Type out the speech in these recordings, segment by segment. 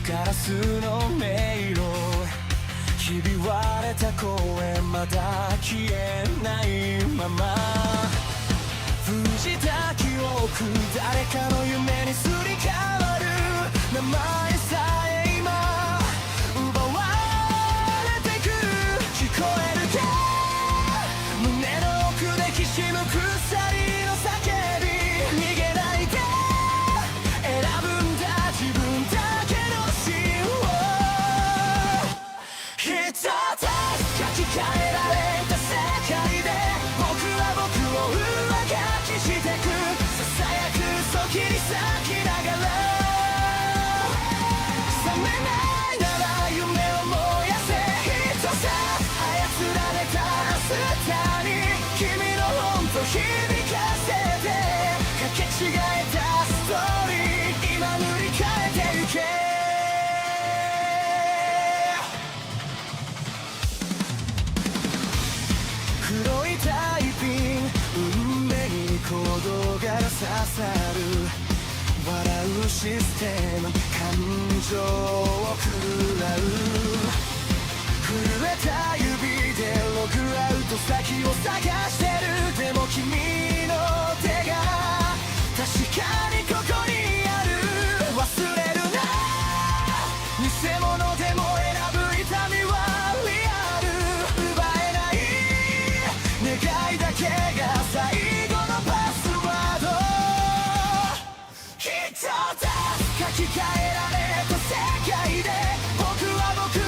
ガラスの迷路ひび割れた声まだ消えないまま藤た記憶誰かの夢にすり替わる名前さえ今奪われてく聞こえるか胸の奥できしむ鎖の叫び逃げないで選ぶんだ自分だけの芯を一つ書き換えられた世界で僕は僕を上書きしてくささやく嘘切り裂きながら覚めないなら夢を燃やせ一つ操られた明日に君の本と響かせてかけ違えたストーリー今塗り替えてゆけ黒いタイピング運命に鼓動が刺さる笑うシステム感情を狂らう震えた指でログアウト先を探してるでも君の手が確かにここにある忘れるな偽物でも選ぶ痛みはリアル奪えない願いだけが最後のパスワード一つ書き換えられた世界で僕は僕を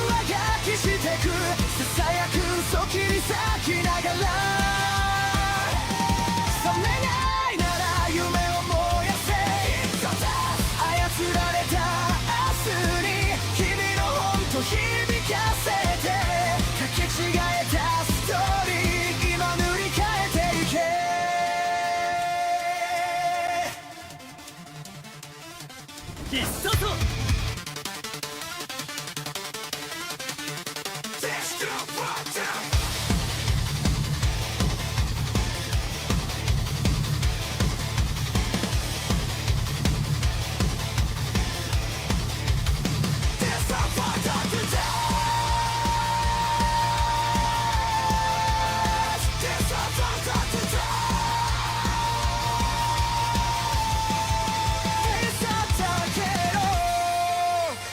上書きしてくささやく嘘切り裂きながら覚めないなら夢を燃やせ一つ操られた明日に君の本と響かせてかけ違えたストーリー今塗り替えてゆけ必殺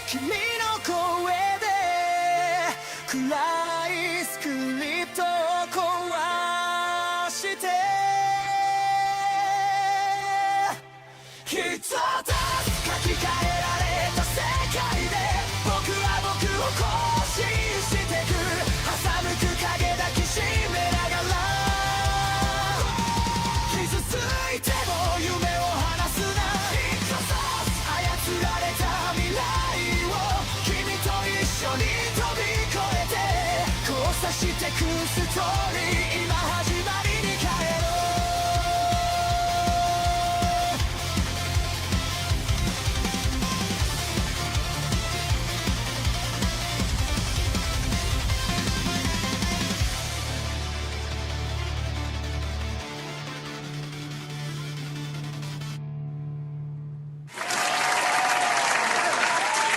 君の声で暗いスクリプトを壊して一つ書き換えられた世界で僕は僕を更新してく挟むく影抱きしめながら傷ついても夢を離すな一つ操られた未来君と一緒に飛び越えて交差してくストーリー今始まりに帰ろう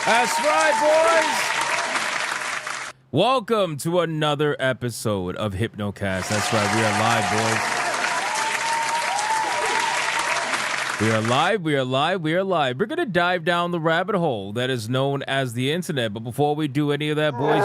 That's right, boys. Welcome to another episode of Hypnocast. That's right, we are live, boys. We are live, we are live, we are live. We're going to dive down the rabbit hole that is known as the internet. But before we do any of that, boys,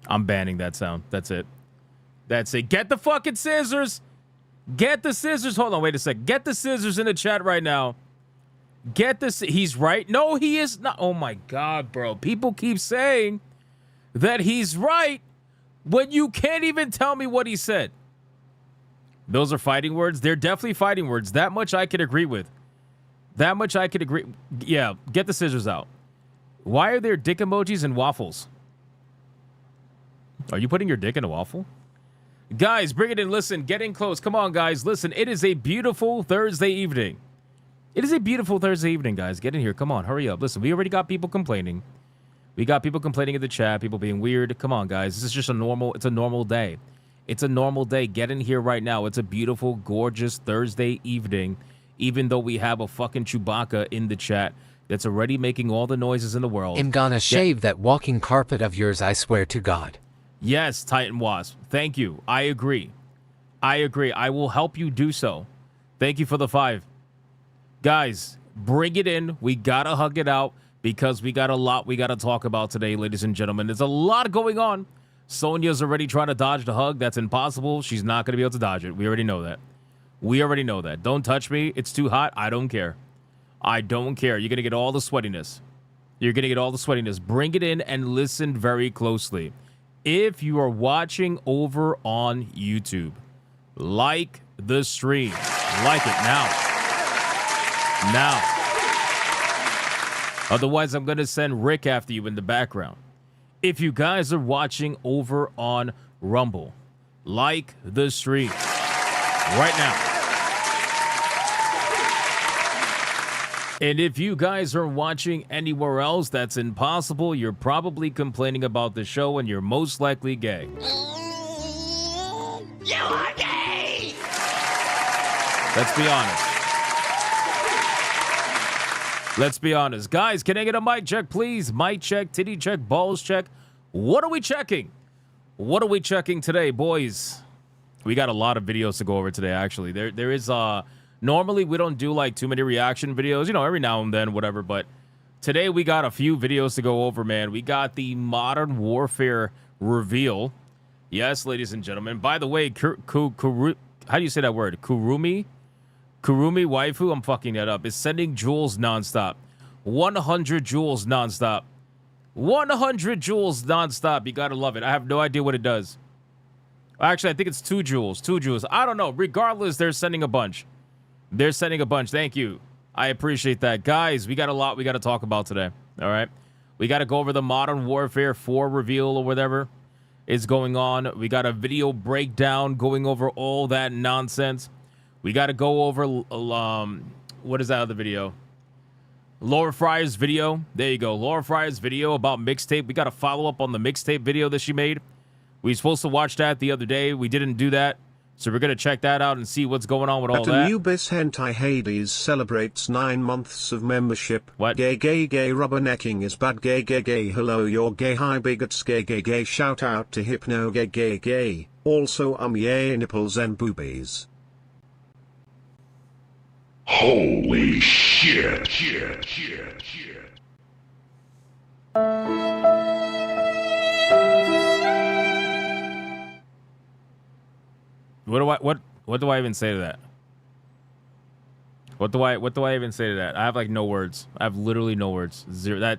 I'm banning that sound. That's it. That's it. Get the fucking scissors. Get the scissors. Hold on. Wait a sec. Get the scissors in the chat right now. Get this. He's right. No, he is not. Oh my God, bro. People keep saying that he's right when you can't even tell me what he said. Those are fighting words. They're definitely fighting words. That much I could agree with. That much I could agree. Yeah, get the scissors out. Why are there dick emojis and waffles? Are you putting your dick in a waffle? Guys, bring it in. Listen, get in close. Come on, guys. Listen, it is a beautiful Thursday evening. It is a beautiful Thursday evening, guys. Get in here. Come on, hurry up. Listen, we already got people complaining. We got people complaining in the chat, people being weird. Come on, guys. This is just it's a normal day. It's a normal day. Get in here right now. It's a beautiful, gorgeous Thursday evening, even though we have a fucking Chewbacca in the chat that's already making all the noises in the world. I'm gonna shave that walking carpet of yours, I swear to God. Yes, Titan Wasp. Thank you. I agree. I will help you do so. Thank you for the 5. Guys, bring it in. We gotta hug it out because we got a lot we gotta talk about today, ladies and gentlemen. There's a lot going on. Sonia's already trying to dodge the hug. That's impossible. She's not gonna be able to dodge it. We already know that. Don't touch me. It's too hot. I don't care. You're gonna get all the sweatiness. Bring it in and listen very closely. If you are watching over on YouTube, like the stream. Like it now. Otherwise, I'm going to send Rick after you in the background. If you guys are watching over on Rumble, like the stream right now. And if you guys are watching anywhere else, that's impossible. You're probably complaining about the show, and you're most likely gay. You are gay! Let's be honest. Guys, can I get a mic check, please? Mic check, titty check, balls check. What are we checking? Today, boys? We got a lot of videos to go over today, actually. There is... Normally, we don't do, like, too many reaction videos, every now and then, whatever. But today, we got a few videos to go over, man. We got the Modern Warfare reveal. Yes, ladies and gentlemen. By the way, how do you say that word? Kurumi waifu, I'm fucking that up, is sending jewels nonstop. 100 jewels nonstop. 100 jewels nonstop. You gotta love it. I have no idea what it does. Actually, I think it's 2 jewels. 2 jewels. I don't know. Regardless, they're sending a bunch. Thank you. I appreciate that. Guys, we got a lot we got to talk about today. All right. We got to go over the Modern Warfare 4 reveal or whatever is going on. We got a video breakdown going over all that nonsense. We got to go over, what is that other video? Laura Fryer's video. There you go. Laura Fryer's video about mixtape. We got to follow up on the mixtape video that she made. We were supposed to watch that the other day. We didn't do that. So we're going to check that out and see what's going on with all that. Anubis Hentai Hades celebrates 9 months of membership. What? Gay rubbernecking is bad. Gay hello you're gay hi bigots gay shout out to Hypno gay. Also yay nipples and boobies. Holy shit. What do I even say to that? What do I even say to that? I have like no words. I have literally no words. Zero.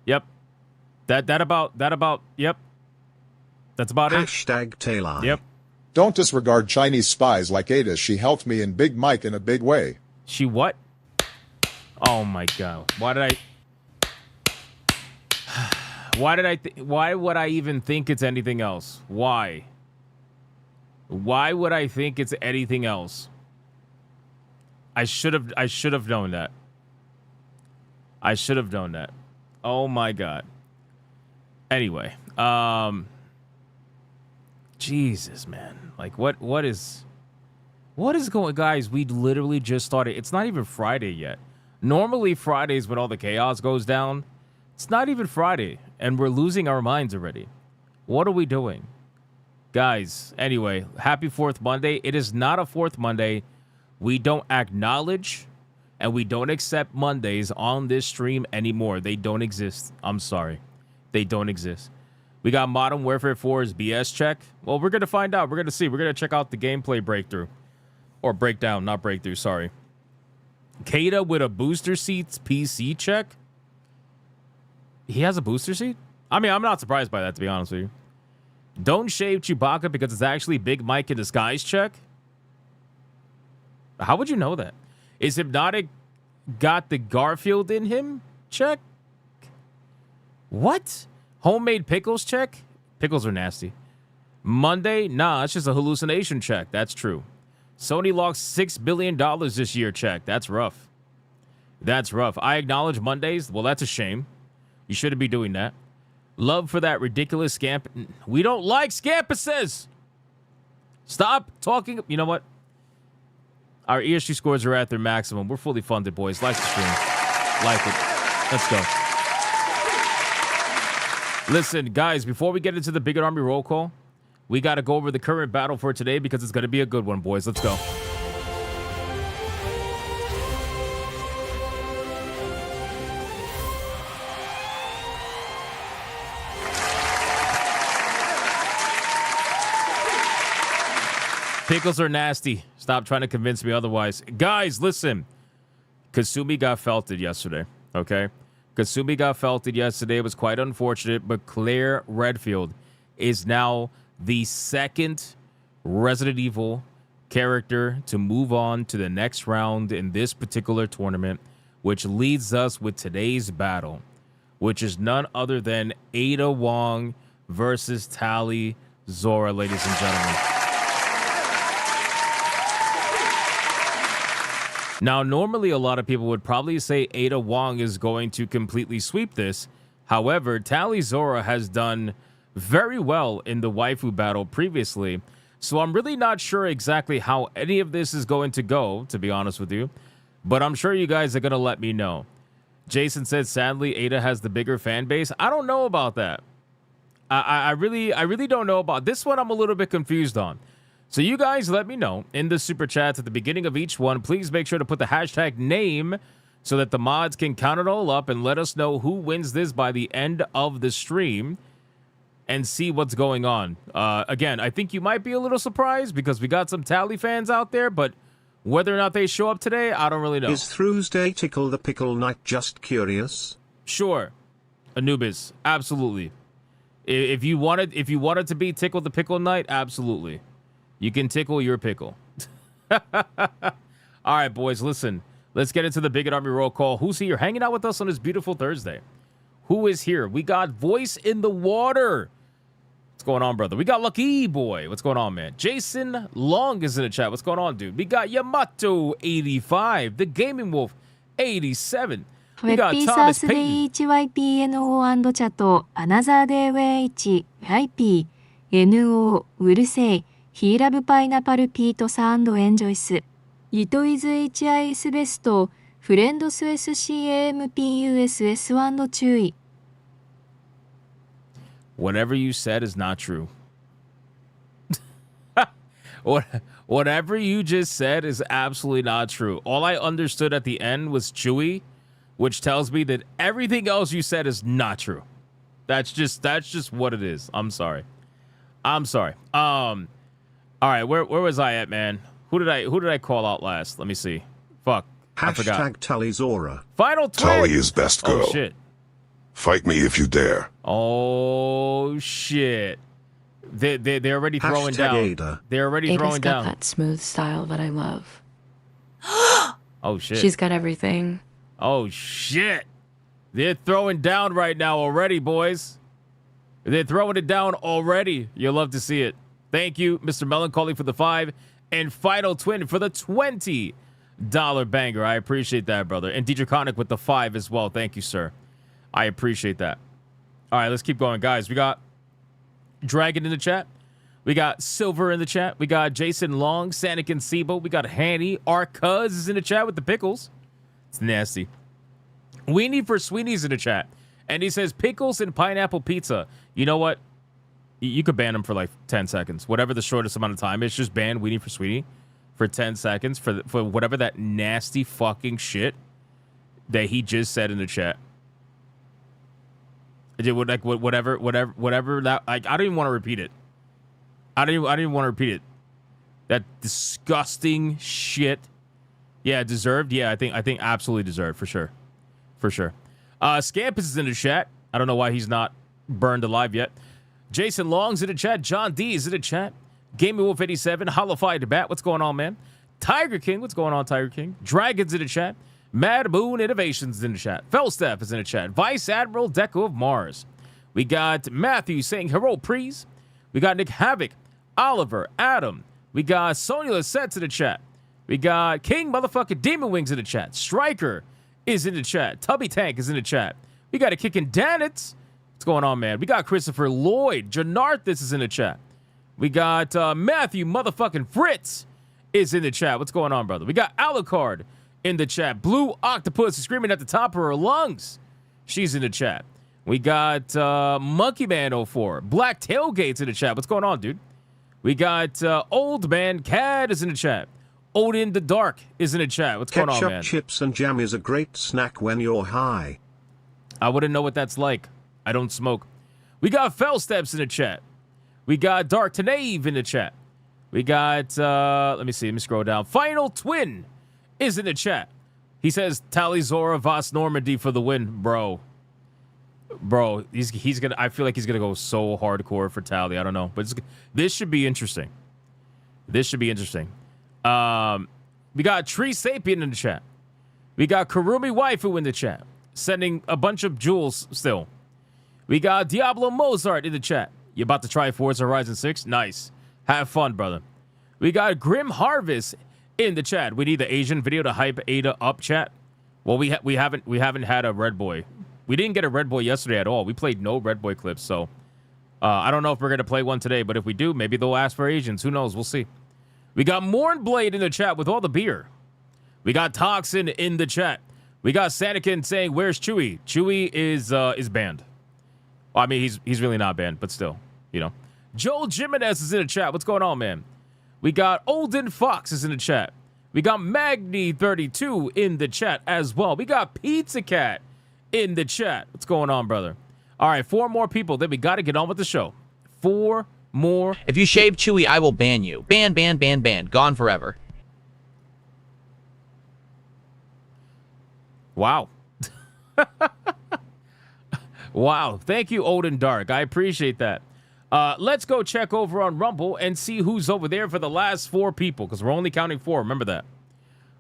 Yep. That's about it. Hashtag Taylor. Yep. Don't disregard Chinese spies like Ada. She helped me and Big Mike in a big way. She what? Oh my God. Why would I even think it's anything else? Why? Why would I think it's anything else? I should have known that. Oh my God. Anyway, Jesus, man. Like what is going, guys? We literally just started. It's not even Friday yet. Normally Fridays when all the chaos goes down. It's not even Friday and we're losing our minds already. What are we doing? Guys, anyway, happy 4th Monday. It is not a 4th Monday. We don't acknowledge and we don't accept Mondays on this stream anymore. They don't exist. I'm sorry. They don't exist. We got Modern Warfare 4's BS check. Well, we're going to find out. We're going to see. We're going to check out the gameplay breakthrough. Or breakdown, not breakthrough, sorry. Kada with a booster seats PC check? He has a booster seat? I mean, I'm not surprised by that, to be honest with you. Don't shave Chewbacca because it's actually Big Mike in disguise check? How would you know that? Is Hypnotic got the Garfield in him check? What? Homemade pickles check? Pickles are nasty. Monday, nah, it's just a hallucination check. That's true. Sony lost $6 billion this year check. That's rough. That's rough. I acknowledge Mondays. Well, that's a shame. You shouldn't be doing that. Love for that ridiculous scamp. We don't like scampuses. Stop talking. You know what? Our ESG scores are at their maximum. We're fully funded, boys. Like the stream. Like it. Let's go. Listen, guys, before we get into the Bigot Army roll call, we got to go over the current battle for today because it's going to be a good one, boys. Let's go. Pickles are nasty. Stop trying to convince me otherwise. Guys, listen. Kasumi got felted yesterday, okay? Kasumi got felted yesterday. It was quite unfortunate, but Claire Redfield is now the second Resident Evil character to move on to the next round in this particular tournament, which leads us with today's battle, which is none other than Ada Wong versus Tali Zora, ladies and gentlemen. Now, normally a lot of people would probably say Ada Wong is going to completely sweep this. However, Tali Zora has done very well in the waifu battle previously. So I'm really not sure exactly how any of this is going to go, to be honest with you. But I'm sure you guys are going to let me know. Jason said, sadly, Ada has the bigger fan base. I don't know about that. I really don't know about this one. I'm a little bit confused on. So you guys let me know in the super chats at the beginning of each one. Please make sure to put the hashtag name so that the mods can count it all up and let us know who wins this by the end of the stream and see what's going on. Again, I think you might be a little surprised because we got some Tally fans out there, but whether or not they show up today, I don't really know. Is Thursday Tickle the Pickle Night? Just curious. Sure. Anubis, absolutely. If you wanted to be Tickle the Pickle Night, absolutely. You can tickle your pickle. All right, boys, listen. Let's get into the Bigot Army roll call. Who's here hanging out with us on this beautiful Thursday? Who is here? We got Voice in the Water. What's going on, brother? We got Lucky Boy. What's going on, man? Jason Long is in the chat. What's going on, dude? We got Yamato85. The Gaming Wolf 87. We got Thomas Payton. HYPNO& チャット Another Day Way HYPNO うるせえヒーラブパイナパルピートサンドエンジョイスユトイズ HIS ベストフレンドス SCAMPUSS1 注意 Whatever you said is not true. Whatever you just said is absolutely not true. All I understood at the end was Chewy, which tells me that everything else you said is not true. That's just what it is. I'm sorry. All right, where was I at, man? Who did I call out last? Let me see. Fuck. I forgot. Hashtag Tali Zora. Final twin. Tali is best girl. Oh, shit. Fight me if you dare. Oh, shit. They're already throwing Hashtag down. Ada. They're already Ada's throwing got down. that smooth style that I love. Oh, shit. She's got everything. Oh, shit. They're throwing down right now already, boys. They're throwing it down already. You'll love to see it. Thank you, Mr. Melancholy, for the 5. And Final Twin for the $20 banger. I appreciate that, brother. And Draconic with the 5 as well. Thank you, sir. I appreciate that. All right, let's keep going, guys. We got Dragon in the chat. We got Silver in the chat. We got Jason Long, Sanic and Sibo. We got Hanny. Our cuz is in the chat with the pickles. It's nasty. Weenie for Sweeney's in the chat. And he says, pickles and pineapple pizza. You know what? You could ban him for like 10 seconds. Whatever the shortest amount of time is, just ban Weenie for Sweetie for 10 seconds for whatever that nasty fucking shit that he just said in the chat. Like whatever that, like, I don't even want to repeat it. I don't even want to repeat it. That disgusting shit. Yeah, deserved. Yeah, I think absolutely deserved for sure. Scampus is in the chat. I don't know why he's not burned alive yet. Jason Long's in the chat. John D is in the chat. Gaming Wolf 87. Hollowified Bat. What's going on, man? Tiger King. What's going on, Tiger King? Dragon's in the chat. Mad Moon Innovations in the chat. Felstaff is in the chat. Vice Admiral Deco of Mars. We got Matthew saying hello, please. We got Nick Havoc, Oliver, Adam. We got Sonya Lissette's in the chat. We got King motherfucking Demon Wings in the chat. Striker is in the chat. Tubby Tank is in the chat. We got a kicking Danitz. What's going on, man? We got Christopher Lloyd. Janarthis is in the chat. We got Matthew motherfucking Fritz is in the chat. What's going on, brother? We got Alucard in the chat. Blue Octopus is screaming at the top of her lungs. She's in the chat. We got Monkey Man 04. Black Tailgate's in the chat. What's going on, dude? We got Old Man Cad is in the chat. Odin the Dark is in the chat. What's going on, man? Ketchup, chips, and jam is a great snack when you're high. I wouldn't know what that's like. I don't smoke. We got Fell Steps in the chat. We got Dark Tanave in the chat. We got, let me see. Let me scroll down. Final Twin is in the chat. He says, Tally Zora Voss Normandy for the win, bro. Bro, he's gonna. I feel like he's gonna go so hardcore for Tally. I don't know, but this should be interesting. This should be interesting. We got Tree Sapien in the chat. We got Karumi Waifu in the chat, sending a bunch of jewels still. We got Diablo Mozart in the chat. You about to try Forza Horizon 6? Nice. Have fun, brother. We got Grim Harvest in the chat. We need the Asian video to hype Ada up, chat. Well, we haven't had a Red Boy. We didn't get a Red Boy yesterday at all. We played no Red Boy clips, so I don't know if we're gonna play one today. But if we do, maybe they'll ask for Asians. Who knows? We'll see. We got Mornblade in the chat with all the beer. We got Toxin in the chat. We got Sanikin saying, "Where's Chewy?" Chewy is banned. Well, I mean, he's really not banned, but still, you know. Joel Jimenez is in the chat. What's going on, man? We got Olden Fox is in the chat. We got Magni32 in the chat as well. We got Pizza Cat in the chat. What's going on, brother? All right, 4 more people. Then we got to get on with the show. 4 more. If you shave Chewy, I will ban you. Ban, ban, ban, ban. Gone forever. Wow. Wow. Thank you, Odin Dark. I appreciate that. Let's go check over on Rumble and see who's over there for the last 4 people, because we're only counting 4. Remember that.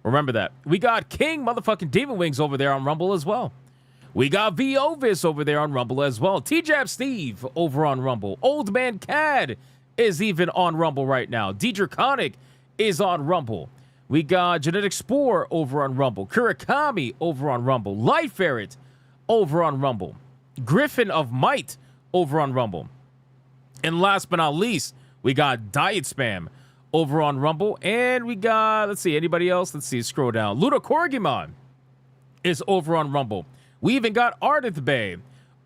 Remember that. We got King motherfucking Demon Wings over there on Rumble as well. We got Vovis over there on Rumble as well. T-Jab Steve over on Rumble. Old Man Cad is even on Rumble right now. D-Draconic is on Rumble. We got Genetic Spore over on Rumble. Kurakami over on Rumble. Light Ferret over on Rumble. Griffin of Might over on Rumble. And last but not least, we got Diet Spam over on Rumble. And we got, let's see, anybody else? Let's see, scroll down. Luda Korgimon is over on Rumble. We even got Ardith Bay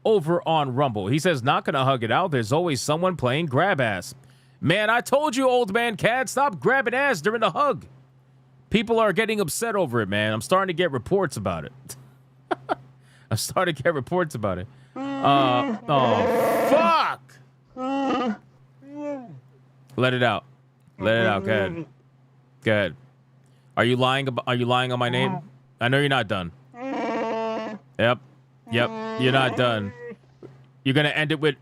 over on Rumble. He says, not going to hug it out. There's always someone playing grab ass. Man, I told you, Old Man Cat, stop grabbing ass during the hug. People are getting upset over it, man. I'm starting to get reports about it. I'm starting to get reports about it. Oh, fuck. Let it out. Let it out. Go ahead. Go ahead. Are you lying on my name? I know you're not done. Yep. You're not done. You're gonna end it with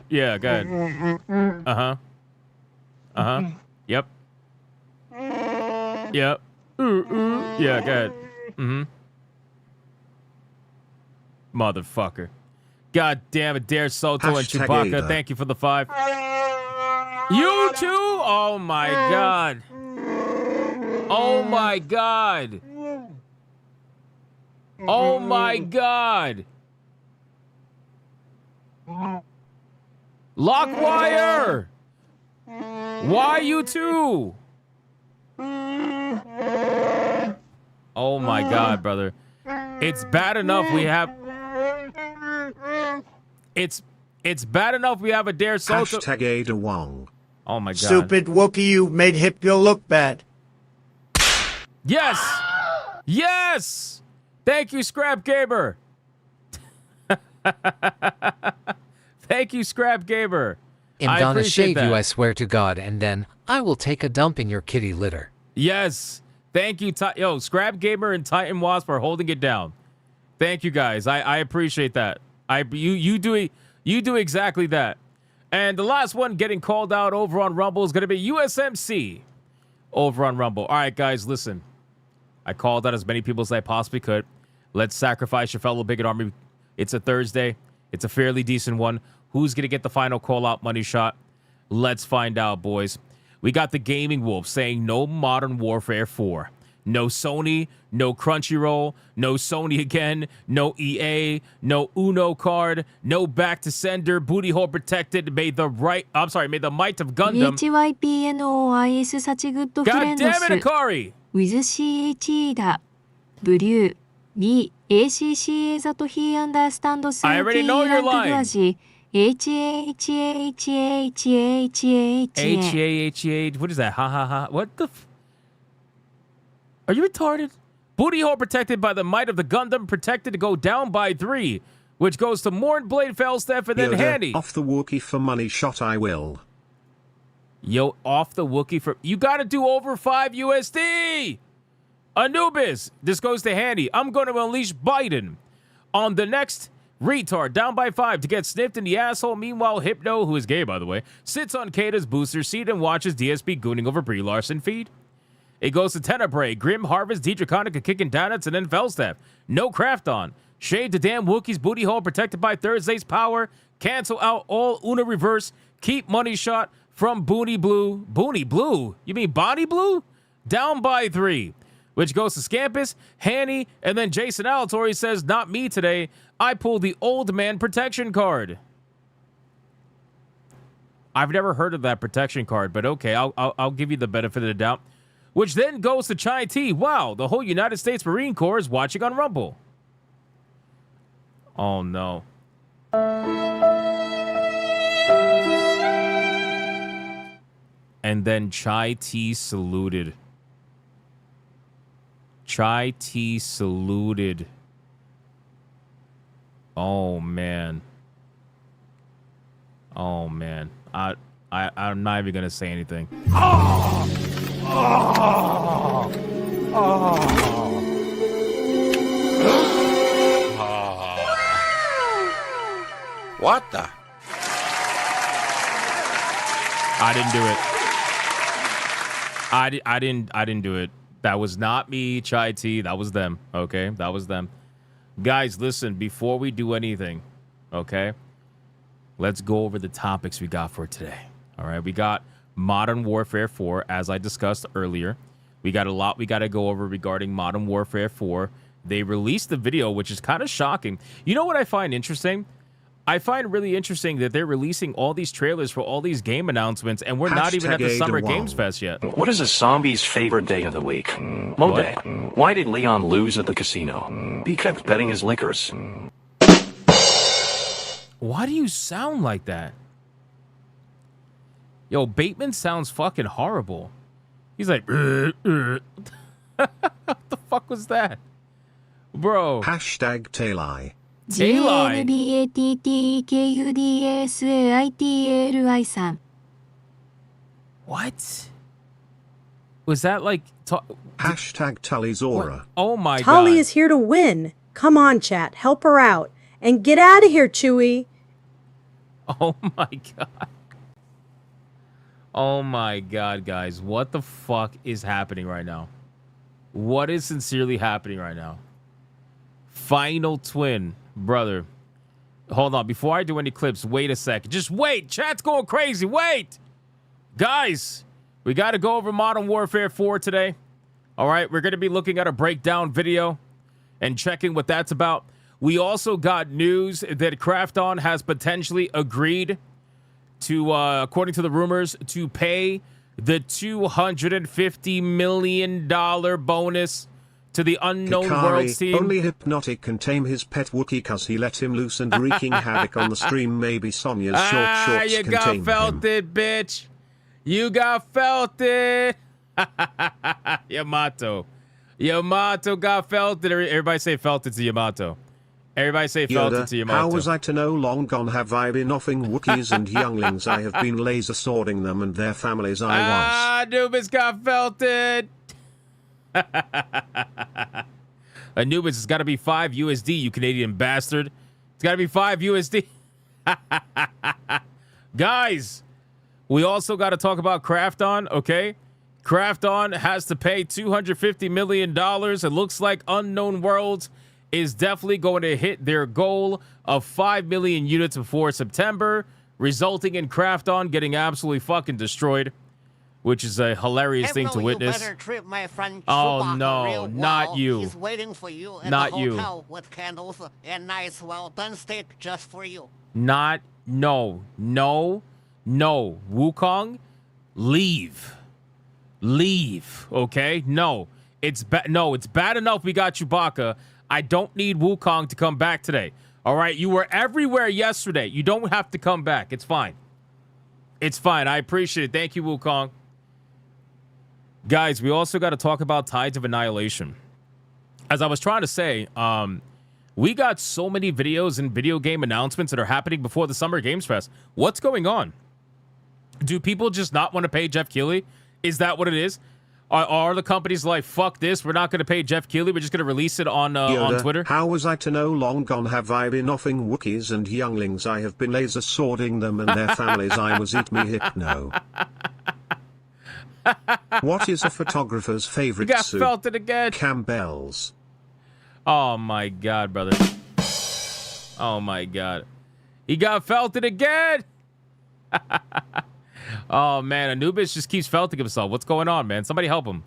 yeah, go ahead. Yep. Yep. Yeah, go ahead. Motherfucker. God damn it, Dare Soto and Hashtag Chewbacca. Ada. Thank you for the 5. You too? Oh my god. Oh my god. Oh my god. Lockwire. Why you two? Oh my god, brother. It's bad enough we have It's bad enough we have a Dare Soto. Hashtag Ada Wong. Oh my god. Stupid Wookie, you made Hipyo look bad. Yes! Yes! Thank you, Scrap Gamer. Thank you, Scrap Gamer. I'm I gonna appreciate shave that. you, I swear to God, and then I will take a dump in your kitty litter. Yes. Thank you, yo, Scrap Gamer and Titan Wasp are holding it down. Thank you guys. I appreciate that. You do exactly that. And the last one getting called out over on Rumble is going to be USMC over on Rumble. All right, guys, listen. I called out as many people as I possibly could. Let's sacrifice your fellow bigot army. It's a Thursday. It's a fairly decent one. Who's going to get the final call-out money shot? Let's find out, boys. We got the Gaming Wolf saying no Modern Warfare 4. No Sony, no Crunchyroll, no Sony again, no EA, no Uno card, no back to sender, booty hole protected, may the might of Gundam. HYPNOIS サチグッドフレン God ド damn ス it, Akari! with CHE だ。ブリュー B ACCA ザとhe understands I already know you're lying. HAHAHAHAHAHA. What is that? Ha ha ha. What the Are you retarded? Booty hole protected by the might of the Gundam, protected to go down by 3, which goes to Mornblade, Felstef, and then Yoda, Handy. off the Wookiee for money shot I will. Yo, off the Wookiee for... You got to do over 5 USD! Anubis, this goes to Handy. I'm going to unleash Biden on the next retard, down by 5 to get sniffed in the asshole. Meanwhile, Hypno, who is gay, by the way, sits on Kata's booster seat and watches DSP gooning over Brie Larson feed. It goes to Tenebrae, Grim Harvest, Deidre Konica kicking donuts, and then Felstaf. No Krafton. Shade the damn Wookiee's booty hole protected by Thursday's power. Cancel out all Una reverse. Keep money shot from Booney Blue. Booney Blue? You mean Bonnie Blue? Down by 3. Which goes to Scampus, Hanny, and then Jason Alatori says, not me today. I pulled the old man protection card. I've never heard of that protection card, but okay, I'll give you the benefit of the doubt. Which then goes to Chai T. Wow, the whole United States Marine Corps is watching on Rumble. Oh, no. And then Chai T saluted. Chai T saluted. Oh, man. Oh, man. I'm not even going to say anything. What the? I didn't do it. I didn't do it. That was not me, Chai T. That was them. Okay? That was them. Guys, listen, before we do anything, okay? Let's go over the topics we got for today. All right? We got Modern Warfare 4, as I discussed earlier. We got a lot we got to go over regarding Modern Warfare 4. They released the video, which is kind of shocking. You know what I find interesting? I find really interesting that they're releasing all these trailers for all these game announcements, and we're not even at the Summer Games Fest yet. What is a zombie's favorite day of the week? Monday. Why did Leon lose at the casino? He kept betting his liquors. Why do you sound like that? Yo, Bateman sounds fucking horrible. He's like, what the fuck was that? Bro. Hashtag Taileye. JLBATTKUDSAITLI さん What? Was that like... Hashtag Tullyzora. Oh my Tully god. is here to win. Come on, chat. Help her out. And get out of here, Chewie. Oh my god. Oh my god, guys. What the fuck is happening right now? What is sincerely happening right now? Final Twin. Brother. Hold on. Before I do any clips, wait a second. Just wait. Chat's going crazy. Wait. Guys, we got to go over Modern Warfare 4 today. All right. We're going to be looking at a breakdown video and checking what that's about. We also got news that Krafton has potentially agreed to, according to the rumors, to pay the $250 million bonus to the Unknown Worlds team. Only Hypnotic can tame his pet Wookiee cause he let him loose and wreaking havoc on the stream. Maybe Sonya's shorts you can got tame felted, bitch. You got felted. Yamato. Yamato got felted. Everybody say felted to Yamato. Everybody say felted to Yamato. How was I to know? Long gone have I been offing Wookiees and younglings. I have been laser swording them and their families. I was. Anubis got felted. Anubis, it's got to be 5 USD, you Canadian bastard. It's got to be 5 USD. Guys, we also got to talk about Krafton, okay? Krafton has to pay $250 million. It looks like Unknown Worlds is definitely going to hit their goal of 5 million units before September. resulting in Krafton getting absolutely fucking destroyed, which is a hilarious thing to witness. Oh no, not you. He's waiting for you in not the you. hotel with candles and nice, well-done steak just for you. No. Wukong, leave, okay? No, it's bad enough we got Chewbacca. I don't need Wukong to come back today. All right, you were everywhere yesterday. You don't have to come back. It's fine. I appreciate it. Thank you, Wukong. Guys, we also got to talk about Tides of Annihilation. As I was trying to say, we got so many videos and video game announcements that are happening before the Summer Games Fest. What's going on? Do people just not want to pay Jeff Keighley? Is that what it is? Are the companies like, fuck this, we're not going to pay Jeff Keighley, we're just going to release it on Twitter? How was I to know? Long gone have I been offing Wookiees and younglings. I have been laser swording them and their families. I was eat me hypno. What is a photographer's favorite You got soup? felted again. Campbell's. Oh my God, brother. Oh my God. He got felted again. Oh man, Anubis just keeps felting himself. What's going on, man? Somebody help him.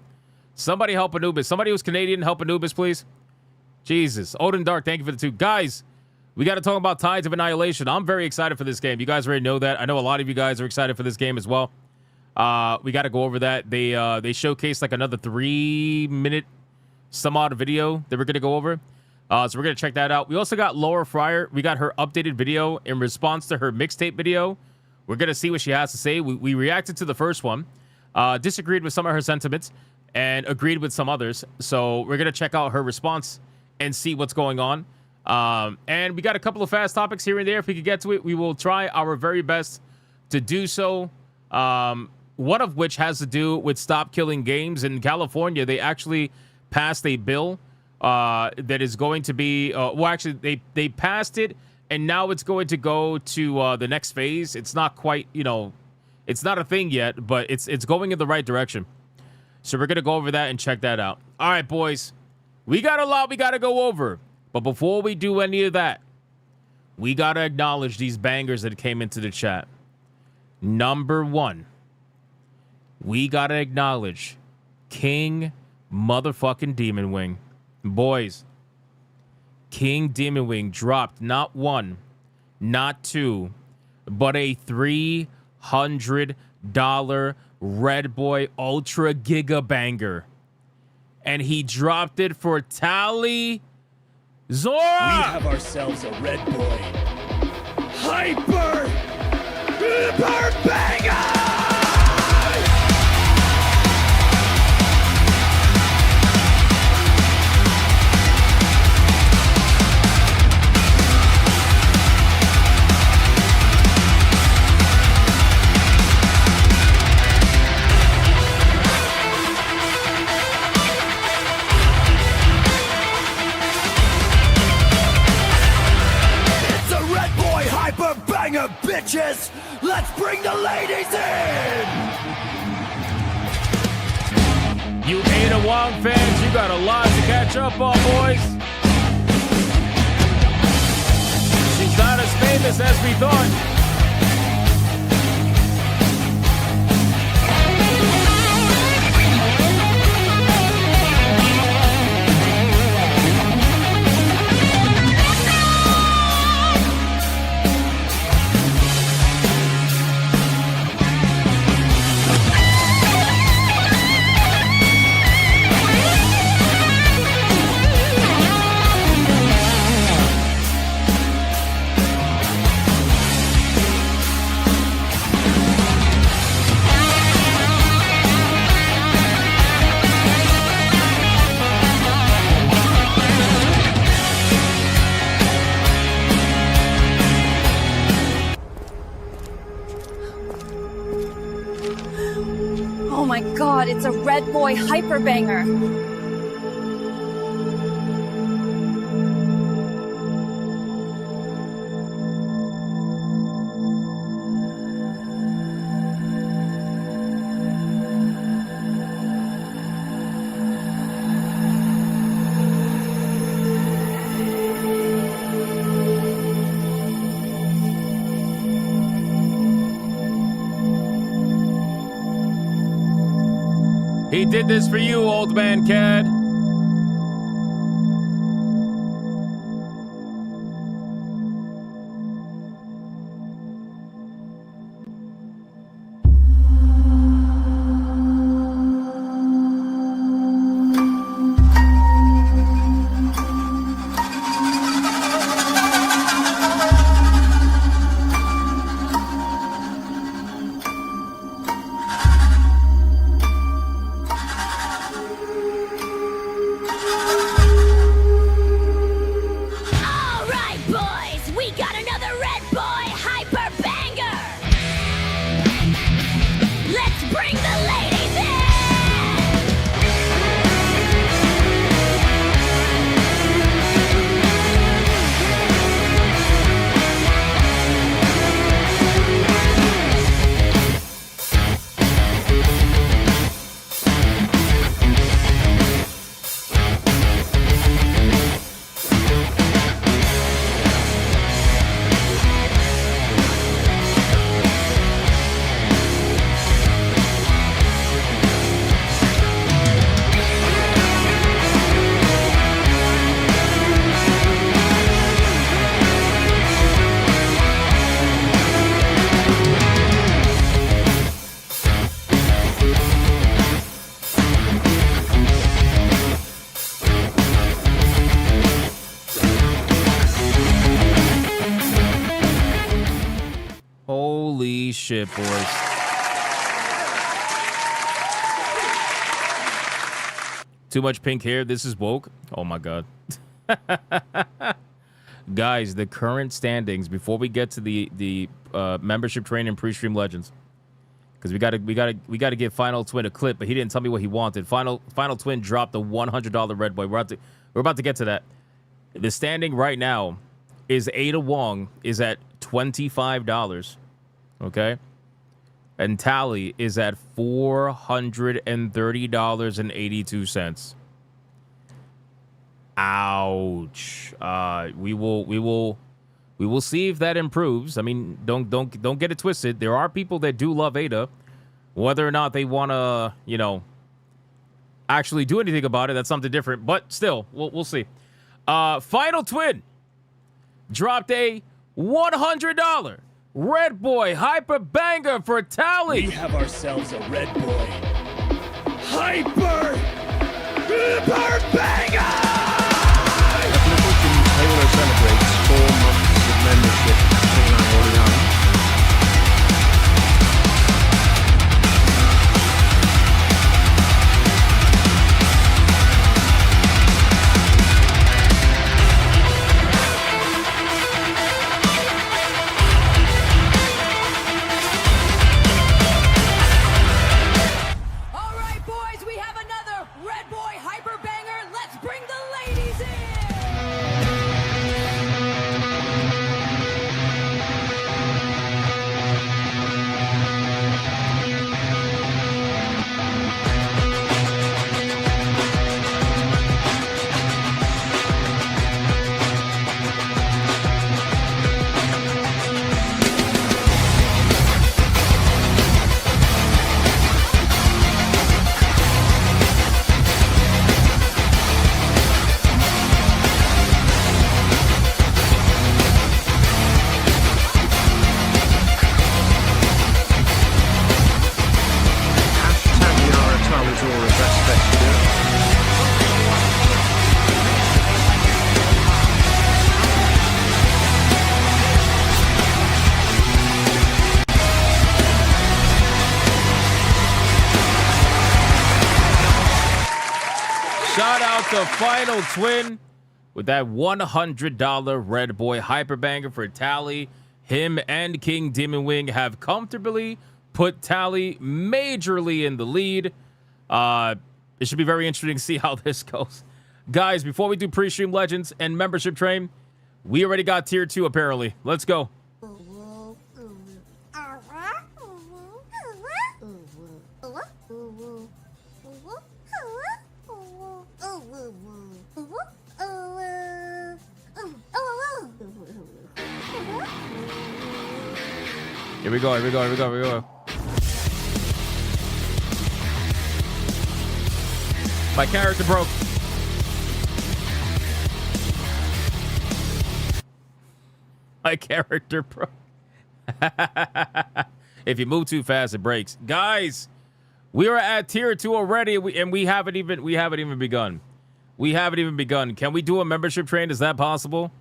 Somebody help Anubis. Somebody who's Canadian, help Anubis, please. Jesus. Odin Dark, thank you for the 2. Guys, we got to talk about Tides of Annihilation. I'm very excited for this game. You guys already know that. I know a lot of you guys are excited for this game as well. We got to go over that. They showcased like another 3-minute some odd video that we're going to go over. So we're going to check that out. We also got Laura Fryer. We got her updated video in response to her mixtape video. We're going to see what she has to say. We reacted to the first one, disagreed with some of her sentiments, and agreed with some others. So we're going to check out her response and see what's going on. And we got a couple of fast topics here and there. If we could get to it, we will try our very best to do so. One of which has to do with Stop Killing Games. In California, they actually passed a bill that is going to be... well, actually, they passed it, and now it's going to go to the next phase. It's not quite, it's not a thing yet, but it's going in the right direction. So we're going to go over that and check that out. All right, boys. We got a lot we got to go over. But before we do any of that, we got to acknowledge these bangers that came into the chat. Number 1, we got to acknowledge King motherfucking Demon Wing. Boys, King Demon Wing dropped not 1, not 2, but a $300 Red Boy Ultra Giga Banger. And he dropped it for Tally Zora! We have ourselves a Red Boy Hyper Banger! Bitches, let's bring the ladies in! You Ada Wong fans, you got a lot to catch up on, boys. She's not as famous as we thought. Oh my god, it's a Red Boy Hyper Banger! He did this for you, old man Cad. Holy shit, boys. Too much pink hair. This is woke. Oh my god. Guys, the current standings before we get to the membership training pre-stream legends, because we gotta give Final Twin a clip, but he didn't tell me what he wanted. Final Twin dropped the $100 red boy. We're about to get to that. The standing right now is Ada Wong is at $25. Okay, and Tally is at $430.82. Ouch. We will see if that improves. I mean, don't get it twisted. There are people that do love Ada. Whether or not they want to, actually do anything about it, that's something different. But still, we'll see. Final Twin dropped a $100 Red Boy Hyper Banger for Tally. We have ourselves a Red Boy Hyper Banger! Celebrates 4 months of membership for Oriana. All right, boys, we have another Red Boy Hyper Banger. Let's bring the ladies in. Shout out to Final Twin with that $100 Red Boy Hyper Banger for Tally. Him and King Demon Wing have comfortably put Tally majorly in the lead. It should be very interesting to see how this goes. Guys, before we do pre-stream legends and membership train, we already got tier 2 apparently. Let's go. Here we go. My character broke. My character broke. If you move too fast, it breaks. Guys, we are at tier 2 already, and we haven't even begun. We haven't even begun. Can we do a membership train? Is that possible?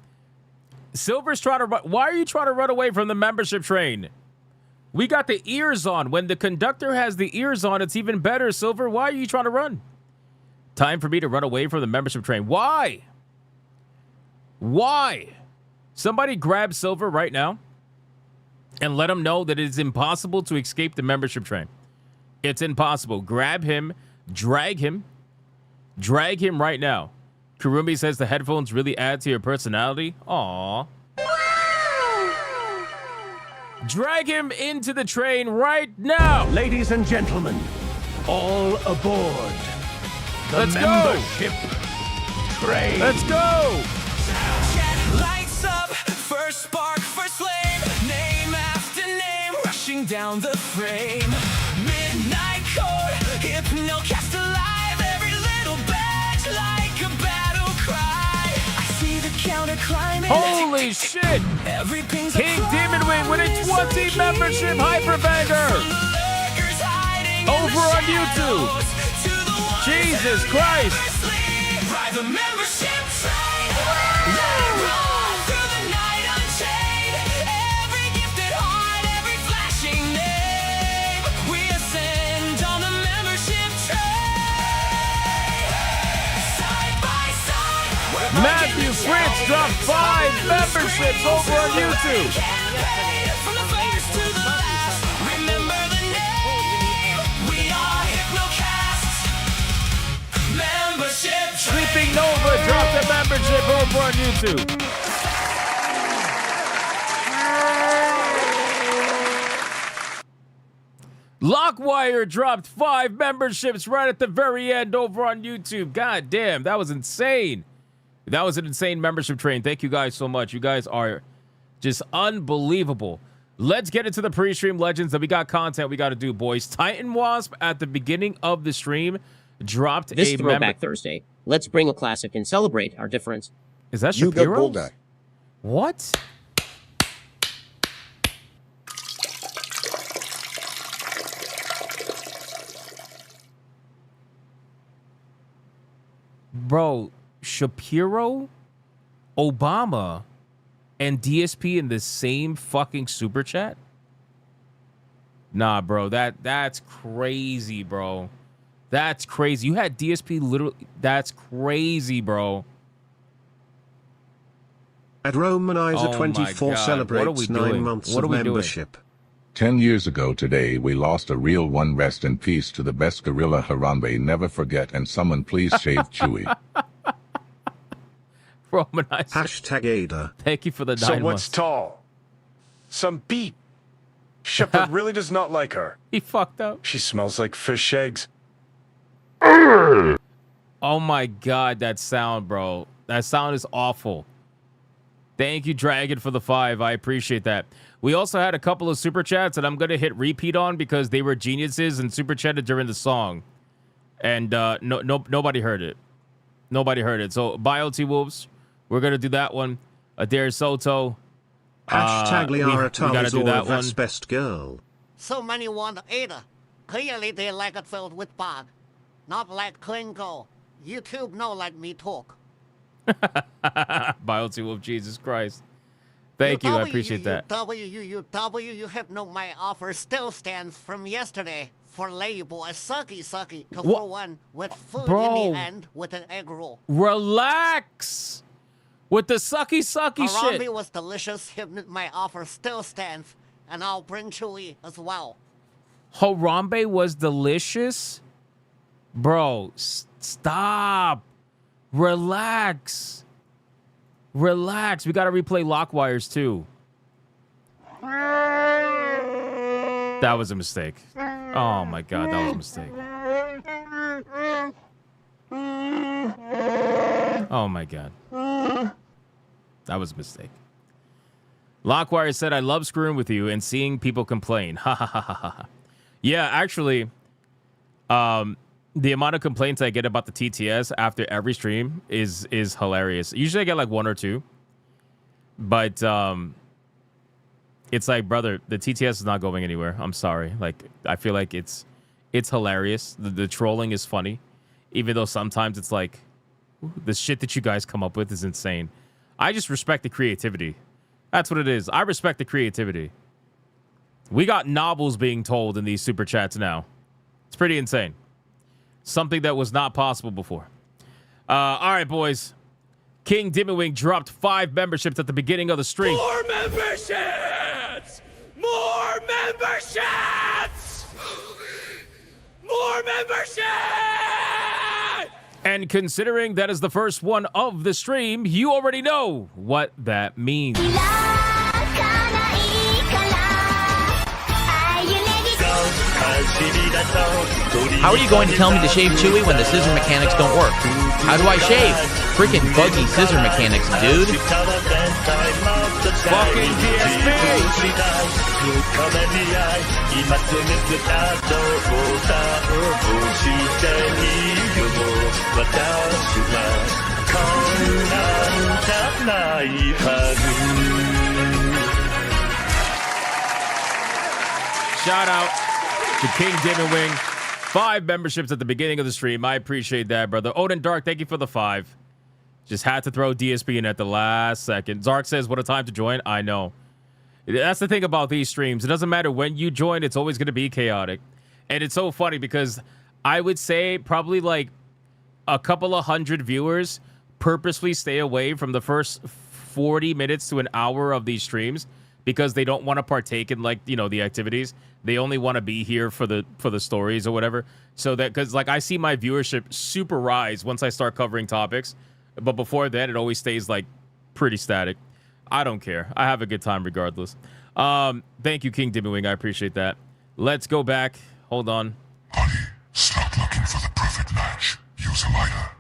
Silver's trying to run. Why are you trying to run away from the membership train? We got the ears on. When the conductor has the ears on, it's even better, Silver. Why are you trying to run? Time for me to run away from the membership train. Why? Why? Somebody grab Silver right now and let him know that it is impossible to escape the membership train. It's impossible. Grab him, drag him right now. Kurumi says the headphones really add to your personality. Aww. Drag him into the train right now. Ladies and gentlemen, all aboard the Let's membership train. Let's go. Lights up, first spark, first flame, name after name, rushing down the frame. Midnight code, Hypnocast alive, every little badge like a battle cry. I see the counter climbing. Holy shit! Everything's King Demon Wing with a 20 membership hyperbanger over on YouTube. Jesus Christ! Ride the membership train. Let it roll through the night unchained. Every gifted heart, every flashing name. We ascend on the membership train. Side by side. Matthew Fritz dropped 5 memberships over on YouTube. From the first to the last. Remember the name. We are Hypnocast. Membership train. Sleeping Nova dropped a membership over on YouTube. Lockwire dropped 5 memberships right at the very end over on YouTube. God damn, that was insane. That was an insane membership train. Thank you guys so much. You guys are just unbelievable. Let's get into the pre-stream legends that we got content we got to do, boys. Titan Wasp at the beginning of the stream dropped this a Throwback Thursday. Let's bring a classic and celebrate our difference. Is that You got Shapiro? Bulldog. What? Bro, Shapiro, Obama, and DSP in the same fucking super chat? Nah, bro, that's crazy, bro. That's crazy. You had DSP literally. That's crazy, bro. At Romanizer Oh 24 my God. celebrates What are we 9 doing? months What of are we doing? membership. 10 years ago today, we lost a real one. Rest in peace to the best gorilla Harambe. Never forget, and someone please shave Chewy. Romanizer. Hashtag Ada. Thank you for the 9 So what's months. tall? Some beat. Shepard really does not like her. He fucked up. She smells like fish eggs. Oh my God, that sound, bro. That sound is awful. Thank you, Dragon, for the 5. I appreciate that. We also had a couple of super chats that I'm going to hit repeat on because they were geniuses and super chatted during the song. And nobody heard it. Nobody heard it. So, BioT Wolves, we're going to do that one. Adair Soto. Hashtag Liara we gotta do that one. best girl. So many want Ada. Clearly they like it filled with bog. Not like Klingo. YouTube no let me talk. BioT Wolf, Jesus Christ. Thank you, I appreciate that. You have no my offer still stands from yesterday. For label a sucky to What? for one with food Bro. in the end with an egg roll. Relax with the sucky Harambe shit. was delicious. My offer still stands, and I'll bring Chewy as well. Harambe was delicious? Bro, stop. Relax. Relax. We got to replay Lockwires too. That was a mistake. Oh my God, that was a mistake. Oh my God. That was a mistake. Lockwire said, I love screwing with you and seeing people complain. Ha ha ha ha ha. Yeah, actually, the amount of complaints I get about the TTS after every stream is hilarious. Usually I get like one or two. But it's like, brother, the TTS is not going anywhere. I'm sorry. Like, I feel like it's hilarious. The trolling is funny. Even though sometimes it's like, the shit that you guys come up with is insane. I just respect the creativity. That's what it is. I respect the creativity. We got novels being told in these super chats now. It's pretty insane. Something that was not possible before. All right, boys. King Dimwing dropped 5 memberships at the beginning of the stream. More memberships! More memberships! More memberships! And considering that is the first one of the stream, you already know what that means. How are you going to tell me to shave Chewy when the scissor mechanics don't work? How do I shave? Freaking buggy scissor mechanics, dude. Fucking DSP! Shout out to King Dimwing. 5 memberships at the beginning of the stream. I appreciate that, brother. Odin Dark, thank you for the 5. Just had to throw DSP in at the last second. Zark says, what a time to join. I know. That's the thing about these streams. It doesn't matter when you join. It's always going to be chaotic. And it's so funny because I would say probably like a couple of hundred viewers purposely stay away from the first 40 minutes to an hour of these streams because they don't want to partake in, like, you know, the activities. They only want to be here for the stories or whatever. So that, because like I see my viewership super rise once I start covering topics, but before that it always stays like pretty static. I don't care. I have a good time regardless. Thank you, King Dimwing. I appreciate that. Let's go back. Hold on. Stop looking for the perfect match. Use a lighter.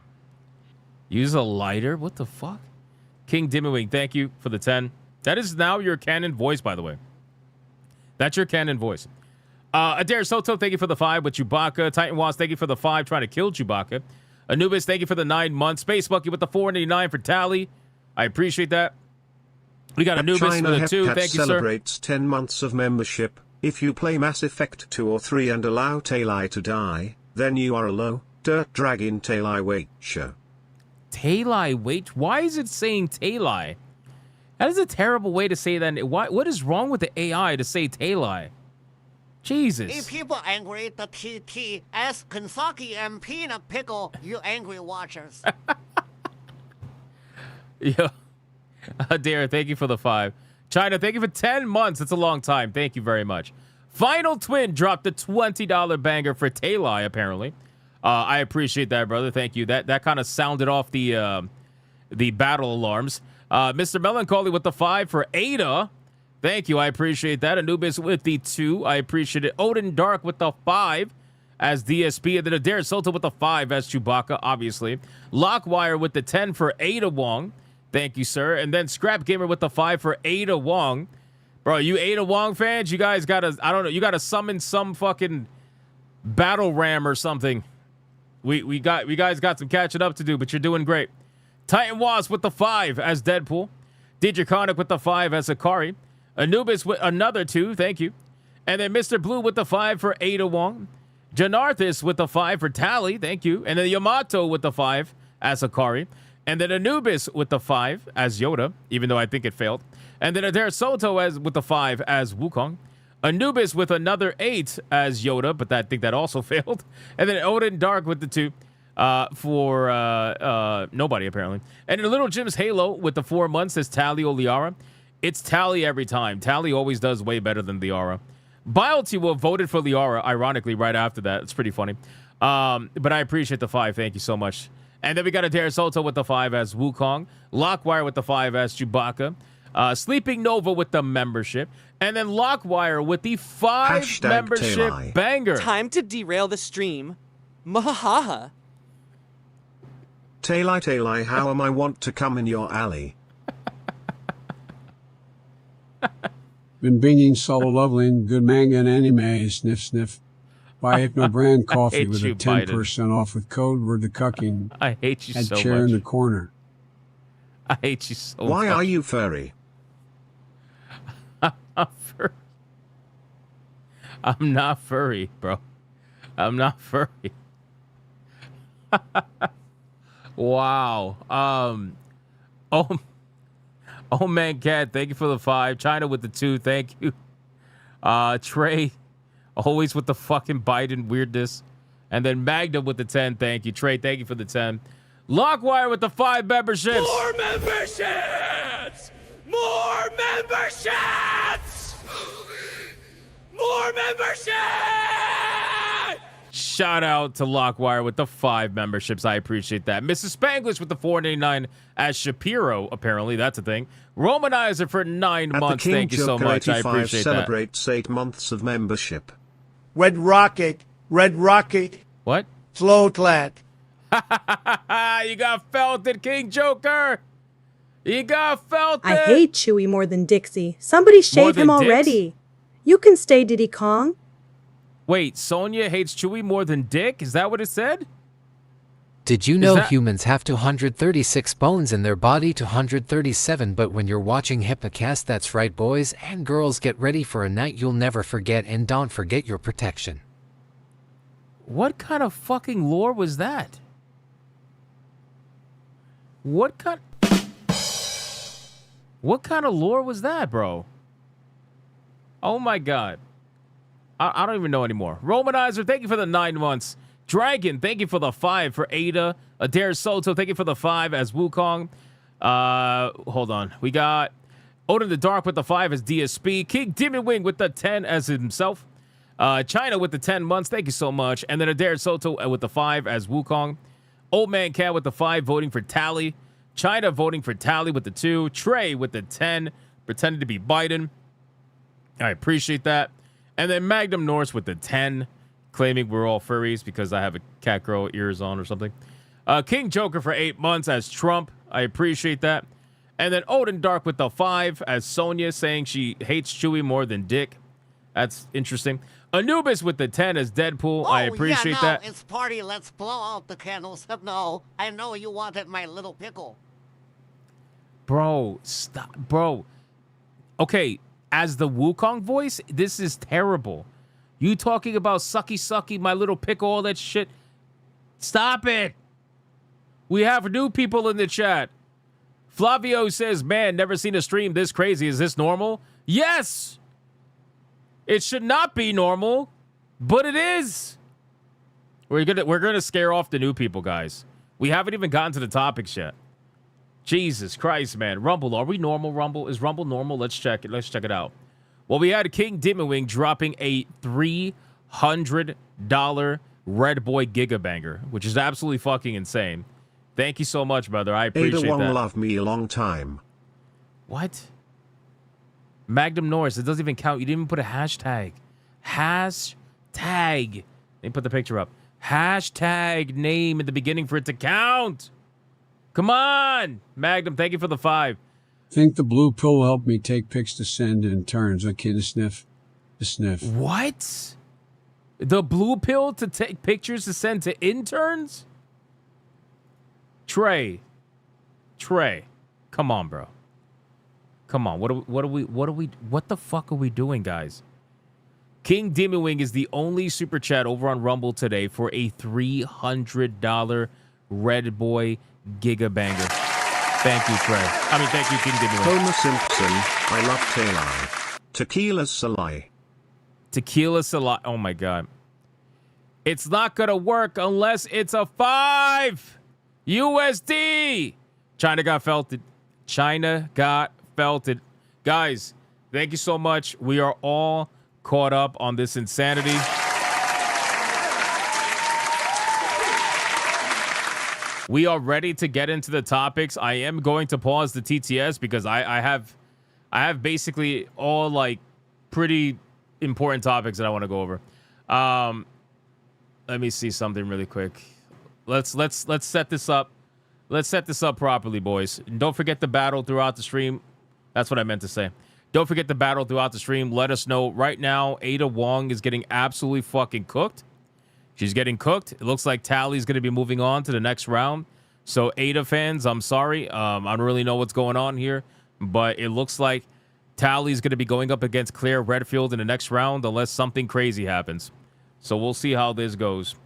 Use a lighter? What the fuck? King Dimwing, thank you for the 10. That is now your canon voice, by the way. That's your canon voice. Adair Soto, thank you for the 5 with Chewbacca. Titan Waz, thank you for the 5 trying to kill Chewbacca. Anubis, thank you for the 9 months. Space Bucky with the 489 for Tally. I appreciate that. We got Anubis China with a 2. Thank you, sir. Celebrates 10 months of membership. If you play Mass Effect 2 or 3 and allow Taylai to die, then you are a low dirt dragon Taylai wait show. Taylai wait? Why is it saying Taylai? That is a terrible way to say that. What is wrong with the AI to say Taylai? Jesus. If people angry, the TT, ask Kansaki and Peanut Pickle, you angry watchers. Yeah. Adair, thank you for the 5. China, thank you for 10 months. That's a long time. Thank you very much. Final Twin dropped the $20 banger for Taylai, apparently. I appreciate that, brother. Thank you. That kind of sounded off the battle alarms. Mr. Melancholy with the 5 for Ada. Thank you. I appreciate that. Anubis with the 2. I appreciate it. Odin Dark with the 5 as DSP. And then Adair Soto with the 5 as Chewbacca, obviously. Lockwire with the 10 for Ada Wong. Thank you, sir. And then Scrap Gamer with the 5 for Ada Wong. Bro, you Ada Wong fans, you guys gotta, I don't know, you gotta summon some fucking battle ram or something. We guys got some catching up to do, but you're doing great. Titan Wasp with the 5 as Deadpool. Didraconic with the 5 as Akari. Anubis with another 2, thank you. And then Mr. Blue with the 5 for Ada Wong. Janarthis with the 5 for Tally, thank you. And then Yamato with the 5 as Akari. And then Anubis with the 5 as Yoda, even though I think it failed. And then Adair Soto with the 5 as Wukong. Anubis with another 8 as Yoda, but I think that also failed. And then Odin Dark with the 2 for nobody, apparently. And then Little Jim's Halo with the 4 months as Tally or Liara. It's Tally every time. Tally always does way better than Liara. Bialty voted for Liara, ironically, right after that. It's pretty funny. But I appreciate the 5. Thank you so much. And then we got Adair Soto with the 5 as Wukong. Lockwire with the 5 as Chewbacca. Sleeping Nova with the membership. And then Lockwire with the 5 Hashtag membership Taylai. banger. Time to derail the stream. Mahaha. Taylai, how am I want to come in your alley? Been bringing so lovely and good manga and anime, sniff sniff. Buy Hypno brand coffee hate with you, a 10% off with code word the cucking. I hate you Add so chair much. in the corner. I hate you so much. Why are you furry? I'm not furry, bro. I'm not furry. Wow. Oh man, Cat, thank you for the 5. China with the 2, thank you. Trey, always with the fucking Biden weirdness. And then Magda with the 10, thank you. Trey, thank you for the 10. Lockwire with the 5 memberships. More memberships! More memberships! More memberships! Shout out to Lockwire with the 5 memberships. I appreciate that. Mrs. Spanglish with the 4.99 as Shapiro. Apparently, that's a thing. Romanizer for 9 At months. the King Thank you so Joker much. I 85 appreciate that. celebrates 8 months of membership. Red Rocket. Red Rocket. What? Floatlat. You got felted, King Joker. You got felted. I hate Chewie more than Dixie. Somebody shave than him Dix? already. You can stay Diddy Kong. Wait, Sonya hates Chewie more than Dick? Is that what it said? Did you know that- humans have 236 bones in their body to 137, but when you're watching Hypnocast, that's right, boys and girls, get ready for a night you'll never forget, and don't forget your protection. What kind of fucking lore was that? What kind of lore was that, bro? Oh my god. I don't even know anymore. Romanizer, thank you for the 9 months. Dragon, thank you for the 5 for Ada. Adair Soto, thank you for the 5 as Wukong. Hold on. We got Odin the Dark with the 5 as DSP. King Demon Wing with the 10 as himself. China with the 10 months. Thank you so much. And then Adair Soto with the 5 as Wukong. Old Man Cat with the 5 voting for Tally. China voting for Tally with the 2. Trey with the 10 pretending to be Biden. I appreciate that. And then Magnum Norse with the 10 claiming we're all furries because I have a cat girl ears on or something. King Joker for 8 months as Trump. I appreciate that. And then Odin Dark with the 5 as Sonya saying she hates Chewie more than Dick. That's interesting. Anubis with the 10 as Deadpool. I appreciate that. It's party. Let's blow out the candles. No, I know you wanted my little pickle. Bro, stop. Bro. Okay, as the Wukong voice, this is terrible. You talking about sucky, my little pickle, all that shit. Stop it. We have new people in the chat. Flavio says, man, never seen a stream this crazy. Is this normal? Yes. It should not be normal, but it is. We're gonna scare off the new people, guys. We haven't even gotten to the topics yet. Jesus Christ, man. Rumble, are we normal, Rumble? Is Rumble normal? Let's check it. Let's check it out. Well, we had King Dimmerwing dropping a $300 Red Boy Gigabanger, which is absolutely fucking insane. Thank you so much, brother. I appreciate Ada won't that. love me a long time. What? Magnum Norris, it doesn't even count. You didn't even put a hashtag. Hashtag. Let me put the picture up. Hashtag name at the beginning for it to count. Come on. Magnum, thank you for the 5. Think the blue pill will help me take pics to send in turns. Okay, the sniff. The sniff. What? The blue pill to take pictures to send to interns? Trey. Come on, bro. Come on. What the fuck are we doing, guys? King Demon Wing is the only super chat over on Rumble today for a $300 Red Boy Gigabanger. Thank you, Trey. Thank you, King Demon Wing. Homer Simpson, I love Taylor. Tequila Salai. Tequila Salai. Oh my God. It's not gonna work unless it's a 5 USD. China got felted. Guys, thank you so much. We are all caught up on this insanity. We are ready to get into the topics. I am going to pause the TTS because I have basically all like pretty important topics that I want to go over. Let me see something really quick. Let's set this up. Let's set this up properly, boys. And don't forget the battle throughout the stream. That's what I meant to say. Don't forget the battle throughout the stream. Let us know right now. Ada Wong is getting absolutely fucking cooked. She's getting cooked. It looks like Tally's going to be moving on to the next round. So Ada fans, I'm sorry. I don't really know what's going on here, but it looks like Tally's going to be going up against Claire Redfield in the next round unless something crazy happens. So we'll see how this goes.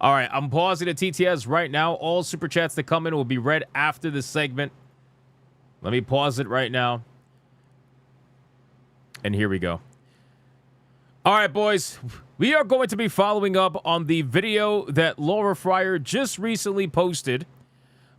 All right, I'm pausing the TTS right now. All super chats that come in will be read after this segment. Let me pause it right now. And here we go. All right, boys. We are going to be following up on the video that Laura Fryer just recently posted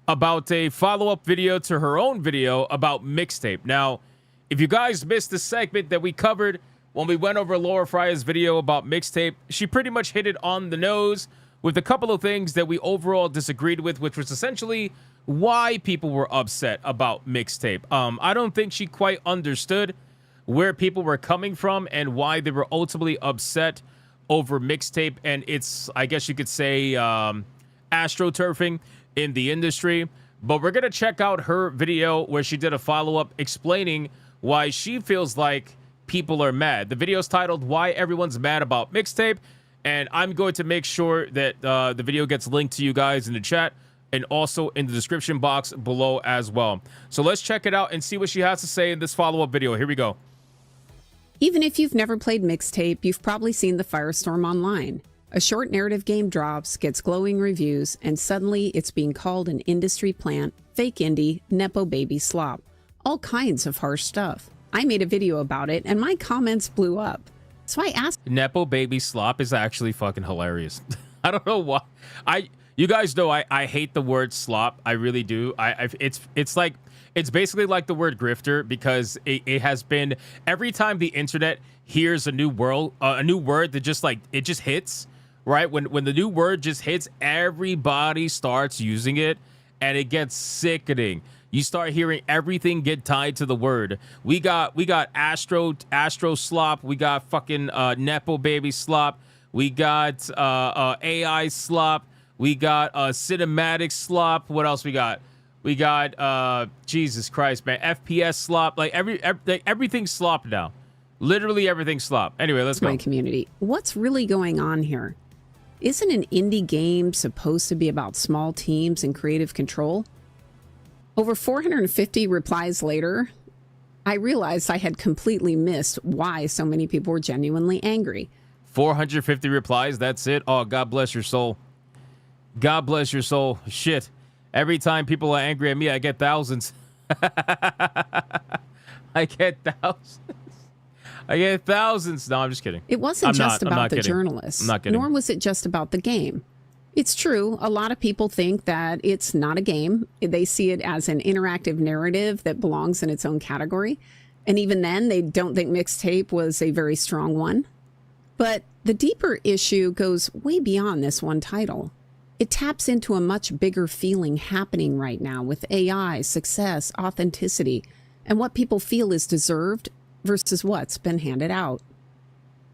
about a follow-up video to her own video about mixtape. Now, if you guys missed the segment that we covered when we went over Laura Fryer's video about mixtape, she pretty much hit it on the nose with a couple of things that we overall disagreed with, which was essentially why people were upset about mixtape. I don't think she quite understood where people were coming from and why they were ultimately upset over mixtape and it's, I guess you could say, astroturfing in the industry. But we're going to check out her video where she did a follow-up explaining why she feels like people are mad. The video is titled Why Everyone's Mad About Mixtape, and I'm going to make sure that the video gets linked to you guys in the chat and also in the description box below as well. So let's check it out and see what she has to say in this follow-up video. Here we go. Even if you've never played Mixtape, you've probably seen the firestorm online. A short narrative game drops, gets glowing reviews, and suddenly it's being called an industry plant, fake indie, nepo baby slop. All kinds of harsh stuff. I made a video about it, and my comments blew up. So I asked... Nepo baby slop is actually fucking hilarious. I don't know why. You guys know I hate the word slop. I really do. It's like... It's basically like the word grifter because it has been every time the internet hears a new word that just like it just hits, right? When the new word just hits, everybody starts using it and it gets sickening. You start hearing everything get tied to the word. We got Astro slop, we got fucking Nepo baby slop, we got AI slop, we got cinematic slop. What else we got? We got, Jesus Christ, man, FPS slop. Like, everything's slop now. Literally everything's slop. Anyway, let's go. My community. What's really going on here? Isn't an indie game supposed to be about small teams and creative control? Over 450 replies later, I realized I had completely missed why so many people were genuinely angry. 450 replies, that's it? Oh, God bless your soul. God bless your soul. Shit. Every time people are angry at me, I get thousands. I get thousands. No, I'm just kidding. It wasn't just about the journalists, I'm not kidding. Nor was it just about the game. It's true, a lot of people think that it's not a game. They see it as an interactive narrative that belongs in its own category. And even then, they don't think Mixtape was a very strong one. But the deeper issue goes way beyond this one title. It taps into a much bigger feeling happening right now with AI, success, authenticity, and what people feel is deserved versus what's been handed out.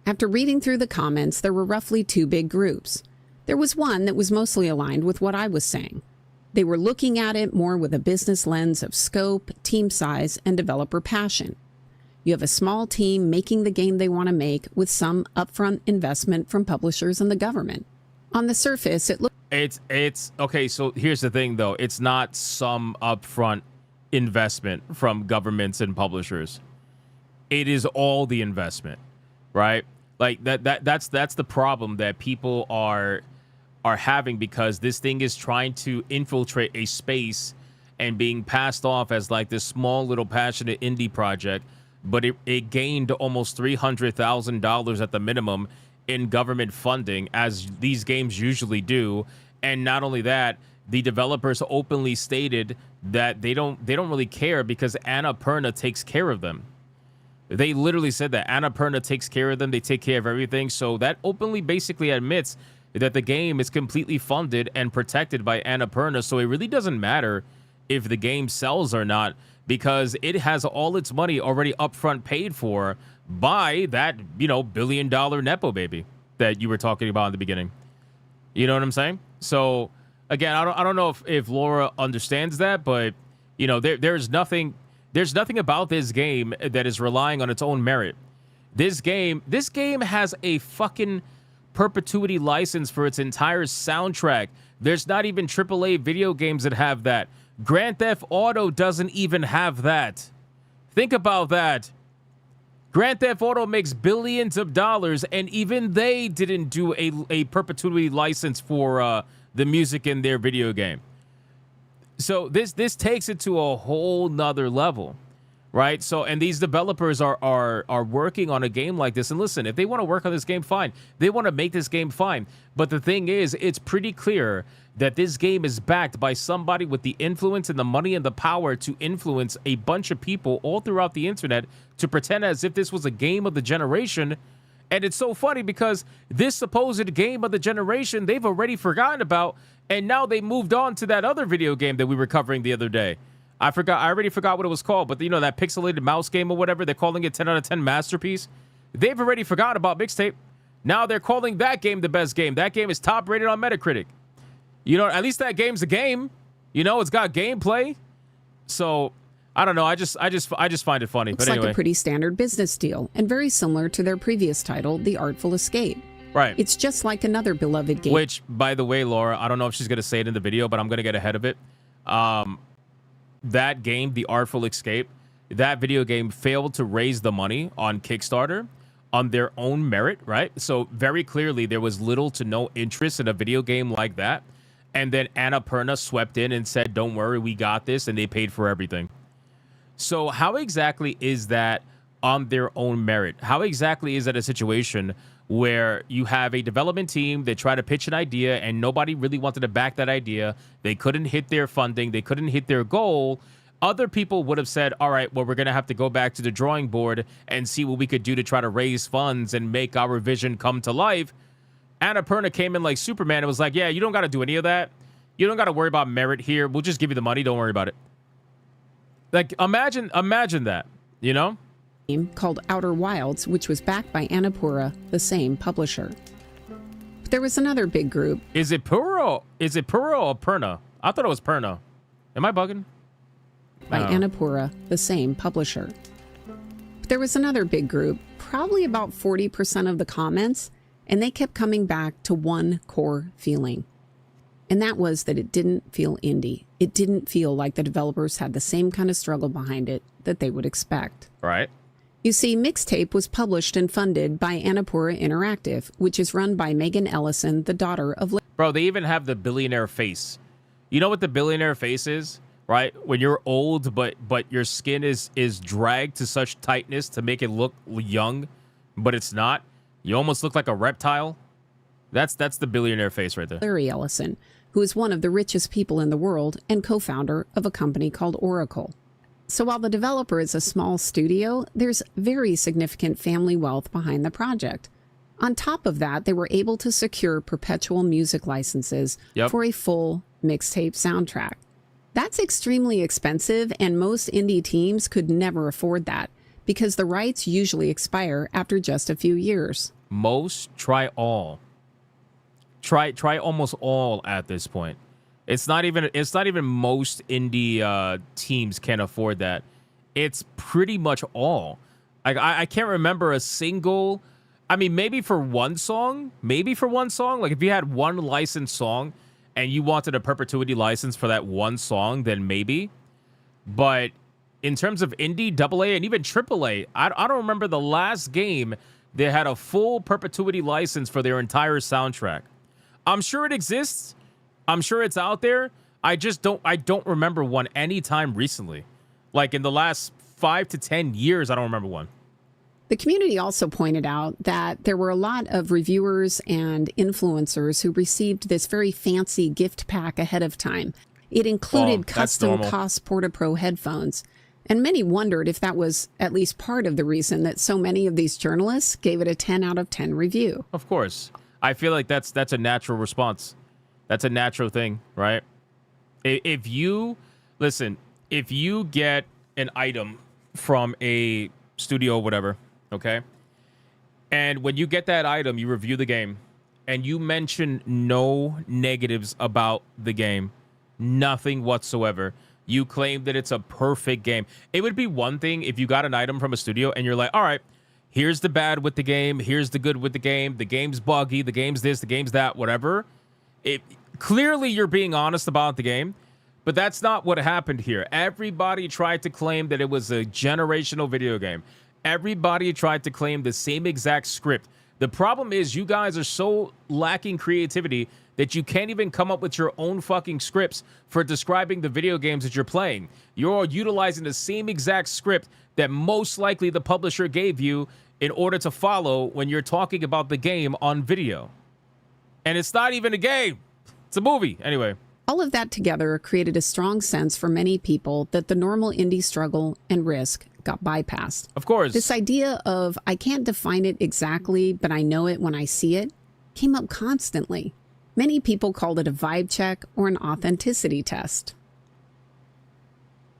After reading through the comments, there were roughly two big groups. There was one that was mostly aligned with what I was saying. They were looking at it more with a business lens of scope, team size, and developer passion. You have a small team making the game they want to make with some upfront investment from publishers and the government. On the surface, it looks... It's okay, so here's the thing, though. It's not some upfront investment from governments and publishers. It is all the investment, right? Like, that's the problem that people are having because this thing is trying to infiltrate a space and being passed off as, like, this small little passionate indie project, but it gained almost $300,000 at the minimum in government funding, as these games usually do. And not only that, the developers openly stated that they don't really care because Annapurna takes care of them. They literally said that Annapurna takes care of them. They take care of everything. So that openly basically admits that the game is completely funded and protected by Annapurna. So it really doesn't matter if the game sells or not because it has all its money already upfront paid for by that, $1 billion Nepo baby that you were talking about in the beginning. You know what I'm saying? So again, I don't know if Laura understands that, but there's nothing about this game that is relying on its own merit. This game has a fucking perpetuity license for its entire soundtrack. There's not even AAA video games that have that. Grand Theft Auto doesn't even have that. Think about that. Grand Theft Auto makes billions of dollars, and even they didn't do a perpetuity license for the music in their video game. So this takes it to a whole nother level, right? So, and these developers are working on a game like this. And listen, if they want to work on this game, fine. They want to make this game, fine. But the thing is, it's pretty clear that this game is backed by somebody with the influence and the money and the power to influence a bunch of people all throughout the internet to pretend as if this was a game of the generation. And it's so funny because this supposed game of the generation, they've already forgotten about, and now they moved on to that other video game that we were covering the other day. I already forgot what it was called, but you know, that pixelated mouse game or whatever, they're calling it 10 out of 10 masterpiece. They've already forgotten about Mixtape. Now they're calling that game the best game. That game is top rated on Metacritic. You know, at least that game's a game. You know, it's got gameplay. So I don't know. I just find it funny. Looks But anyway, like a pretty standard business deal and very similar to their previous title, The Artful Escape. right. It's just like another beloved game. Which, by the way, Laura, I don't know if she's gonna say it in the video, but I'm gonna get ahead of it. That game, The Artful Escape, that video game failed to raise the money on Kickstarter on their own merit, right? So very clearly there was little to no interest in a video game like that. And then Annapurna swept in and said, don't worry, we got this. And they paid for everything. So how exactly is that on their own merit? How exactly is that a situation where you have a development team, they try to pitch an idea and nobody really wanted to back that idea? They couldn't hit their funding. They couldn't hit their goal. Other people would have said, all right, well, we're going to have to go back to the drawing board and see what we could do to try to raise funds and make our vision come to life. Annapurna came in like Superman and was like, yeah, you don't got to do any of that. You don't got to worry about merit here. We'll just give you the money. Don't worry about it. Like, imagine that, you know? Called Outer Wilds, which was backed by Annapurna, the same publisher. But there was another big group. Is it Pura or Perna? I thought it was Perna. Am I bugging? By Annapurna, the same publisher. But there was another big group, probably about 40% of the comments, and they kept coming back to one core feeling. And that was that it didn't feel indie. It didn't feel like the developers had the same kind of struggle behind it that they would expect. Right. You see, Mixtape was published and funded by Annapurna Interactive, which is run by Megan Ellison, the daughter of... Bro, they even have the billionaire face. You know what the billionaire face is? Right? When you're old, but your skin is dragged to such tightness to make it look young, but it's not. You almost look like a reptile. That's the billionaire face right there. Larry Ellison, who is one of the richest people in the world and co-founder of a company called Oracle. So while the developer is a small studio, there's very significant family wealth behind the project. On top of that, they were able to secure perpetual music licenses for a full Mixtape soundtrack. That's extremely expensive, and most indie teams could never afford that because the rights usually expire after just a few years. Most, try all. Try almost all at this point. It's not even most indie teams can afford that. It's pretty much all. I can't remember a single. I mean, maybe for one song. Like if you had one licensed song and you wanted a perpetuity license for that one song, then maybe. But in terms of indie, AA, and even AAA, I don't remember the last game that had a full perpetuity license for their entire soundtrack. I'm sure it exists. I'm sure it's out there. I don't remember one anytime recently. Like in the last 5 to 10 years, I don't remember one. The community also pointed out that there were a lot of reviewers and influencers who received this very fancy gift pack ahead of time. It included custom Koss Porta-Pro headphones. And many wondered if that was at least part of the reason that so many of these journalists gave it a 10 out of 10 review. Of course. I feel like that's a natural response. That's a natural thing, right? If you get an item from a studio or whatever, okay? And when you get that item, you review the game and you mention no negatives about the game, nothing whatsoever. You claim that it's a perfect game. It would be one thing if you got an item from a studio and you're like, all right, here's the bad with the game, here's the good with the game's buggy, the game's this, the game's that, whatever. Clearly you're being honest about the game, but that's not what happened here. Everybody tried to claim that it was a generational video game. Everybody tried to claim the same exact script. The problem is you guys are so lacking creativity that you can't even come up with your own fucking scripts for describing the video games that you're playing. You're utilizing the same exact script that most likely the publisher gave you in order to follow when you're talking about the game on video. And it's not even a game. It's a movie. Anyway. All of that together created a strong sense for many people that the normal indie struggle and risk got bypassed. Of course. This idea of, I can't define it exactly, but I know it when I see it, came up constantly. Many people called it a vibe check or an authenticity test.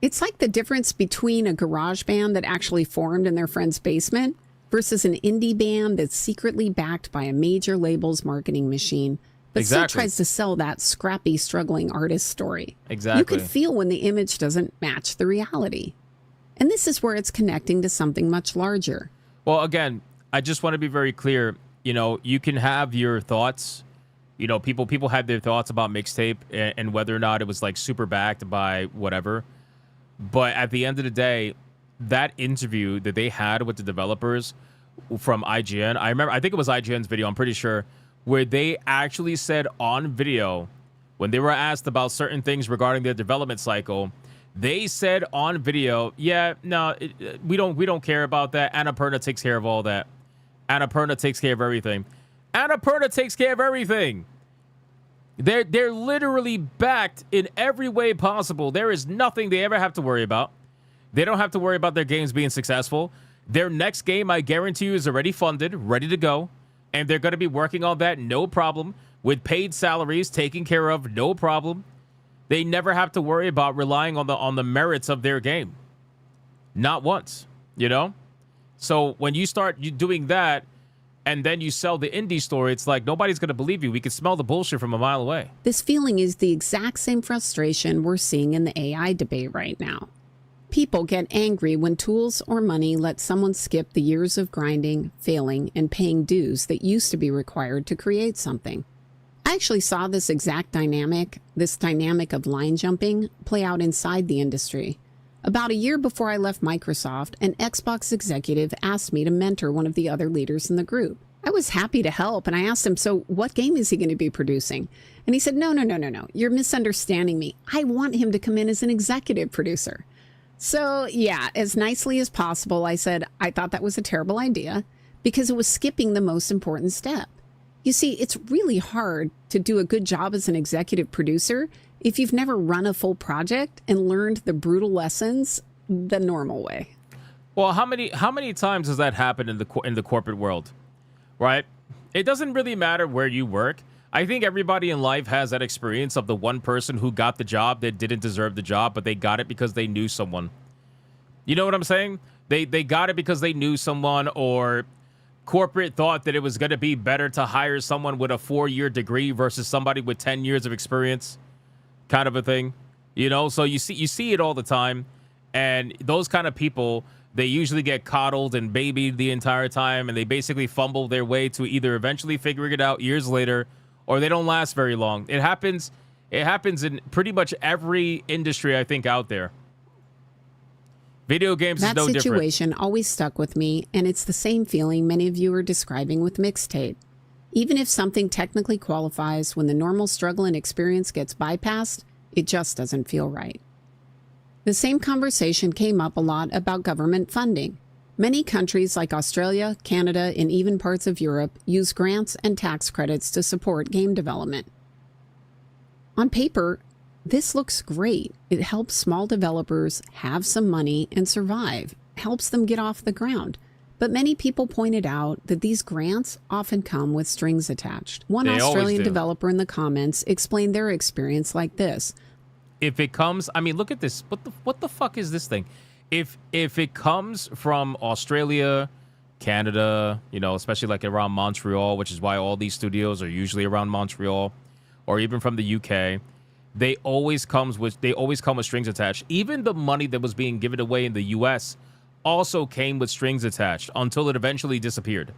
It's like the difference between a garage band that actually formed in their friend's basement versus an indie band that's secretly backed by a major label's marketing machine, but still tries to sell that scrappy, struggling artist story. Exactly. You could feel when the image doesn't match the reality. And this is where it's connecting to something much larger. Well, again, I just want to be very clear. You know, you can have your thoughts. You know, people had their thoughts about mixtape and whether or not it was like super backed by whatever. But at the end of the day, that interview that they had with the developers from IGN, I think it was IGN's video, I'm pretty sure, where they actually said on video, when they were asked about certain things regarding their development cycle, they said on video, yeah, no, we don't care about that. Annapurna takes care of all that. Annapurna takes care of everything. Annapurna takes care of everything. They're literally backed in every way possible. There is nothing they ever have to worry about. They don't have to worry about their games being successful. Their next game, I guarantee you, is already funded, ready to go. And they're going to be working on that, no problem. With paid salaries taken care of, no problem. They never have to worry about relying on the merits of their game. Not once, you know? So when you start doing that, and then you sell the indie story, it's like nobody's going to believe you. We can smell the bullshit from a mile away. This feeling is the exact same frustration we're seeing in the AI debate right now. People get angry when tools or money let someone skip the years of grinding, failing, and paying dues that used to be required to create something. I actually saw this exact dynamic, of line jumping, play out inside the industry. About a year before I left Microsoft, an Xbox executive asked me to mentor one of the other leaders in the group. I was happy to help, and I asked him, so what game is he going to be producing? And he said, no, you're misunderstanding me. I want him to come in as an executive producer. So yeah, as nicely as possible, I said, I thought that was a terrible idea because it was skipping the most important step. You see, it's really hard to do a good job as an executive producer if you've never run a full project and learned the brutal lessons the normal way. Well, how many times has that happened in the corporate world, right? It doesn't really matter where you work. I think everybody in life has that experience of the one person who got the job that didn't deserve the job, but they got it because they knew someone. You know what I'm saying? They got it because they knew someone, or corporate thought that it was going to be better to hire someone with a 4-year degree versus somebody with 10 years of experience, kind of a thing. You know, so you see it all the time, and those kind of people, they usually get coddled and babied the entire time, and they basically fumble their way to either eventually figuring it out years later, or they don't last very long. It happens in pretty much every industry, I think, out there. Video games is no different. That situation always stuck with me, and it's the same feeling many of you are describing with mixtape. Even if something technically qualifies, when the normal struggle and experience gets bypassed, it just doesn't feel right. The same conversation came up a lot about government funding. Many countries like Australia, Canada, and even parts of Europe use grants and tax credits to support game development. On paper, this looks great. It helps small developers have some money and survive, helps them get off the ground. But many people pointed out that these grants often come with strings attached. One Australian developer in the comments explained their experience like this. If it comes, I mean, look at this. What the fuck is this thing? If it comes from Australia, Canada, you know, especially like around Montreal, which is why all these studios are usually around Montreal, or even from the UK, they always come with strings attached. Even the money that was being given away in the US also came with strings attached until it eventually disappeared.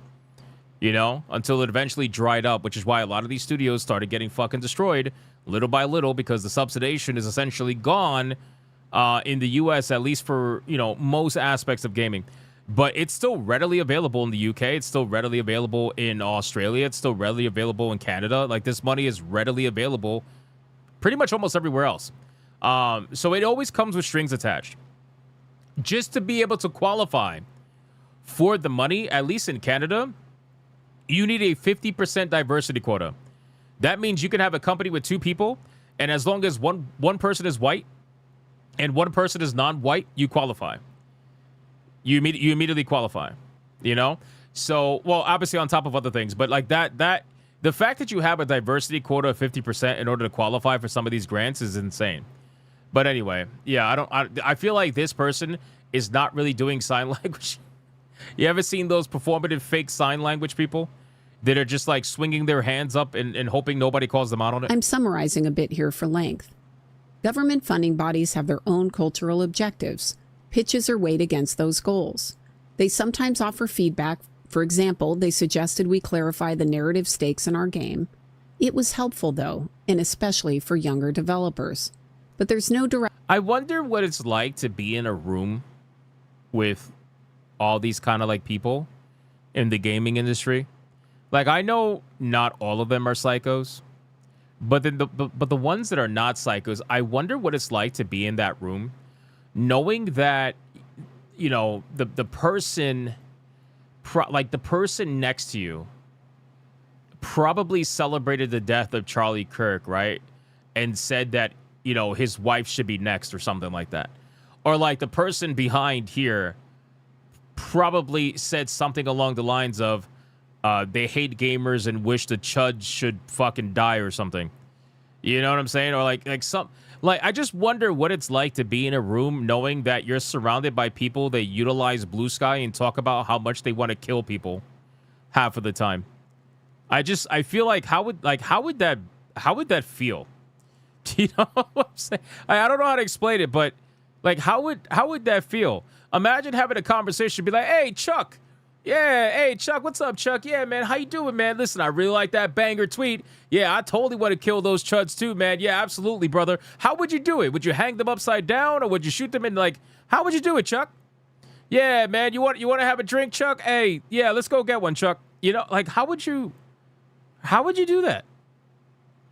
You know, until it eventually dried up, which is why a lot of these studios started getting fucking destroyed little by little, because the subsidization is essentially gone in the US, at least for, you know, most aspects of gaming. But it's still readily available in the UK. It's still readily available in Australia. It's still readily available in Canada. Like, this money is readily available pretty much almost everywhere else. So it always comes with strings attached. Just to be able to qualify for the money, at least in Canada, you need a 50% diversity quota. That means you can have a company with 2 people, and as long as one person is white and one person is non-white, you qualify. You immediately qualify, you know? So, well, obviously on top of other things, but like that the fact that you have a diversity quota of 50% in order to qualify for some of these grants is insane. But anyway, yeah, I feel like this person is not really doing sign language. You ever seen those performative fake sign language people that are just like swinging their hands up and hoping nobody calls them out on it? I'm summarizing a bit here for length. Government funding bodies have their own cultural objectives. Pitches are weighed against those goals. They sometimes offer feedback. For example, they suggested we clarify the narrative stakes in our game. It was helpful, though, and especially for younger developers. But there's no direct... I wonder what it's like to be in a room with all these kind of like people in the gaming industry. Like, I know not all of them are psychos, but then the ones that are not psychos, I wonder what it's like to be in that room, knowing that, you know, the person, like the person next to you, probably celebrated the death of Charlie Kirk, right? And said that, you know, his wife should be next or something like that. Or like the person behind here probably said something along the lines of, they hate gamers and wish the Chud should fucking die or something. You know what I'm saying? Or like I just wonder what it's like to be in a room knowing that you're surrounded by people that utilize Blue Sky and talk about how much they want to kill people half of the time. I feel like how would that feel? Do you know what I'm saying? I don't know how to explain it, but like how would that feel? Imagine having a conversation, be like, "Hey, Chuck. Yeah, hey, Chuck, what's up, Chuck? Yeah, man, how you doing, man? Listen, I really like that banger tweet. Yeah, I totally want to kill those chuds too, man. Yeah, absolutely, brother. How would you do it? Would you hang them upside down, or would you shoot them in, like, how would you do it, Chuck? Yeah, man, you want to have a drink, Chuck? Hey, yeah, let's go get one, Chuck. You know, like, how would you do that?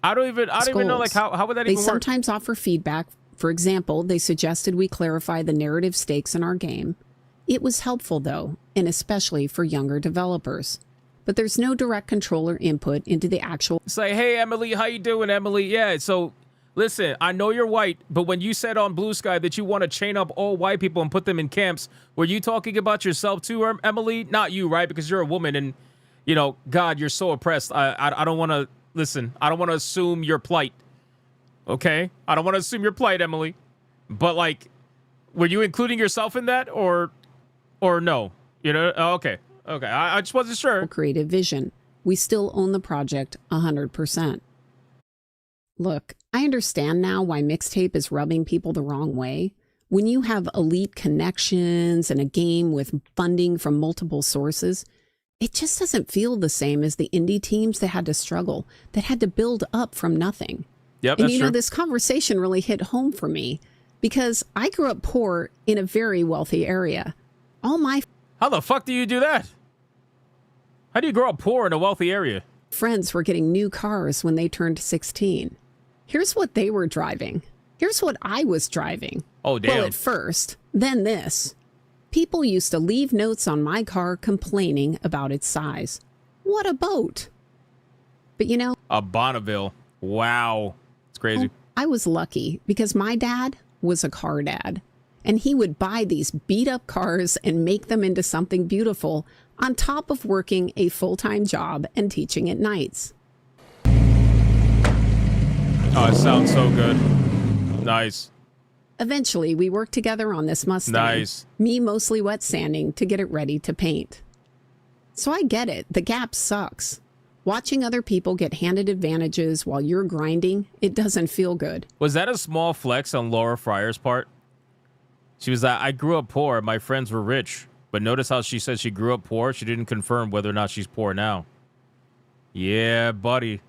I don't even know, like, how would that even work? They sometimes offer feedback. For example, they suggested we clarify the narrative stakes in our game. It was helpful, though, and especially for younger developers. But there's no direct controller input into the actual... Say, hey, Emily, how you doing, Emily? Yeah, so, listen, I know you're white, but when you said on Blue Sky that you want to chain up all white people and put them in camps, were you talking about yourself too, Emily? Not you, right? Because you're a woman and, you know, God, you're so oppressed. I don't want to... Listen, I don't want to assume your plight, okay? I don't want to assume your plight, Emily. But, like, were you including yourself in that, or no? You know, okay. I just wasn't sure. Creative vision. We still own the project 100%. Look, I understand now why mixtape is rubbing people the wrong way. When you have elite connections and a game with funding from multiple sources, it just doesn't feel the same as the indie teams that had to struggle, that had to build up from nothing. Yep, and that's you know, true. this conversation really hit home for me because I grew up poor in a very wealthy area. How the fuck do you do that? How do you grow up poor in a wealthy area? Friends were getting new cars when they turned 16. Here's what they were driving. Here's what I was driving. Oh, damn. Well, at first, then this. People used to leave notes on my car complaining about its size. What a boat. But you know... A Bonneville. Wow. It's crazy. I was lucky because my dad was a car dad. And he would buy these beat-up cars and make them into something beautiful on top of working a full-time job and teaching at nights. Oh, it sounds so good. Nice. Eventually, we worked together on this Mustang. Nice. Me mostly wet sanding to get it ready to paint. So I get it. The gap sucks. Watching other people get handed advantages while you're grinding, it doesn't feel good. Was that a small flex on Laura Fryer's part? She was like, I grew up poor. My friends were rich. But notice how she said she grew up poor. She didn't confirm whether or not she's poor now. Yeah, buddy.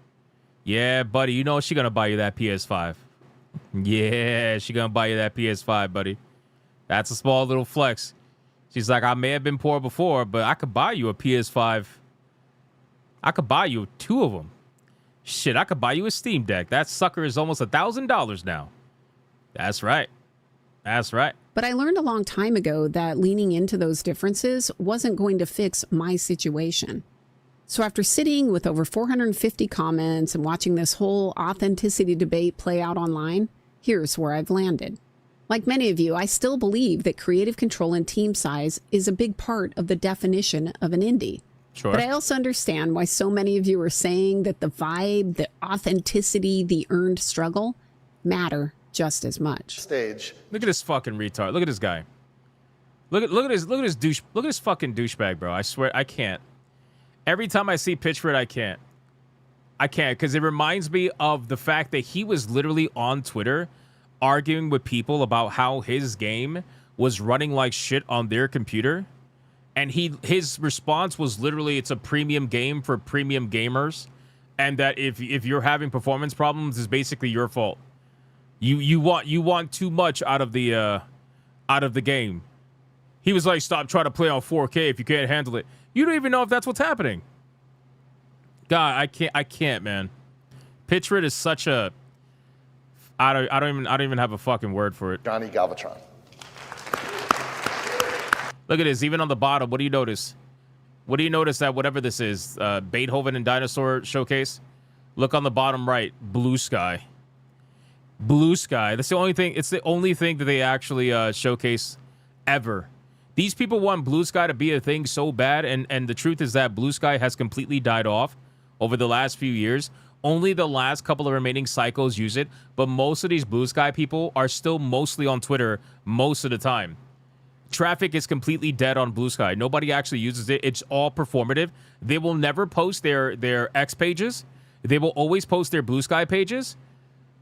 Yeah, buddy. You know she's going to buy you that PS5. Yeah, she's going to buy you that PS5, buddy. That's a small little flex. She's like, I may have been poor before, but I could buy you a PS5. I could buy you 2 of them. Shit, I could buy you a Steam Deck. That sucker is almost $1,000 now. That's right. That's right. But I learned a long time ago that leaning into those differences wasn't going to fix my situation. So after sitting with over 450 comments and watching this whole authenticity debate play out online, here's where I've landed. Like many of you, I still believe that creative control and team size is a big part of the definition of an indie. Sure. But I also understand why so many of you are saying that the vibe, the authenticity, the earned struggle matter just as much. Stage. Look at this fucking retard. Look at this guy. Look at his douche. Look at his fucking douchebag, bro. I swear I can't. Every time I see Pitchford, I can't. I can't because it reminds me of the fact that he was literally on Twitter arguing with people about how his game was running like shit on their computer. And his response was literally, it's a premium game for premium gamers. And that if you're having performance problems, it's basically your fault. You want too much out of the game. He was like, stop trying to play on 4K if you can't handle it. You don't even know if that's what's happening. God, I can't, man. Pitchford is such a I don't even have a fucking word for it. Johnny Galvatron. Look at this. Even on the bottom, what do you notice? What do you notice that whatever this is, Beethoven and Dinosaur Showcase? Look on the bottom right, blue sky. Blue sky. That's the only thing. It's the only thing that they actually showcase ever. These people want blue sky to be a thing so bad, and the truth is that blue sky has completely died off over the last few years. Only the last couple of remaining cycles use it, but most of these blue sky people are still mostly on Twitter most of the time. Traffic is completely dead on blue sky. Nobody actually uses it. It's all performative. They will never post their X pages. They will always post their blue sky pages,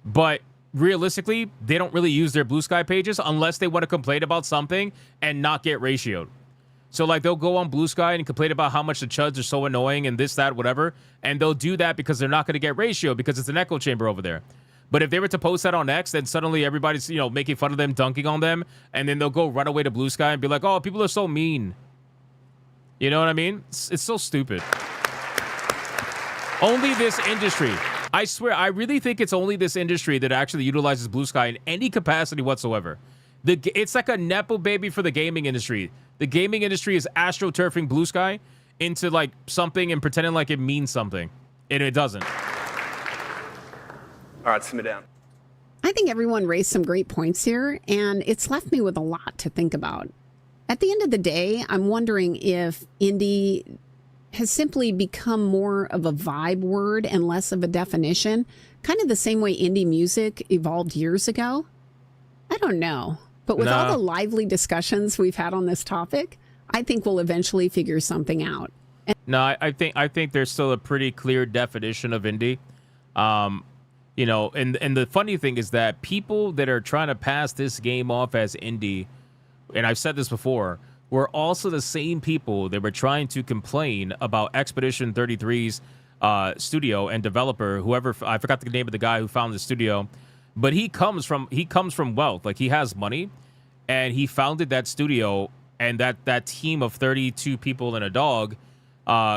but realistically, they don't really use their blue sky pages unless they want to complain about something and not get ratioed. So like they'll go on blue sky and complain about how much the chuds are so annoying and this, that, whatever. And they'll do that because they're not going to get ratio because it's an echo chamber over there. But if they were to post that on X, then suddenly everybody's, making fun of them, dunking on them. And then they'll go run away to blue sky and be like, oh, people are so mean. You know what I mean? It's so stupid. Only this industry. I swear, I really think it's only this industry that actually utilizes blue sky in any capacity whatsoever. It's like a nepo baby for the gaming industry. The gaming industry is astroturfing blue sky into like something and pretending like it means something. And it doesn't. All right, simmer down. I think everyone raised some great points here, and it's left me with a lot to think about. At the end of the day, I'm wondering if indie has simply become more of a vibe word and less of a definition, kind of the same way indie music evolved years ago. I don't know. But with all the lively discussions we've had on this topic, I think we'll eventually figure something out. No, I think there's still a pretty clear definition of indie. And the funny thing is that people that are trying to pass this game off as indie, and I've said this before, were also the same people that were trying to complain about Expedition 33's studio and developer, whoever, I forgot the name of the guy who founded the studio, but he comes from wealth. Like, he has money, and he founded that studio, and that team of 32 people and a dog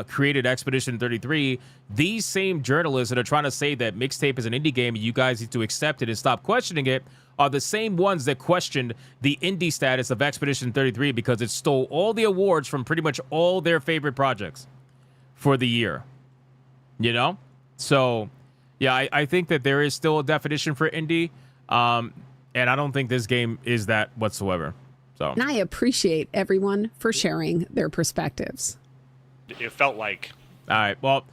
created Expedition 33. These same journalists that are trying to say that mixtape is an indie game and you guys need to accept it and stop questioning it are the same ones that questioned the indie status of Expedition 33 because it stole all the awards from pretty much all their favorite projects for the year. So yeah, I think that there is still a definition for indie, and I don't think this game is that whatsoever. So, and I appreciate everyone for sharing their perspectives. It felt like. All right, well,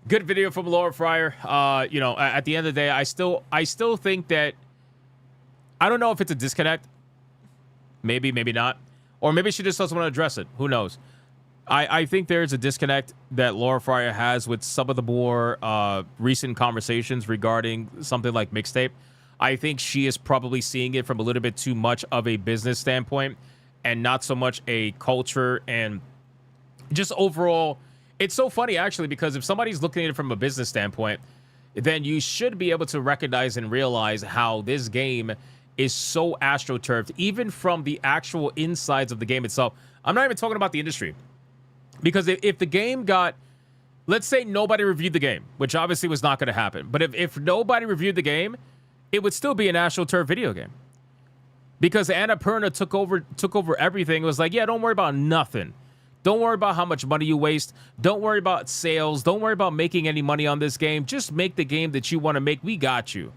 good video from Laura Fryer. At the end of the day, I still think that, I don't know if it's a disconnect. Maybe not. Or maybe she just doesn't want to address it. Who knows? I think there's a disconnect that Laura Fryer has with some of the more recent conversations regarding something like mixtape. I think she is probably seeing it from a little bit too much of a business standpoint and not so much a culture and just overall. It's so funny, actually, because if somebody's looking at it from a business standpoint, then you should be able to recognize and realize how this game is so astroturfed, even from the actual insides of the game itself. I'm not even talking about the industry. Because if the game got, let's say nobody reviewed the game, which obviously was not going to happen. But if nobody reviewed the game, it would still be an astroturf video game. Because Annapurna took over everything. It was like, yeah, don't worry about nothing. Don't worry about how much money you waste. Don't worry about sales. Don't worry about making any money on this game. Just make the game that you want to make. We got you.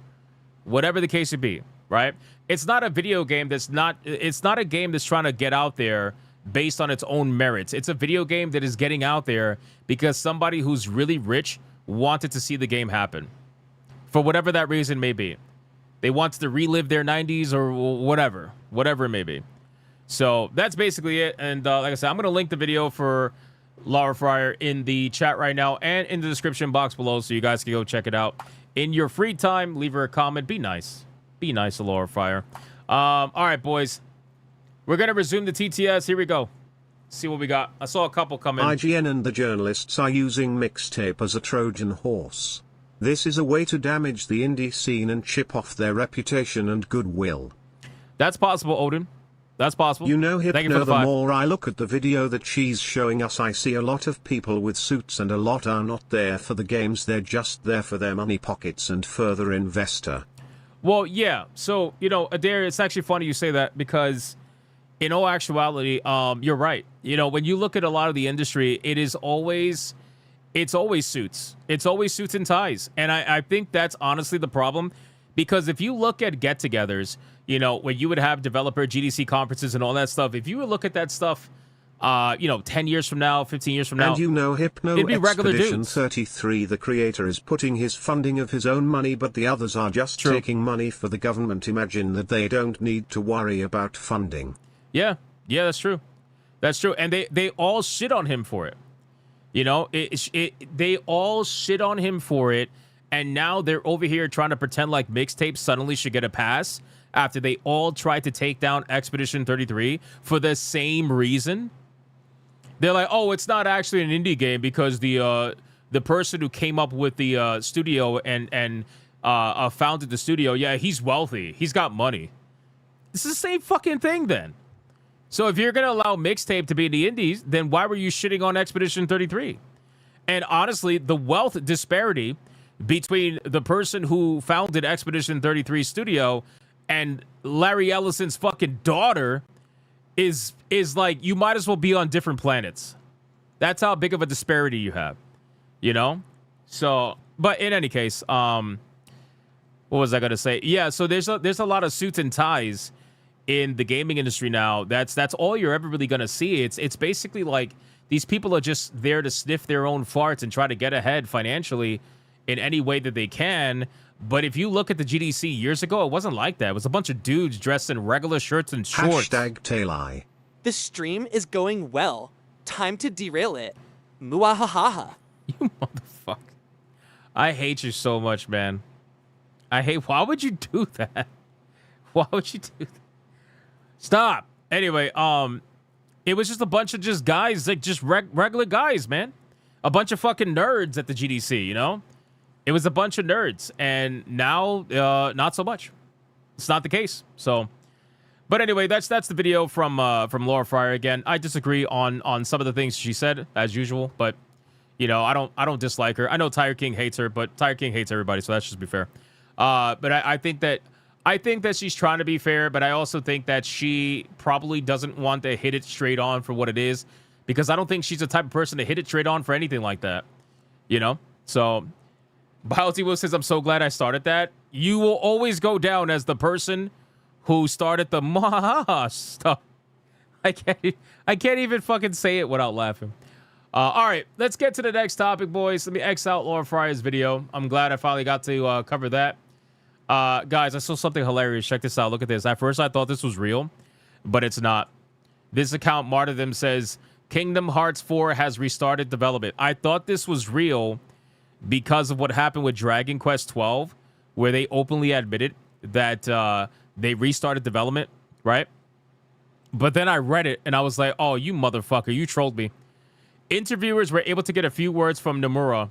Whatever the case would be, right? It's not a video game it's not a game that's trying to get out there based on its own merits. It's a video game that is getting out there because somebody who's really rich wanted to see the game happen. For whatever that reason may be. They wanted to relive their 90s or whatever it may be. So that's basically it. And like I said, I'm going to link the video for Laura Fryer in the chat right now and in the description box below so you guys can go check it out. In your free time, leave her a comment. Be nice. Be nice to Laura Fryer. All right, boys. We're going to resume the TTS. Here we go. See what we got. I saw a couple come in. IGN and the journalists are using mixtape as a Trojan horse. This is a way to damage the indie scene and chip off their reputation and goodwill. That's possible, Odin. That's possible. You know, Thank you Hypno, for the 5. more I look at the video that she's showing us, I see a lot of people with suits and a lot are not there for the games. They're just there for their money pockets and further investor. Well, yeah. So, you know, Adair, it's actually funny you say that because in all actuality, you're right. You know, when you look at a lot of the industry, it's always suits. It's always suits and ties. And I think that's honestly the problem. Because if you look at get-togethers, you know, when you would have developer GDC conferences and all that stuff, if you would look at that stuff, 10 years from now, 15 years from now, and you know, Hypno it'd be regular Expedition dudes. 33, the creator is putting his funding of his own money, but the others are just taking money for the government. Imagine that they don't need to worry about funding. Yeah, that's true. That's true. And they all shit on him for it. You know, they all shit on him for it. And now they're over here trying to pretend like mixtapes suddenly should get a pass after they all tried to take down Expedition 33 for the same reason. They're like, oh, it's not actually an indie game because the person who came up with the studio and founded the studio, yeah, he's wealthy. He's got money. It's the same fucking thing then. So if you're going to allow mixtape to be in the indies, then why were you shitting on Expedition 33? And honestly, the wealth disparity between the person who founded Expedition 33 studio and Larry Ellison's fucking daughter is like, you might as well be on different planets. That's how big of a disparity you have, you know? So, but in any case, what was I going to say? Yeah, so there's a lot of suits and ties in the gaming industry now. That's all you're ever really going to see. It's basically like these people are just there to sniff their own farts and try to get ahead financially in any way that they can. But if you look at the GDC years ago, it wasn't like that. It was a bunch of dudes dressed in regular shirts and shorts. #Taileye. This stream is going well. Time to derail it. Muahaha. You motherfucker. I hate you so much, man. Why would you do that? Why would you do that? Stop. Anyway, it was just a bunch of just guys, like just regular guys, man. A bunch of fucking nerds at the GDC, you know? It was a bunch of nerds, and now not so much. It's not the case. So, but anyway, that's the video from Laura Fryer again. I disagree on some of the things she said as usual, but you know, I don't dislike her. I know Tiger King hates her, but Tiger King hates everybody, so that's just be fair. But I think that she's trying to be fair, but I also think that she probably doesn't want to hit it straight on for what it is, because I don't think she's the type of person to hit it straight on for anything like that. You know, so. Biology Will says, I'm so glad I started that. You will always go down as the person who started the stuff. I can't even fucking say it without laughing. All right, let's get to the next topic, boys. Let me X out Laura Fryer's video. I'm glad I finally got to cover that. Guys, I saw something hilarious. Check this out. Look at this. At first, I thought this was real, but it's not. This account, Martyrdom, says, Kingdom Hearts 4 has restarted development. I thought this was real because of what happened with Dragon Quest 12, where they openly admitted that they restarted development, right? But then I read it and I was like, oh, you motherfucker, you trolled me. Interviewers were able to get a few words from Nomura.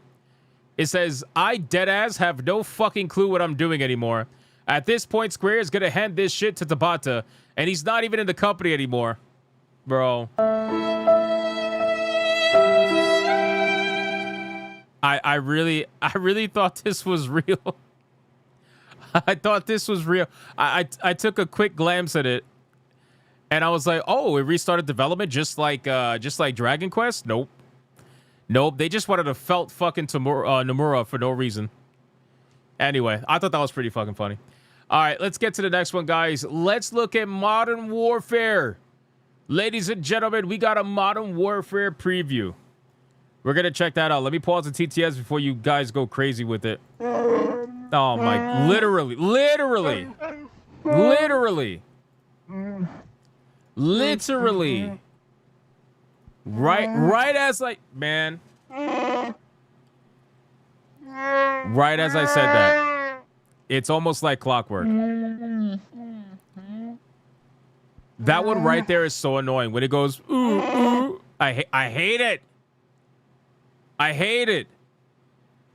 It says, I deadass have no fucking clue what I'm doing anymore. At this point, Square is going to hand this shit to Tabata, and he's not even in the company anymore. Bro. I really thought this was real. I thought this was real. I took a quick glance at it, and I was like, oh, it restarted development just like Dragon Quest? Nope. They just wanted to felt fucking Nomura for no reason. Anyway, I thought that was pretty fucking funny. All right, let's get to the next one, guys. Let's look at Modern Warfare. Ladies and gentlemen, we got a Modern Warfare preview. We're going to check that out. Let me pause the TTS before you guys go crazy with it. Oh, my. Literally. Right as like, man. Right as I said that. It's almost like clockwork. That one right there is so annoying. When it goes, ooh, ooh. I hate it. I hate it.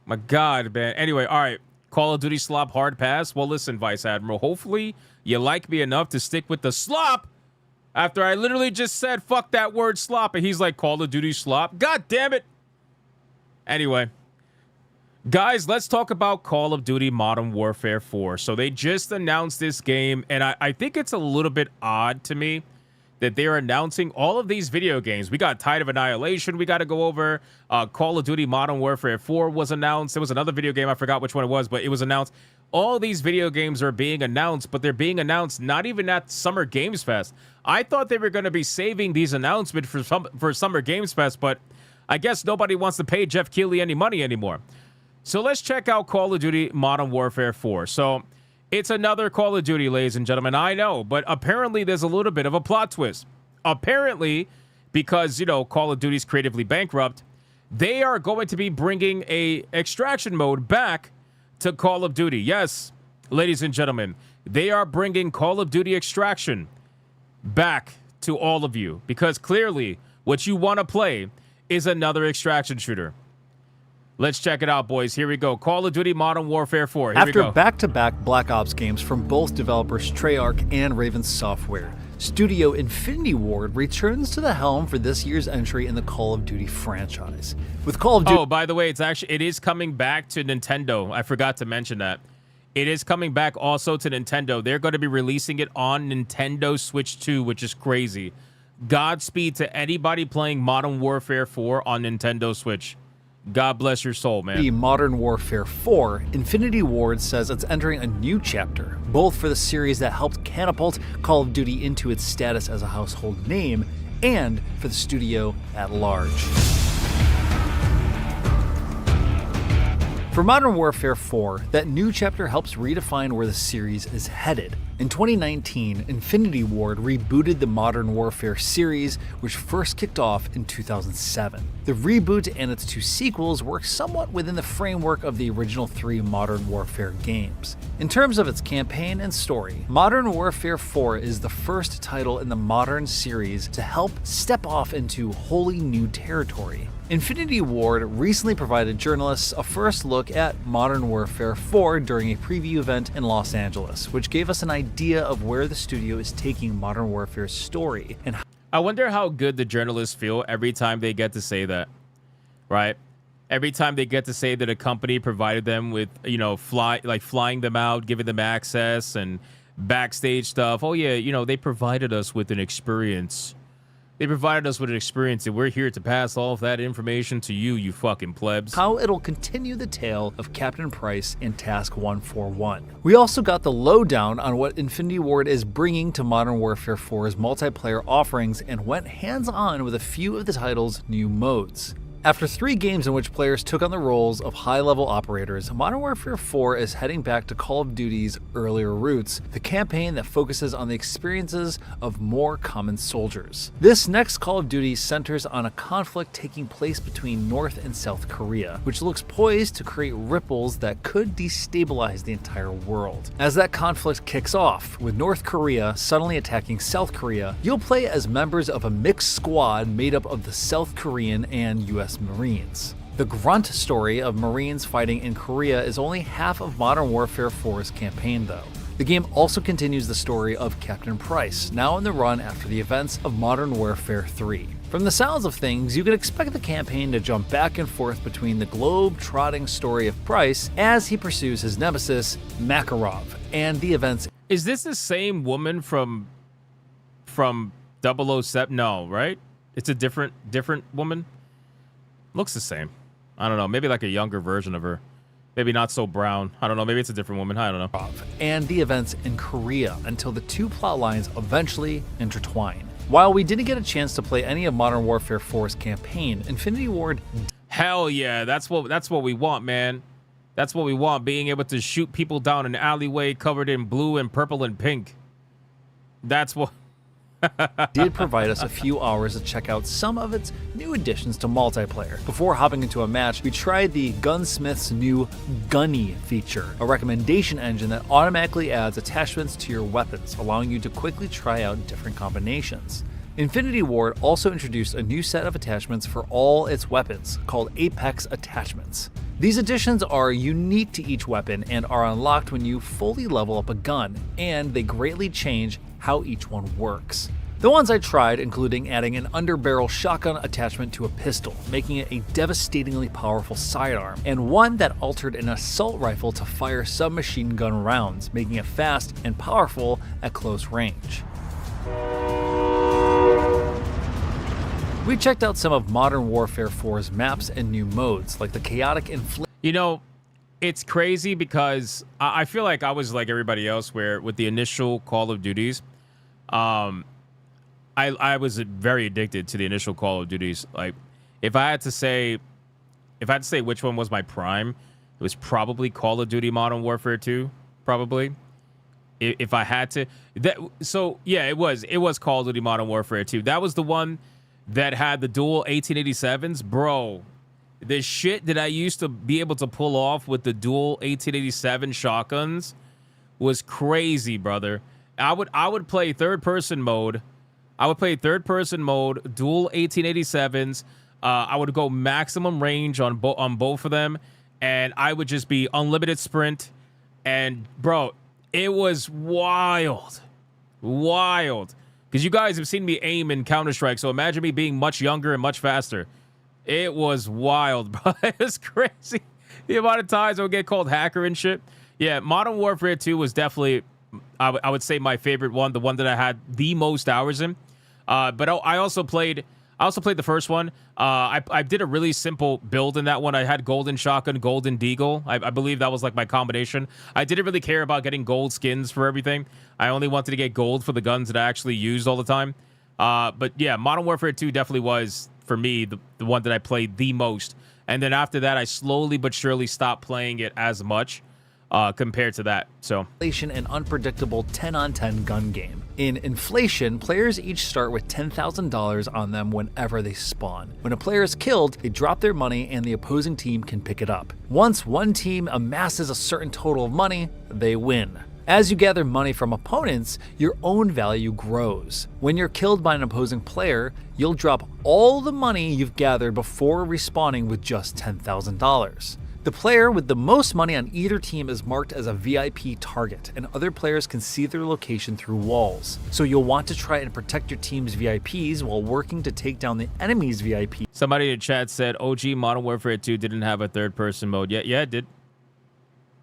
My God, man. Anyway, all right. Call of Duty slop hard pass. Well, listen, Vice Admiral. Hopefully you like me enough to stick with the slop after I literally just said, fuck that word slop. And he's like, Call of Duty slop. God damn it. Anyway. Guys, let's talk about Call of Duty Modern Warfare 4. So they just announced this game, and I think it's a little bit odd to me that they're announcing all of these video games. We got Tide of Annihilation we got to go over. Call of Duty Modern Warfare 4 was announced. There was another video game, I forgot which one it was, but it was announced. All these video games are being announced, but they're being announced not even at Summer Games Fest. I thought they were going to be saving these announcements for Summer Games Fest, but I guess nobody wants to pay Jeff Keighley any money anymore. So let's check out Call of Duty Modern Warfare 4. So it's another Call of Duty, ladies and gentlemen. I know, but apparently there's a little bit of a plot twist. Apparently, because, you know, Call of Duty's creatively bankrupt, they are going to be bringing a extraction mode back to Call of Duty. Yes, ladies and gentlemen, they are bringing Call of Duty Extraction back to all of you because clearly what you want to play is another extraction shooter. Let's check it out, boys. Here we go. Call of Duty Modern Warfare 4. Here we go. After back-to-back Black Ops games from both developers Treyarch and Raven Software, Studio Infinity Ward returns to the helm for this year's entry in the Call of Duty franchise. With Call of Duty... Oh, by the way, it is coming back to Nintendo. I forgot to mention that. It is coming back also to Nintendo. They're going to be releasing it on Nintendo Switch 2, which is crazy. Godspeed to anybody playing Modern Warfare 4 on Nintendo Switch. God bless your soul, man. The Modern Warfare 4, Infinity Ward says it's entering a new chapter, both for the series that helped catapult Call of Duty into its status as a household name, and for the studio at large. For Modern Warfare 4, that new chapter helps redefine where the series is headed. In 2019, Infinity Ward rebooted the Modern Warfare series, which first kicked off in 2007. The reboot and its two sequels work somewhat within the framework of the original 3 Modern Warfare games. In terms of its campaign and story, Modern Warfare 4 is the first title in the modern series to help step off into wholly new territory. Infinity Ward recently provided journalists a first look at Modern Warfare 4 during a preview event in Los Angeles, which gave us an idea of where the studio is taking Modern Warfare's story. And I wonder how good the journalists feel every time they get to say that, right? Every time they get to say that a company provided them with, you know, flying them out, giving them access and backstage stuff. Oh yeah, you know, they provided us with an experience. They provided us with an experience, and we're here to pass all of that information to you, you fucking plebs. How it'll continue the tale of Captain Price and Task 141. We also got the lowdown on what Infinity Ward is bringing to Modern Warfare 4's multiplayer offerings and went hands-on with a few of the title's new modes. After 3 games in which players took on the roles of high-level operators, Modern Warfare 4 is heading back to Call of Duty's earlier roots, the campaign that focuses on the experiences of more common soldiers. This next Call of Duty centers on a conflict taking place between North and South Korea, which looks poised to create ripples that could destabilize the entire world. As that conflict kicks off, with North Korea suddenly attacking South Korea, you'll play as members of a mixed squad made up of the South Korean and US Marines. The grunt story of Marines fighting in Korea is only half of Modern Warfare 4's campaign, though. The game also continues the story of Captain Price, now on the run after the events of Modern Warfare 3. From the sounds of things, you can expect the campaign to jump back and forth between the globe-trotting story of Price as he pursues his nemesis, Makarov, and the events. Is this the same woman from 007? No, right? It's a different woman? Looks the same. I don't know. Maybe like a younger version of her. Maybe not so brown. I don't know. Maybe it's a different woman. I don't know. And the events in Korea until the 2 plot lines eventually intertwine. While we didn't get a chance to play any of Modern Warfare 4's campaign, Infinity Ward. Hell yeah, that's what we want, man. That's what we want. Being able to shoot people down an alleyway covered in blue and purple and pink. That's what. Did provide us a few hours to check out some of its new additions to multiplayer. Before hopping into a match, we tried the Gunsmith's new Gunny feature, a recommendation engine that automatically adds attachments to your weapons, allowing you to quickly try out different combinations. Infinity Ward also introduced a new set of attachments for all its weapons, called Apex Attachments. These additions are unique to each weapon and are unlocked when you fully level up a gun, and they greatly change how each one works. The ones I tried including adding an underbarrel shotgun attachment to a pistol, making it a devastatingly powerful sidearm, and one that altered an assault rifle to fire submachine gun rounds, making it fast and powerful at close range. We checked out some of Modern Warfare 4's maps and new modes, like the chaotic inflict. You know, it's crazy because I feel like I was like everybody else, where with the initial Call of Duties, I was very addicted to the initial Call of Duties. Like, if I had to say which one was my prime, it was probably Call of Duty Modern Warfare 2, probably. If I had to, it was Call of Duty Modern Warfare 2. That was the one that had the dual 1887s, bro. The shit that I used to be able to pull off with the dual 1887 shotguns was crazy, brother. I would play third person mode. Dual 1887s. I would go maximum range on both of them, and I would just be unlimited sprint. And bro, it was wild. Because you guys have seen me aim in Counter-Strike, so imagine me being much younger and much faster. It was wild, bro. It was crazy. The amount of times I would get called hacker and shit. Yeah, Modern Warfare 2 was definitely, I would say, my favorite one, the one that I had the most hours in. But I also played the first one. I did a really simple build in that one. I had golden shotgun, golden deagle. I believe that was like my combination. I didn't really care about getting gold skins for everything. I only wanted to get gold for the guns that I actually used all the time. But yeah, Modern Warfare 2 definitely was, for me, the one that I played the most. And then after that, I slowly but surely stopped playing it as much compared to that. So, an unpredictable 10-on-10 gun game. In Inflation, players each start with $10,000 on them whenever they spawn. When a player is killed, they drop their money and the opposing team can pick it up. Once one team amasses a certain total of money, they win. As you gather money from opponents, your own value grows. When you're killed by an opposing player, you'll drop all the money you've gathered before respawning with just $10,000. The player with the most money on either team is marked as a VIP target, and other players can see their location through walls. So you'll want to try and protect your team's VIPs while working to take down the enemy's VIP. Somebody in chat said OG Modern Warfare 2 didn't have a third-person mode. Yeah, it did.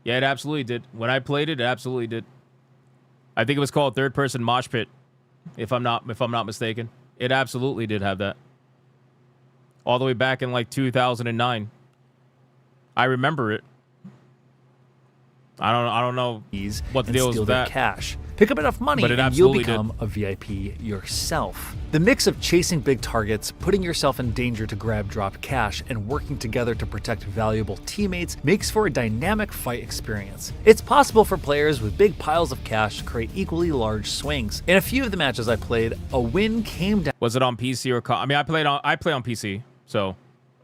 Yeah, it absolutely did. When I played it, it absolutely did. I think it was called Third Person Mosh Pit, if I'm not mistaken. It absolutely did have that. All the way back in like 2009. I remember it. I don't know what the deal is with that. Cash. Pick up enough money But it and you'll absolutely become a VIP yourself. The mix of chasing big targets, putting yourself in danger to grab drop cash, and working together to protect valuable teammates makes for a dynamic fight experience. It's possible for players with big piles of cash to create equally large swings. In a few of the matches I played, a win came down. Was it on PC or I mean, I play on PC, so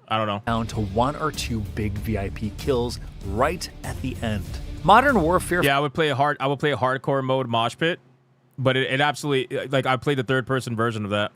I don't know. Down to 1 or 2 big VIP kills right at the end. Modern Warfare. Yeah, I would play a hardcore mode mosh pit, but it absolutely, like, I played the third person version of that.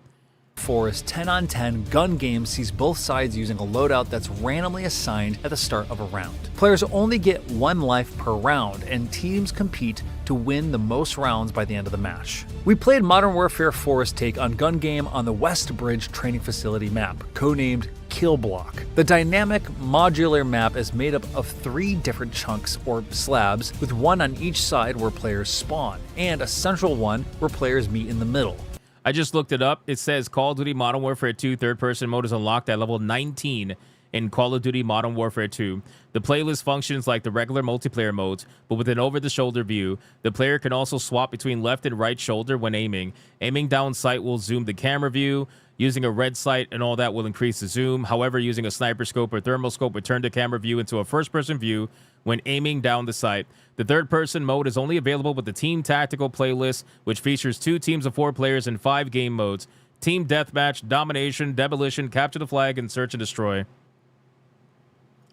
Forest 10-on-10 gun game sees both sides using a loadout that's randomly assigned at the start of a round. Players only get 1 life per round, and teams compete to win the most rounds by the end of the match. We played Modern Warfare 4's take on gun game on the West Bridge training facility map, codenamed Kill Block. The dynamic, modular map is made up of 3 different chunks or slabs, with 1 on each side where players spawn, and a central one where players meet in the middle. I just looked it up. It says Call of Duty Modern Warfare 2 third-person mode is unlocked at level 19 in Call of Duty Modern Warfare 2. The playlist functions like the regular multiplayer modes, but with an over-the-shoulder view. The player can also swap between left and right shoulder when aiming. Aiming down sight will zoom the camera view. Using a red sight and all that will increase the zoom. However, using a sniper scope or thermal scope will turn the camera view into a first-person view when aiming down the sight. The third-person mode is only available with the Team Tactical playlist, which features 2 teams of 4 players in 5 game modes: Team Deathmatch, Domination, Demolition, Capture the Flag, and Search and Destroy.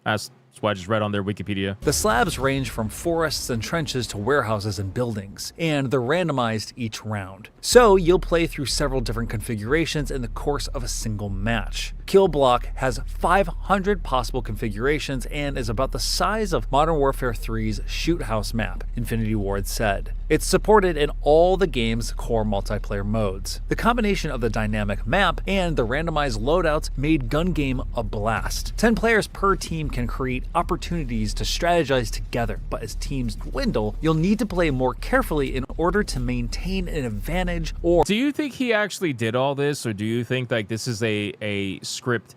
That's why I just read on their Wikipedia. The slabs range from forests and trenches to warehouses and buildings, and they're randomized each round. So you'll play through several different configurations in the course of a single match. Kill Block has 500 possible configurations and is about the size of Modern Warfare 3's Shoot House map, Infinity Ward said. It's supported in all the game's core multiplayer modes. The combination of the dynamic map and the randomized loadouts made gun game a blast. 10 players per team can create opportunities to strategize together, but as teams dwindle, you'll need to play more carefully in order to maintain an advantage. Or do you think he actually did all this, or do you think like this is a script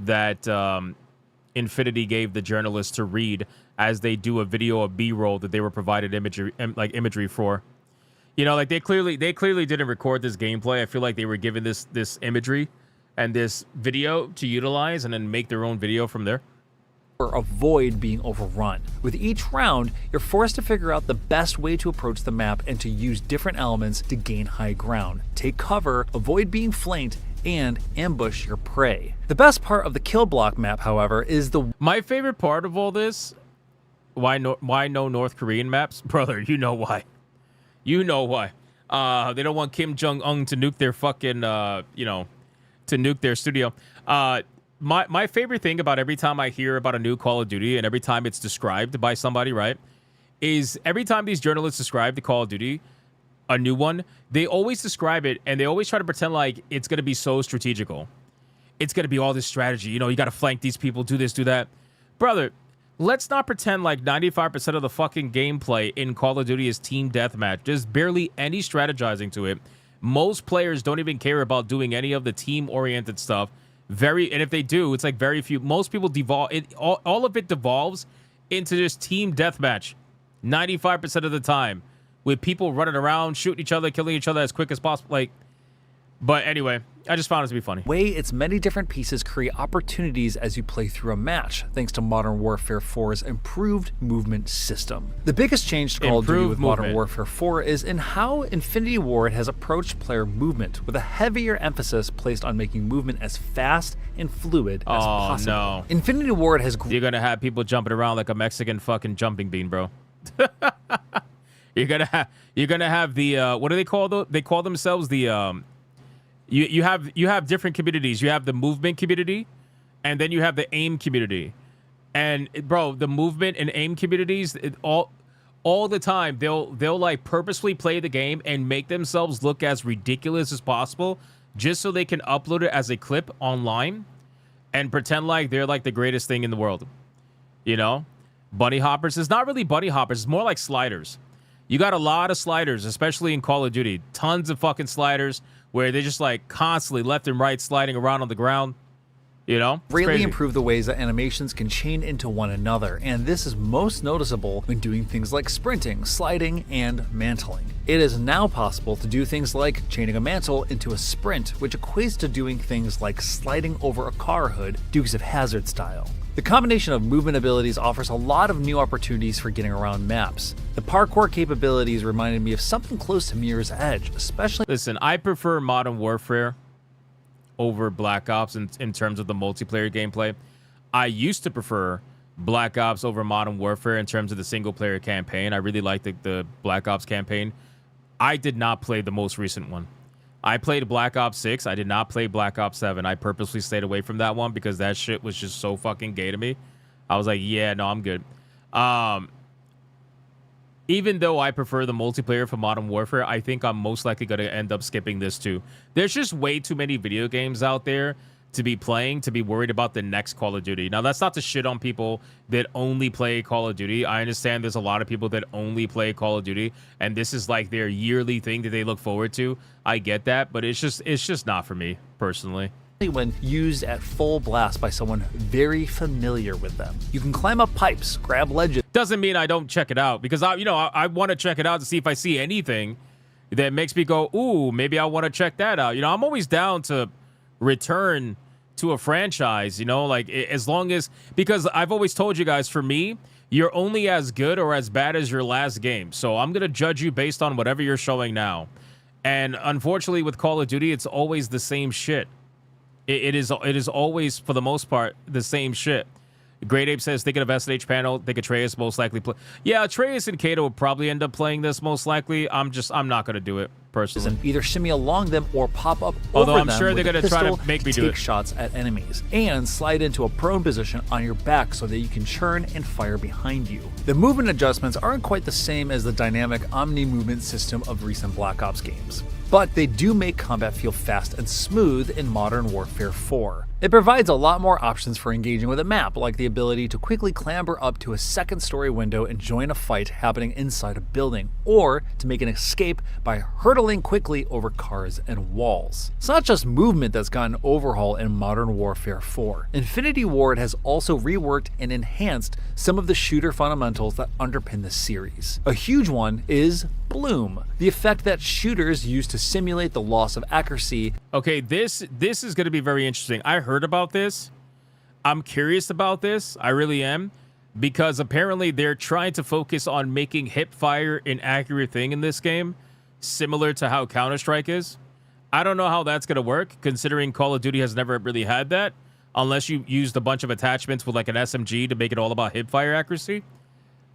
that Infinity gave the journalists to read as they do a video of B-roll that they were provided imagery for? You know, like they clearly didn't record this gameplay. I feel like they were given this imagery and this video to utilize and then make their own video from there. Or avoid being overrun. With each round, you're forced to figure out the best way to approach the map and to use different elements to gain high ground, take cover, avoid being flanked, and ambush your prey. The best part of the Kill Block map, however, is my favorite part of all this. Why no North Korean maps? Brother, you know why. You know why. They don't want Kim Jong-un to nuke their fucking, to nuke their studio. My favorite thing about every time I hear about a new Call of Duty and every time it's described by somebody, right, is every time these journalists describe the Call of Duty, a new one, they always describe it and they always try to pretend like it's going to be so strategical. It's going to be all this strategy. You know, you got to flank these people, do this, do that. Brother, let's not pretend like 95% of the fucking gameplay in Call of Duty is team deathmatch. There's barely any strategizing to it. Most players don't even care about doing any of the team-oriented stuff. And if they do, it's like very few. Most people devolve. All of it devolves into just team deathmatch 95% of the time, with people running around, shooting each other, killing each other as quick as possible. Like, but anyway, I just found it to be funny. Its many different pieces create opportunities as you play through a match, thanks to Modern Warfare 4's improved movement system. The biggest change to Call of Duty with Modern Warfare 4 is in how Infinity Ward has approached player movement, with a heavier emphasis placed on making movement as fast and fluid as possible. No. Infinity Ward has... You're gonna have people jumping around like a Mexican fucking jumping bean, bro. You're gonna have the what do they call those? They call themselves the You have different communities. You have the movement community, and then you have the aim community. And bro, the movement and aim communities, all the time, they'll like purposely play the game and make themselves look as ridiculous as possible, just so they can upload it as a clip online, and pretend like they're like the greatest thing in the world. You know, bunny hoppers. It's not really bunny hoppers. It's more like sliders. You got a lot of sliders, especially in Call of Duty. Tons of fucking sliders, where they're just like constantly left and right sliding around on the ground. You know? It's greatly crazy. improve the ways that animations can chain into one another, and this is most noticeable when doing things like sprinting, sliding, and mantling. It is now possible to do things like chaining a mantle into a sprint, which equates to doing things like sliding over a car hood, Dukes of Hazzard style. The combination of movement abilities offers a lot of new opportunities for getting around maps. The parkour capabilities reminded me of something close to Mirror's Edge, especially— Listen, I prefer Modern Warfare over Black Ops in terms of the multiplayer gameplay. I used to prefer Black Ops over Modern Warfare in terms of the single-player campaign. I really liked the Black Ops campaign. I did not play the most recent one. I played Black Ops 6. I did not play Black Ops 7. I purposely stayed away from that one because that shit was just so fucking gay to me. I was like, yeah, no, I'm good. Even though I prefer the multiplayer for Modern Warfare, I think I'm most likely going to end up skipping this too. There's just way too many video games out there to be playing, to be worried about the next Call of Duty. Now, that's not to shit on people that only play Call of Duty. I understand there's a lot of people that only play Call of Duty, and this is like their yearly thing that they look forward to. I get that, but it's just not for me, personally. When used at full blast by someone very familiar with them. You can climb up pipes, grab ledges. Doesn't mean I don't check it out, because I want to check it out to see if I see anything that makes me go, ooh, maybe I want to check that out. I'm always down to return to a franchise, like as long as, because I've always told you guys, for me, you're only as good or as bad as your last game. So I'm going to judge you based on whatever you're showing now. And unfortunately with Call of Duty, it's always the same shit. It is always, for the most part, the same shit. Great Ape says, thinking of SNH panel, think Atreus most likely play. Yeah, Atreus and Kato will probably end up playing this most likely. I'm not going to do it, personally. And either shimmy along them or pop up Although over I'm them sure they're with going a to try pistol to make me do take it. shots at enemies, and slide into a prone position on your back so that you can churn and fire behind you. The movement adjustments aren't quite the same as the dynamic omni-movement system of recent Black Ops games, but they do make combat feel fast and smooth in Modern Warfare 4. It provides a lot more options for engaging with a map, like the ability to quickly clamber up to a second-story window and join a fight happening inside a building, or to make an escape by hurtling quickly over cars and walls. It's not just movement that's got an overhaul in Modern Warfare 4. Infinity Ward has also reworked and enhanced some of the shooter fundamentals that underpin the series. A huge one is Bloom, the effect that shooters use to simulate the loss of accuracy. Okay, this is going to be very interesting. I heard about this. I'm curious about this. I really am. Because apparently they're trying to focus on making hip fire an accurate thing in this game, similar to how Counter-Strike is. I don't know how that's going to work, considering Call of Duty has never really had that, unless you used a bunch of attachments with like an SMG to make it all about hip fire accuracy.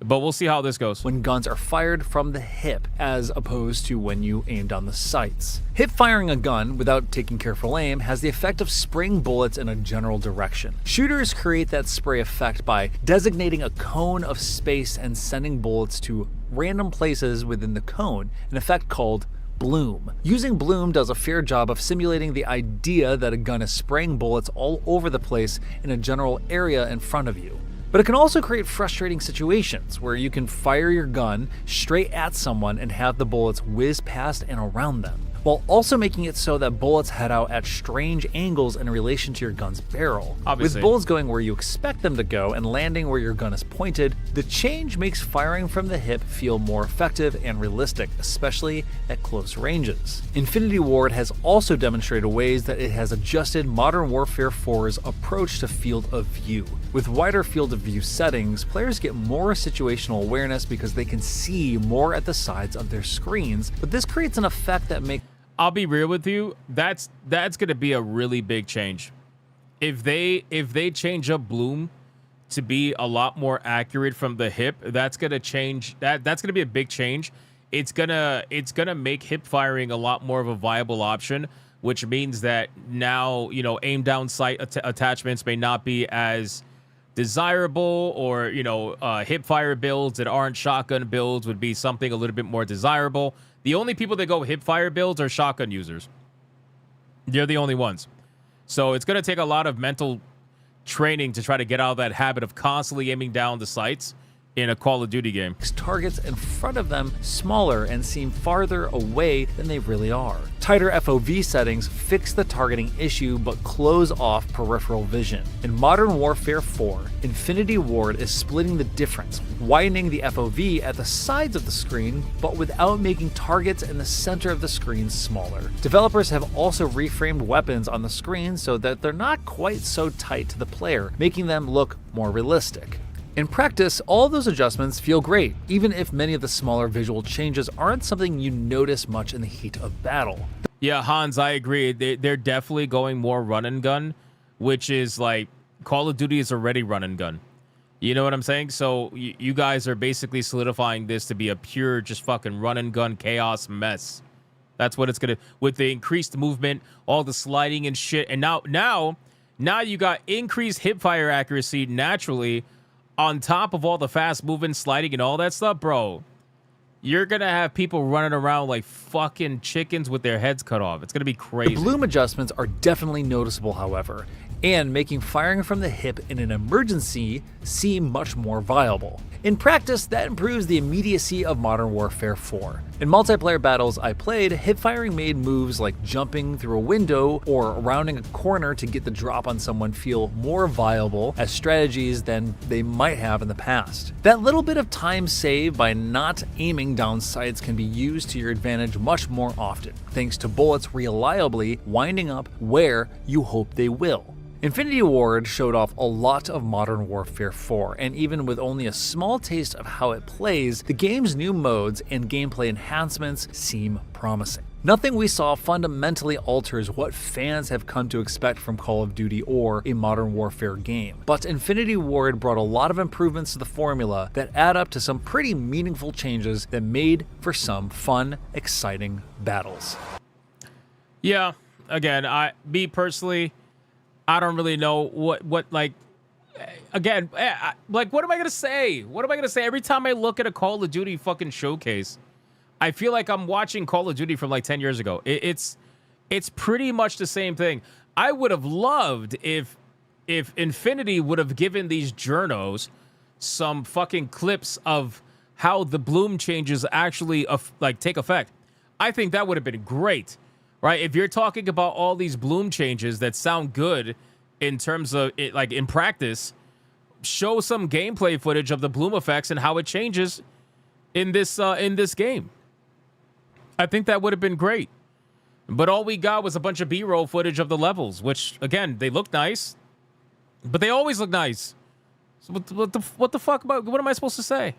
But we'll see how this goes. When guns are fired from the hip, as opposed to when you aimed on the sights. Hip firing a gun without taking careful aim has the effect of spraying bullets in a general direction. Shooters create that spray effect by designating a cone of space and sending bullets to random places within the cone, an effect called Bloom. Using Bloom does a fair job of simulating the idea that a gun is spraying bullets all over the place in a general area in front of you. But it can also create frustrating situations where you can fire your gun straight at someone and have the bullets whiz past and around them, while also making it so that bullets head out at strange angles in relation to your gun's barrel. Obviously. With bullets going where you expect them to go and landing where your gun is pointed, the change makes firing from the hip feel more effective and realistic, especially at close ranges. Infinity Ward has also demonstrated ways that it has adjusted Modern Warfare 4's approach to field of view. With wider field of view settings, players get more situational awareness because they can see more at the sides of their screens, but this creates an effect that makes— I'll be real with you. That's going to be a really big change. If they change up Bloom to be a lot more accurate from the hip, that's going to change. That's going to be a big change. It's going to make hip firing a lot more of a viable option, which means that now, aim down sight attachments may not be as desirable, or hip fire builds that aren't shotgun builds would be something a little bit more desirable. The only people that go hip fire builds are shotgun users. They're the only ones. So it's going to take a lot of mental training to try to get out of that habit of constantly aiming down the sights in a Call of Duty game. Targets in front of them smaller and seem farther away than they really are. Tighter FOV settings fix the targeting issue but close off peripheral vision. In Modern Warfare 4, Infinity Ward is splitting the difference, widening the FOV at the sides of the screen but without making targets in the center of the screen smaller. Developers have also reframed weapons on the screen so that they're not quite so tight to the player, making them look more realistic. In practice, all of those adjustments feel great, even if many of the smaller visual changes aren't something you notice much in the heat of battle. Yeah, Hans, I agree. They're definitely going more run and gun, which is like Call of Duty is already run and gun. You know what I'm saying? So you guys are basically solidifying this to be a pure just fucking run and gun chaos mess. That's what it's gonna, with the increased movement, all the sliding and shit. And now you got increased hip fire accuracy naturally on top of all the fast moving, sliding, and all that stuff, bro. You're gonna have people running around like fucking chickens with their heads cut off. It's gonna be crazy. The bloom adjustments are definitely noticeable, however, and making firing from the hip in an emergency seem much more viable. In practice, that improves the immediacy of Modern Warfare 4. In multiplayer battles I played, hip firing made moves like jumping through a window or rounding a corner to get the drop on someone feel more viable as strategies than they might have in the past. That little bit of time saved by not aiming down sights can be used to your advantage much more often, thanks to bullets reliably winding up where you hope they will. Infinity Ward showed off a lot of Modern Warfare 4, and even with only a small taste of how it plays, the game's new modes and gameplay enhancements seem promising. Nothing we saw fundamentally alters what fans have come to expect from Call of Duty or a Modern Warfare game, but Infinity Ward brought a lot of improvements to the formula that add up to some pretty meaningful changes that made for some fun, exciting battles. Yeah, again, me personally, I don't really know what like, again, like, what am I going to say? What am I going to say? Every time I look at a Call of Duty fucking showcase, I feel like I'm watching Call of Duty from like 10 years ago. It's pretty much the same thing. I would have loved if Infinity would have given these journos some fucking clips of how the bloom changes actually like take effect. I think that would have been great. Right, if you're talking about all these bloom changes that sound good in terms of it, like in practice, show some gameplay footage of the bloom effects and how it changes in this game. I think that would have been great. But all we got was a bunch of B-roll footage of the levels, which again they look nice, but they always look nice. So what the fuck about? What am I supposed to say?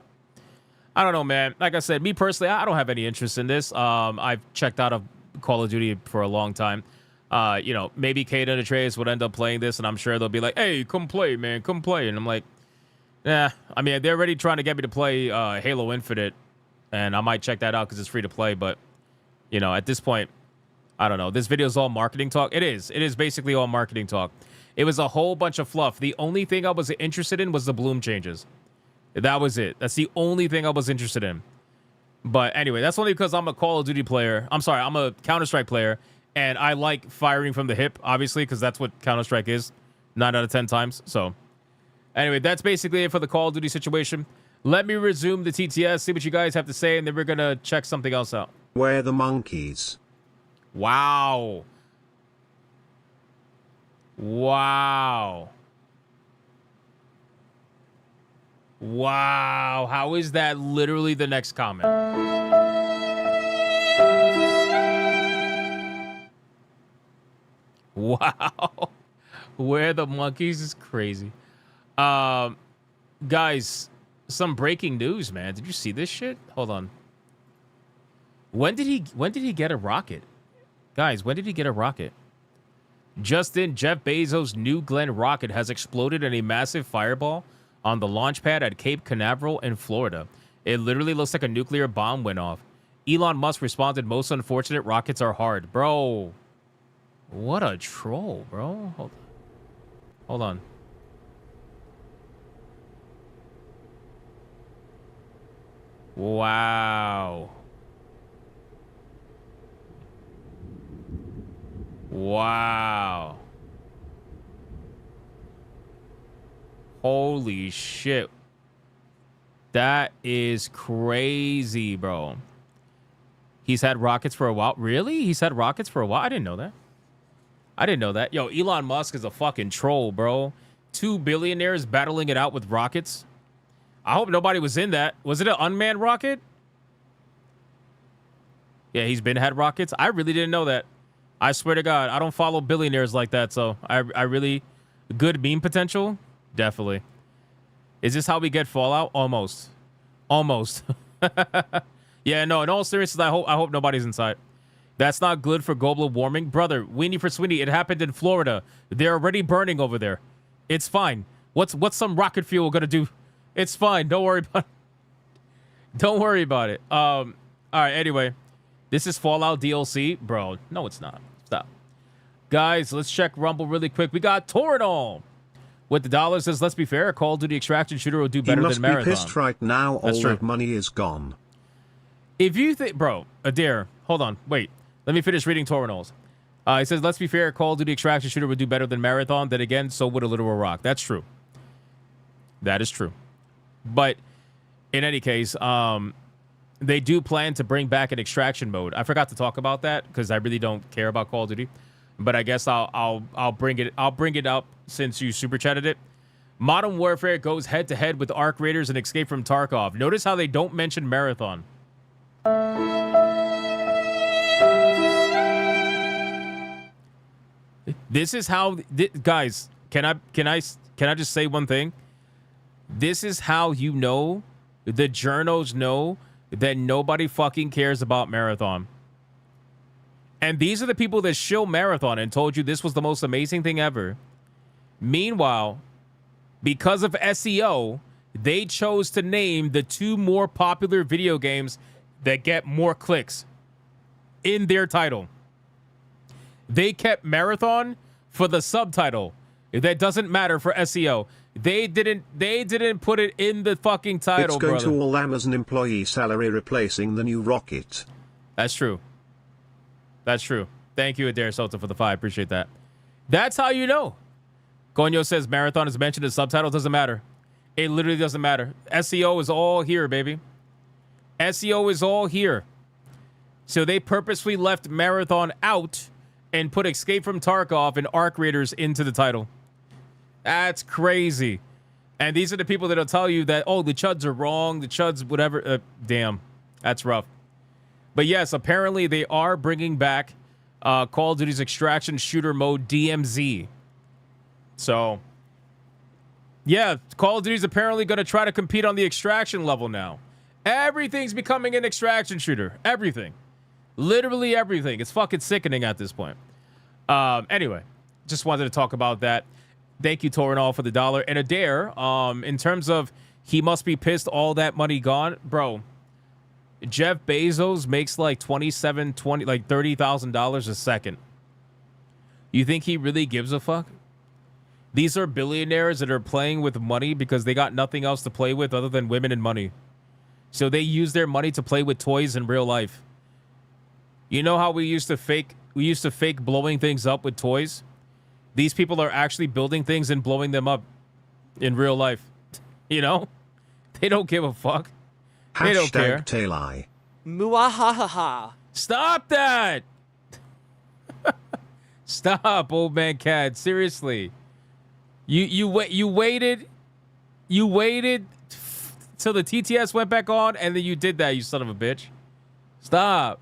I don't know, man. Like I said, me personally, I don't have any interest in this. I've checked out of Call of Duty for a long time. You know, maybe Kate and Atreus would end up playing this, and I'm sure they'll be like, hey, come play, man, come play. And I'm like, yeah, I mean, they're already trying to get me to play Halo Infinite, and I might check that out because it's free to play. But, you know, at this point, I don't know. This video is all marketing talk. It is basically all marketing talk. It was a whole bunch of fluff. The only thing I was interested in was the bloom changes. That was it. That's the only thing I was interested in. But anyway, that's only because I'm a Call of Duty player. I'm sorry, I'm a Counter-Strike player, and I like firing from the hip, obviously, because that's what Counter-Strike is 9 out of 10 times. So anyway, that's basically it for the Call of Duty situation. Let me resume the TTS, see what you guys have to say, and then we're going to check something else out. Where the monkeys? Wow. Wow. Wow. How is that literally the next comment? Wow. Where the monkeys is crazy. Guys, some breaking news, man. Did you see this shit? Hold on. When did he get a rocket? Guys, when did he get a rocket? Just in, Jeff Bezos' New Glenn rocket has exploded in a massive fireball on the launch pad at Cape Canaveral in Florida. It literally looks like a nuclear bomb went off. Elon Musk responded, most unfortunate, rockets are hard. Bro, what a troll, bro. Hold on. Wow. Wow. Holy shit. That is crazy, bro. He's had rockets for a while. Really? He's had rockets for a while? I didn't know that. I didn't know that. Yo, Elon Musk is a fucking troll, bro. 2 billionaires battling it out with rockets. I hope nobody was in that. Was it an unmanned rocket? Yeah, he's had rockets. I really didn't know that. I swear to God, I don't follow billionaires like that, so I really... Good meme potential? Definitely. Is this how we get Fallout? Almost. Almost. Yeah, no, in all seriousness, I hope nobody's inside. That's not good for global warming. Brother, Weenie for Sweeney, it happened in Florida. They're already burning over there. It's fine. What's some rocket fuel gonna do? It's fine. Don't worry about it. Don't worry about it. All right, anyway. This is Fallout DLC. Bro, no, it's not. Stop. Guys, let's check Rumble really quick. We got Toradol with the dollar says, let's be fair, Call of Duty extraction shooter will do better than Marathon. You must be pissed right now. That's all true. that money is gone. If you think, bro, Adair, hold on, wait. Let me finish reading Toradol's. He says, let's be fair, Call of Duty extraction shooter would do better than Marathon. Then again, so would a literal rock. That's true. That is true. But in any case, they do plan to bring back an extraction mode. I forgot to talk about that because I really don't care about Call of Duty. But I guess I'll bring it up since you super chatted it. Modern Warfare goes head to head with Arc Raiders and Escape from Tarkov. Notice how they don't mention Marathon. This is how, guys. Can I just say one thing? This is how you know, the journos know that nobody fucking cares about Marathon. And these are the people that shill Marathon and told you this was the most amazing thing ever. Meanwhile, because of SEO, they chose to name the 2 more popular video games that get more clicks in their title. They kept Marathon for the subtitle. That doesn't matter for SEO. They didn't put it in the fucking title, It's going brother. to all Amazon employee salary replacing the new rocket. That's true. That's true. Thank you, Adair Sota, for the 5. Appreciate that. That's how you know. Gonyo says Marathon is mentioned in the subtitle. Doesn't matter. It literally doesn't matter. SEO is all here, baby. SEO is all here. So they purposely left Marathon out and put Escape from Tarkov and Arc Raiders into the title. That's crazy. And these are the people that'll tell you that, oh, the chuds are wrong. The chuds, whatever. Damn. That's rough. But yes, apparently they are bringing back Call of Duty's extraction shooter mode DMZ. So, yeah, Call of Duty's apparently going to try to compete on the extraction level now. Everything's becoming an extraction shooter. Everything. Literally everything. It's fucking sickening at this point. Anyway, just wanted to talk about that. Thank you, Torinol, for the $1. And Adair, in terms of he must be pissed all that money gone. Bro, Jeff Bezos makes like $30,000 a second. You think he really gives a fuck? These are billionaires that are playing with money because they got nothing else to play with other than women and money. So they use their money to play with toys in real life. You know how we used to fake blowing things up with toys? These people are actually building things and blowing them up in real life. You know? They don't give a fuck. They don't care. Taileye. Muahahaha. Stop that! Stop, old man Cad. Seriously. You waited till the TTS went back on, and then you did that, you son of a bitch. Stop.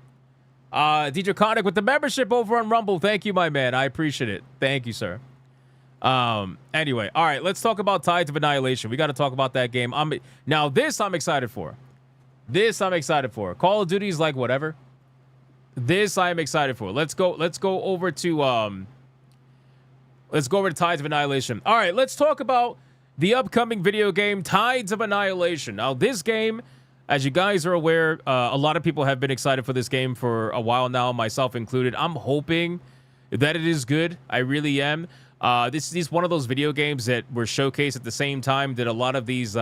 DJ Conic with the membership over on Rumble. Thank you, my man. I appreciate it. Thank you, sir. Anyway, all right, let's talk about Tides of Annihilation. We got to talk about that game. Now, this I'm excited for. Call of Duty's like whatever. This I am excited for. Let's go over to Tides of Annihilation. All right, let's talk about the upcoming video game Tides of Annihilation. Now, this game, as you guys are aware, a lot of people have been excited for this game for a while now, myself included. I'm hoping that it is good. I really am. This is one of those video games that were showcased at the same time that a lot of these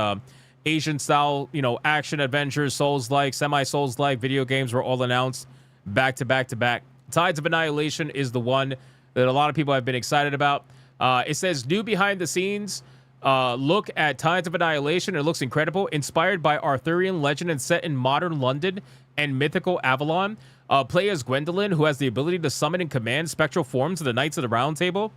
Asian-style, action adventures, Souls-like, semi-Souls-like video games were all announced back to back to back. Tides of Annihilation is the one that a lot of people have been excited about. It says new behind the scenes Look at Tides of Annihilation. It looks incredible. Inspired by Arthurian legend and set in modern London and mythical Avalon. Play as Gwendolyn, who has the ability to summon and command spectral forms of the Knights of the Round Table.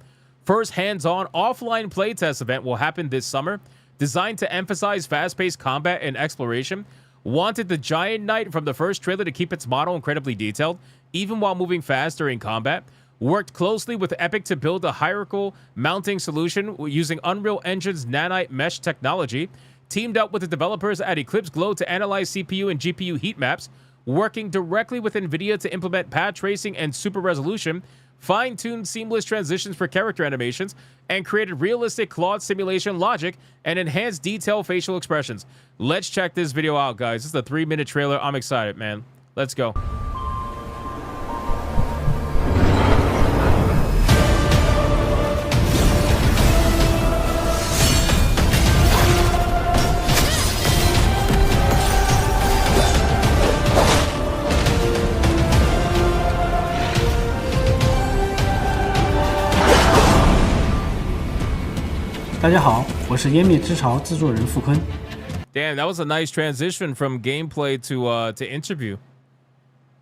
First hands-on offline playtest event will happen this summer. Designed to emphasize fast-paced combat and exploration. Wanted the Giant Knight from the first trailer to keep its model incredibly detailed, even while moving fast during combat. Worked closely with Epic to build a hierarchical mounting solution using Unreal Engine's nanite mesh technology. Teamed up with the developers at Eclipse Glow to analyze CPU and GPU heat maps. Working directly with NVIDIA to implement pad tracing and super resolution. Fine-tuned seamless transitions for character animations. And created realistic Claude simulation logic and enhanced detailed facial expressions. Let's check this video out, guys. This is a 3-minute trailer. I'm excited, man. Let's go. 大家好，我是湮灭之潮制作人傅坤。Damn, that was a nice transition from gameplay to interview.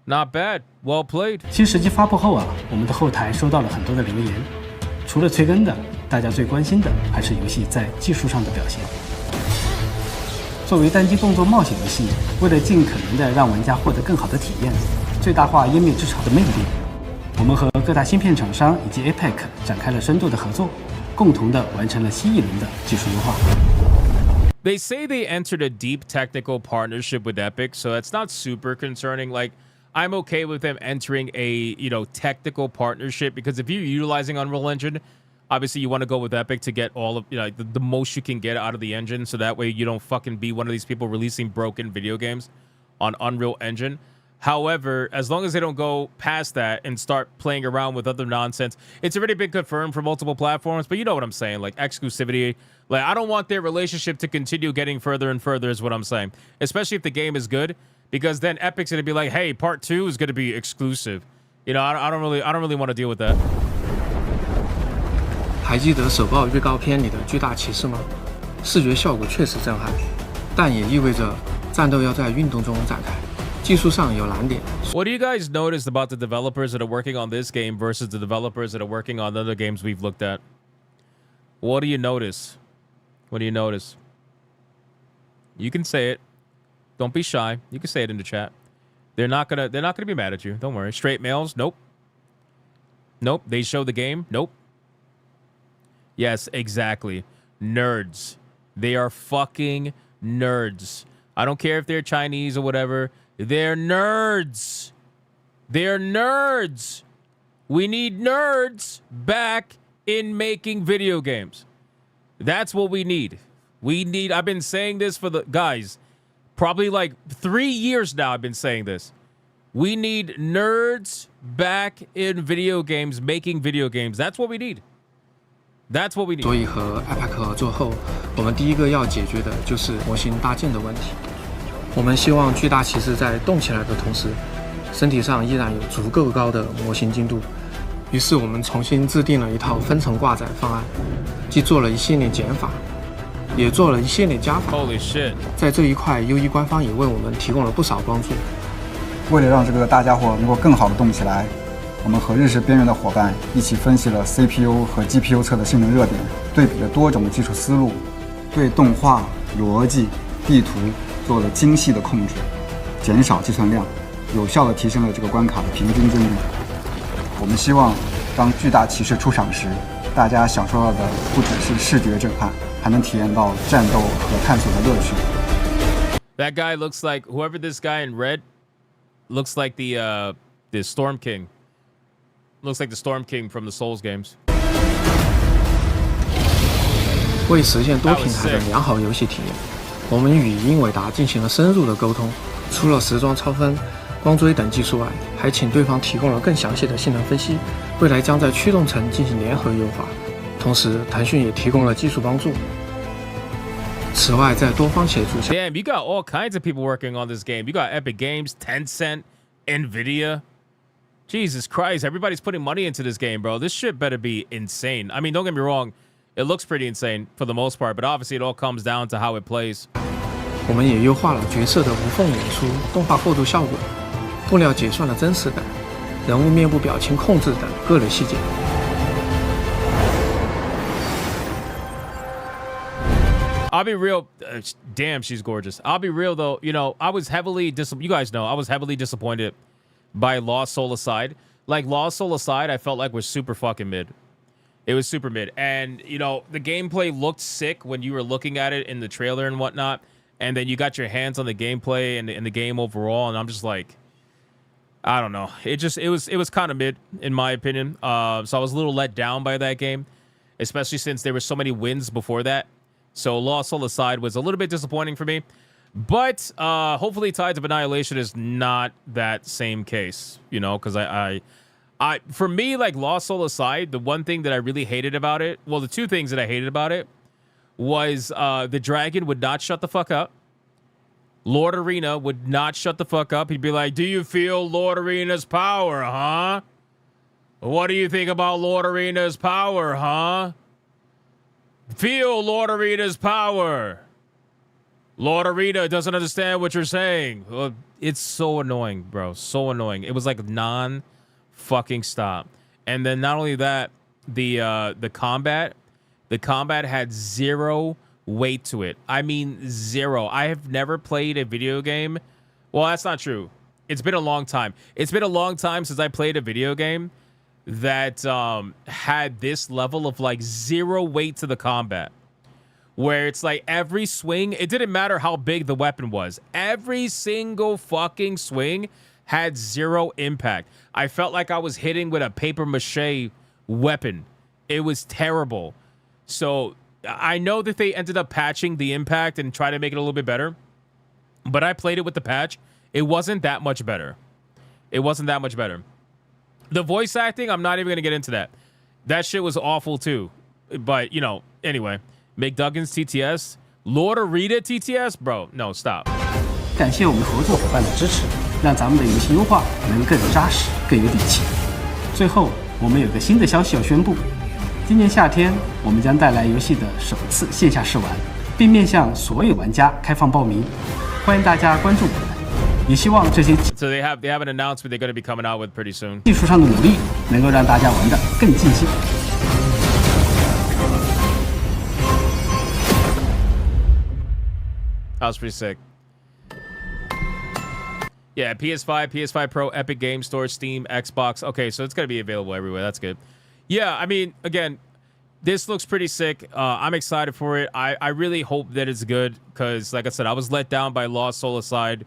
Not bad. Well played. 新实际发布后啊，我们的后台收到了很多的留言。除了催更的，大家最关心的还是游戏在技术上的表现。作为单机动作冒险游戏，为了尽可能的让玩家获得更好的体验，最大化湮灭之潮的魅力，我们和各大芯片厂商以及 APEC 展开了深度的合作。 共同的完成了新一轮的技术优化。They say they entered a deep technical partnership with Epic, so it's not super concerning. Like, I'm okay with them entering a, technical partnership because if you're utilizing Unreal Engine, obviously you want to go with Epic to get all of, the most you can get out of the engine, so that way you don't fucking be one of these people releasing broken video games on Unreal Engine. However, as long as they don't go past that and start playing around with other nonsense, it's already been confirmed for multiple platforms, but you know what I'm saying, like exclusivity. Like, I don't want their relationship to continue getting further and further is what I'm saying, especially if the game is good, because then Epic's going to be like, hey, part 2 is going to be exclusive. I don't really want to deal with that. 还记得首报预告片里的巨大骑士吗？视觉效果确实震撼，但也意味着战斗要在运动中展开。 What do you guys notice about the developers that are working on this game versus the developers that are working on other games we've looked at? What do you notice? What do you notice? You can say it. Don't be shy. You can say it in the chat. They're not gonna be mad at you. Don't worry. Straight males? Nope. Nope. They show the game? Nope. Yes, exactly. Nerds. They are fucking nerds. I don't care if they're Chinese or whatever. They're nerds. They're nerds. We need nerds back in making video games. That's what we need. I've been saying this for the guys, probably like 3 years now. I've been saying this. We need nerds back in video games, making video games. That's what we need. That's what we need. 所以和 APEC 合作后，我们第一个要解决的就是模型搭建的问题。 我们希望巨大骑士在动起来的同时，身体上依然有足够高的模型精度。于是我们重新制定了一套分层挂载方案，既做了一系列减法，也做了一系列加法。Holy shit！ 在这一块，U1官方也为我们提供了不少帮助。为了让这个大家伙能够更好的动起来，我们和日式边缘的伙伴一起分析了 CPU 和 GPU 侧的性能热点，对比了多种技术思路，对动画、逻辑、地图 做了精细的控制，减少计算量，有效地提升了这个关卡的平均帧率。我们希望，当巨大骑士出场时，大家享受到的不只是视觉震撼，还能体验到战斗和探索的乐趣。That guy looks like whoever this guy in red looks like the Storm King. Looks like the Storm King from the Souls games. 为实现多平台的良好游戏体验。 我们与英伟达进行了深入的沟通，除了时装超分、光追等技术外，还请对方提供了更详细的性能分析。未来将在驱动层进行联合优化，同时腾讯也提供了技术帮助。此外，在多方协助下 ，Damn, you got all kinds of people working on this game. You got Epic Games, Tencent, NVIDIA. Jesus Christ, everybody's putting money into this game, bro. This shit better be insane. I mean, don't get me wrong. It looks pretty insane for the most part, but obviously it all comes down to how it plays. 我们也优化了角色的无缝演出、动画过渡效果、布料结算的真实感、人物面部表情控制等各类细节。I'll be real. Damn, she's gorgeous. I'll be real though. You know, I was heavily you guys know I was heavily disappointed by Lost Soul Aside. Like Lost Soul Aside, I felt like was super fucking mid. It was super mid, and you know the gameplay looked sick when you were looking at it in the trailer and whatnot. And then you got your hands on the gameplay and the game overall, and I'm just like, I don't know. It was kind of mid in my opinion. So I was a little let down by that game, especially since there were so many wins before that. So Lost Soul Aside was a little bit disappointing for me. But hopefully Tides of Annihilation is not that same case, you know, because I for me, like Lost Soul Aside, the one thing that I really hated about it, well, the two things that I hated about it was the dragon would not shut the fuck up. Lord Arena would not shut the fuck up. He'd be like, do you feel Lord Arena's power, huh? What do you think about Lord Arena's power, huh? Feel Lord Arena's power. Lord Arena doesn't understand what you're saying. It's so annoying, bro. So annoying. It was like non-fucking stop. And then not only that, the combat had zero weight to it. I mean, zero. I have never played a video game. Well, that's not true. It's been a long time. It's been a long time since I played a video game that had this level of like zero weight to the combat, where it's like every swing, it didn't matter how big the weapon was. Every single fucking swing had zero impact. I felt like I was hitting with a paper mache weapon. It was terrible. So I know that they ended up patching the impact and try to make it a little bit better, but I played it with the patch. It wasn't that much better. It wasn't that much better. The voice acting, I'm not even going to get into that. That shit was awful too. But, you know, anyway, McDuggan's TTS, Lord Arena TTS, bro, no, stop. 感谢我们合作伙伴的支持，让咱们的游戏优化能更扎实、更有底气。最后，我们有个新的消息要宣布。今年夏天，我们将带来游戏的首次线下试玩，并面向所有玩家开放报名，欢迎大家关注我们。也希望这些 So they have an announcement they're going to be coming out with pretty soon. 技术上的努力能够让大家玩得更尽兴。That was pretty sick. Yeah, PS5, PS5 Pro, Epic Game Store, Steam, Xbox. Okay, so it's going to be available everywhere. That's good. Yeah, I mean, again, this looks pretty sick. I'm excited for it. I really hope that it's good because, like I said, I was let down by Lost Soul Aside.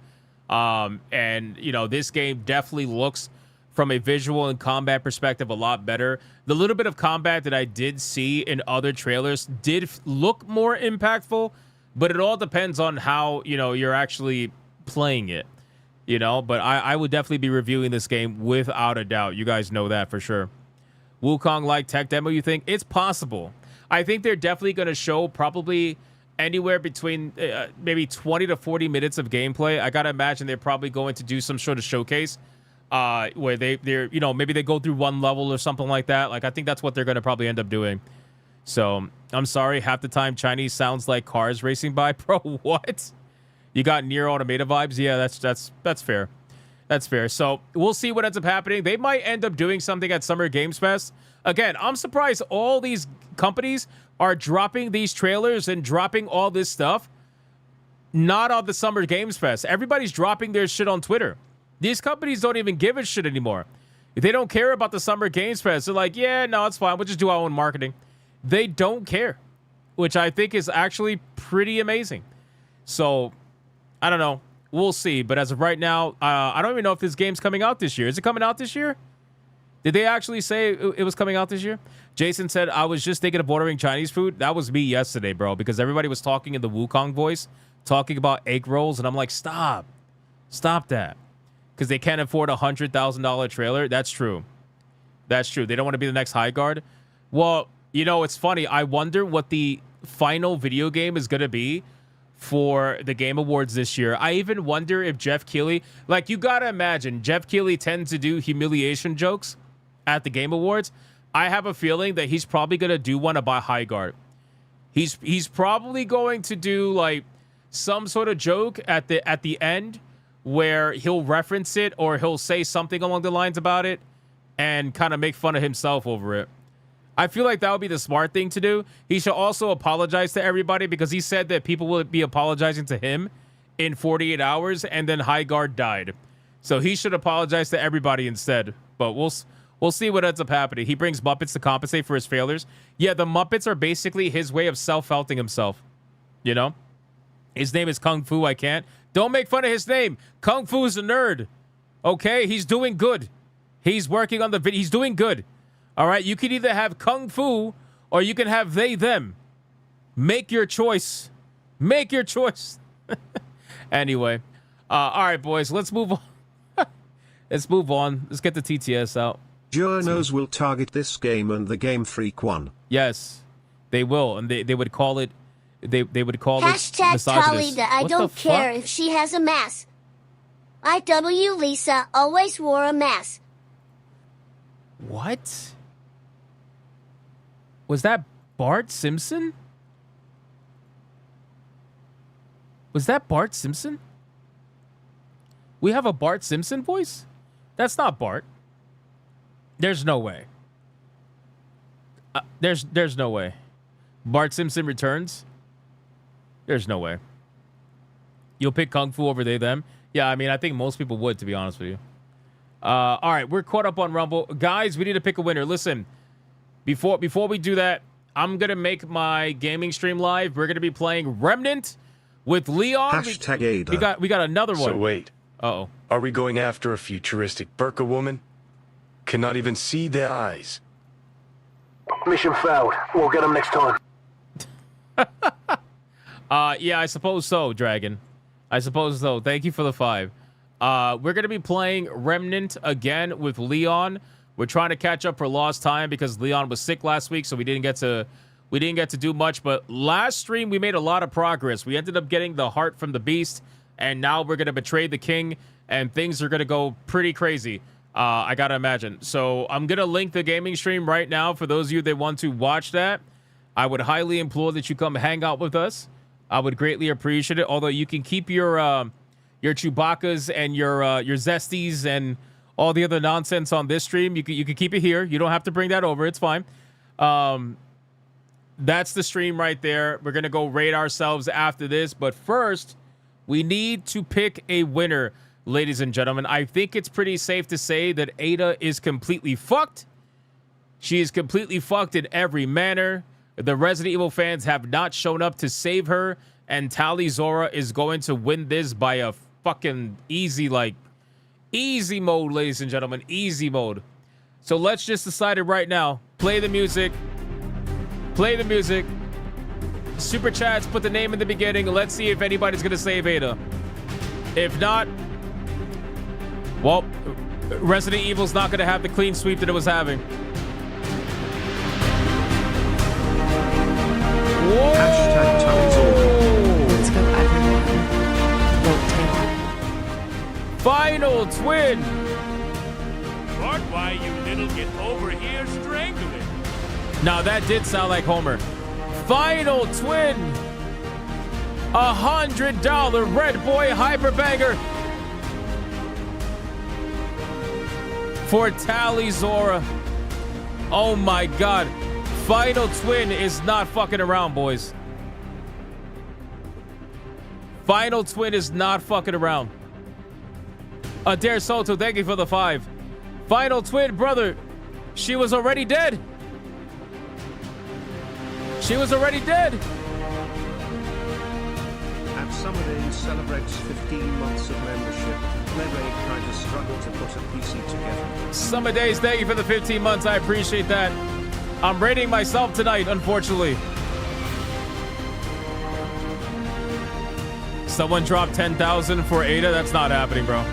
And, you know, this game definitely looks, from a visual and combat perspective, a lot better. The little bit of combat that I did see in other trailers did look more impactful, but it all depends on how, you know, you're actually playing it, you know. But I would definitely be reviewing this game without a doubt. You guys know that for sure. Wukong-like tech demo, you think? It's possible. I think they're definitely going to show probably anywhere between maybe 20 to 40 minutes of gameplay. I gotta imagine they're probably going to do some sort of showcase where they're, you know, maybe they go through one level or something like that. Like, I think that's what they're going to probably end up doing. So I'm sorry, half the time Chinese sounds like cars racing by. Bro, what? You got Nier Automata vibes? Yeah, that's fair. That's fair. So we'll see what ends up happening. They might end up doing something at Summer Games Fest. Again, I'm surprised all these companies are dropping these trailers and dropping all this stuff not on the Summer Games Fest. Everybody's dropping their shit on Twitter. These companies don't even give a shit anymore. They don't care about the Summer Games Fest. They're like, yeah, no, it's fine. We'll just do our own marketing. They don't care, which I think is actually pretty amazing. So, I don't know. We'll see. But as of right now, I don't even know if this game's coming out this year. Is it coming out this year? Did they actually say it was coming out this year? Jason said, I was just thinking of ordering Chinese food. That was me yesterday, bro, because everybody was talking in the Wukong voice, talking about egg rolls, and I'm like, stop. Stop that. Because they can't afford a $100,000 trailer. That's true. That's true. They don't want to be the next High Guard. Well, you know, it's funny. I wonder what the final video game is going to be for the Game Awards this year. I even wonder if Jeff Keighley, like, you got to imagine, Jeff Keighley tends to do humiliation jokes at the Game Awards. I have a feeling that he's probably gonna do one about High Guard. He's probably going to do like some sort of joke at the end where he'll reference it or he'll say something along the lines about it and kind of make fun of himself over it. I feel like that would be the smart thing to do. He should also apologize to everybody because he said that people will be apologizing to him in 48 hours and then High Guard died. So he should apologize to everybody instead. But we'll see what ends up happening. He brings Muppets to compensate for his failures. Yeah, the Muppets are basically his way of self-felting himself. You know? His name is Kung Fu. I can't. Don't make fun of his name. Kung Fu is a nerd. Okay? He's doing good. He's working on the video. He's doing good. All right? You can either have Kung Fu or you can have they, them. Make your choice. Make your choice. Anyway. All right, boys. Let's move on. Let's move on. Let's get the TTS out. Journos will target this game and the Game Freak one. Yes, they will. And they would call it... They would call Hashtag it misogynist. Talida, I don't care if she has a mask. IW Lisa always wore a mask. What? Was that Bart Simpson? Was that Bart Simpson? We have a Bart Simpson voice? That's not Bart. There's no way. There's no way. Bart Simpson returns? There's no way. You'll pick Kung Fu over they, them? Yeah, I mean, I think most people would, to be honest with you. All right, we're caught up on Rumble. Guys, we need to pick a winner. Listen, before we do that, I'm going to make my gaming stream live. We're going to be playing Remnant with Leon. Hashtag Ada. We got another one. So wait. Uh-oh. Are we going after a futuristic burqa woman? Cannot even see their eyes. Mission failed. We'll get them next time. Yeah, I suppose so, Dragon. I suppose so. Thank you for the 5. We're gonna be playing Remnant again with Leon. We're trying to catch up for lost time because Leon was sick last week, so we didn't get to do much. But last stream we made a lot of progress. We ended up getting the heart from the beast, and now we're gonna betray the king, and things are gonna go pretty crazy. I gotta imagine. So I'm gonna link the gaming stream right now for those of you that want to watch that. I would highly implore that you come hang out with us. I would greatly appreciate it. Although you can keep your Chewbacca's and your Zesties and all the other nonsense on this stream. You can keep it here. You don't have to bring that over. It's fine. That's the stream right there. We're gonna go rate ourselves after this, but first we need to pick a winner, ladies and gentlemen. I think it's pretty safe to say that Ada is completely fucked. She is completely fucked in every manner. The Resident Evil fans have not shown up to save her, and Tali Zora is going to win this by a fucking easy mode, ladies and gentlemen. Easy mode. So let's just decide it right now. Play the music. Play the music. Super chats, put the name in the beginning. Let's see if anybody's going to save Ada. If not, well, Resident Evil's not going to have the clean sweep that it was having. Whoa! Hashtag Talizor. Let's go, everyone. Vote Taylor. Final twin. Bart, why you little get over here strangling? Now that did sound like Homer. Final twin. $100 Red Boy Hyper Banger for Tali Zora. Oh my God. Final twin is not fucking around, boys. Final twin is not fucking around. Adair Soto, thank you for the 5. Final twin, brother. She was already dead. She was already dead. At Summer Days celebrates 15 months of membership. Leve kind of struggle to put a PC together. Summer Days, thank you for the 15 months. I appreciate that. I'm rating myself tonight, unfortunately. Someone dropped 10,000 for Ada. That's not happening, bro.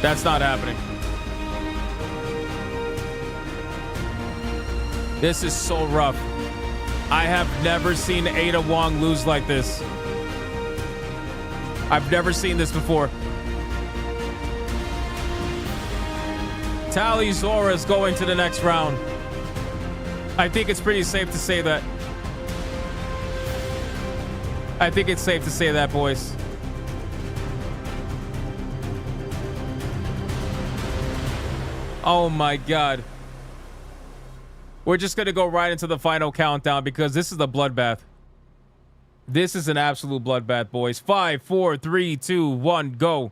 That's not happening. This is so rough. I have never seen Ada Wong lose like this. I've never seen this before. Tally Zora is going to the next round. I think it's pretty safe to say that. I think it's safe to say that, boys. Oh my God. We're just going to go right into the final countdown because this is a bloodbath. This is an absolute bloodbath, boys. 5, 4, 3, 2, 1, go.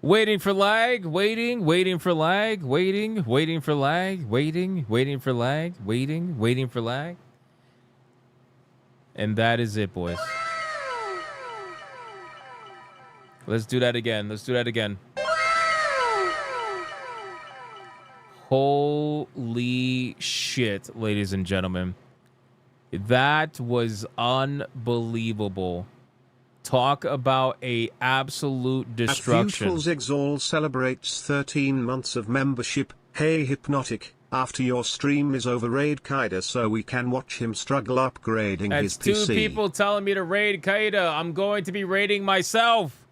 Waiting for lag, waiting for lag, waiting for lag, waiting for lag, waiting for lag. And that is it, boys. Let's do that again. Let's do that again. Holy shit, ladies and gentlemen. That was unbelievable. Talk about a absolute destruction. At Zigzall celebrates 13 months of membership. Hey Hypnotic, after your stream is over, raid Kaida so we can watch him struggle upgrading That's his PC. Two people telling me to raid Kaida. I'm going to be raiding myself.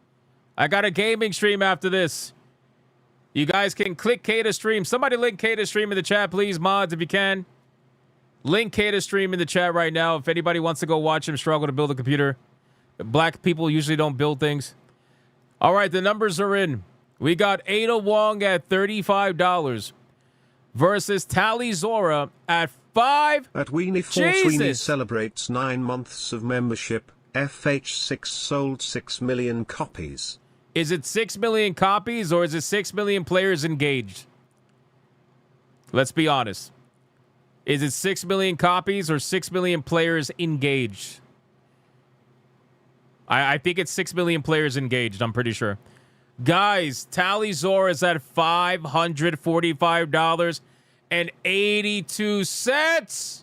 I got a gaming stream after this. You guys can click Kaida stream. Somebody link Kaida stream in the chat, please, mods, if you can. Link Kaida stream in the chat right now if anybody wants to go watch him struggle to build a computer. Black people usually don't build things. All right, the numbers are in. We got Ada Wong at $35 versus Tally Zora at $5. At Weenie Sweeney celebrates 9 months of membership. FH6 sold 6 million copies. Is it 6 million copies or is it 6 million players engaged? Let's be honest. Is it 6 million copies or 6 million players engaged? I think it's 6 million players engaged. I'm pretty sure. Guys, Tally Zora is at $545.82.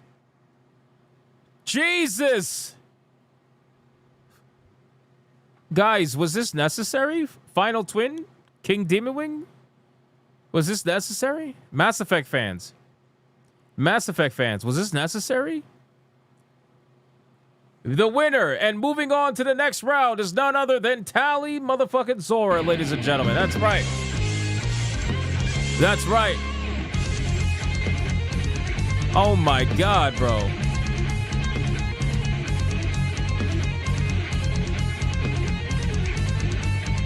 Jesus. Guys, was this necessary? Final Twin? King Demon Wing? Was this necessary? Mass Effect fans. Mass Effect fans, was this necessary? The winner and moving on to the next round is none other than Tally motherfucking Zora, ladies and gentlemen. That's right. That's right. Oh my God, bro.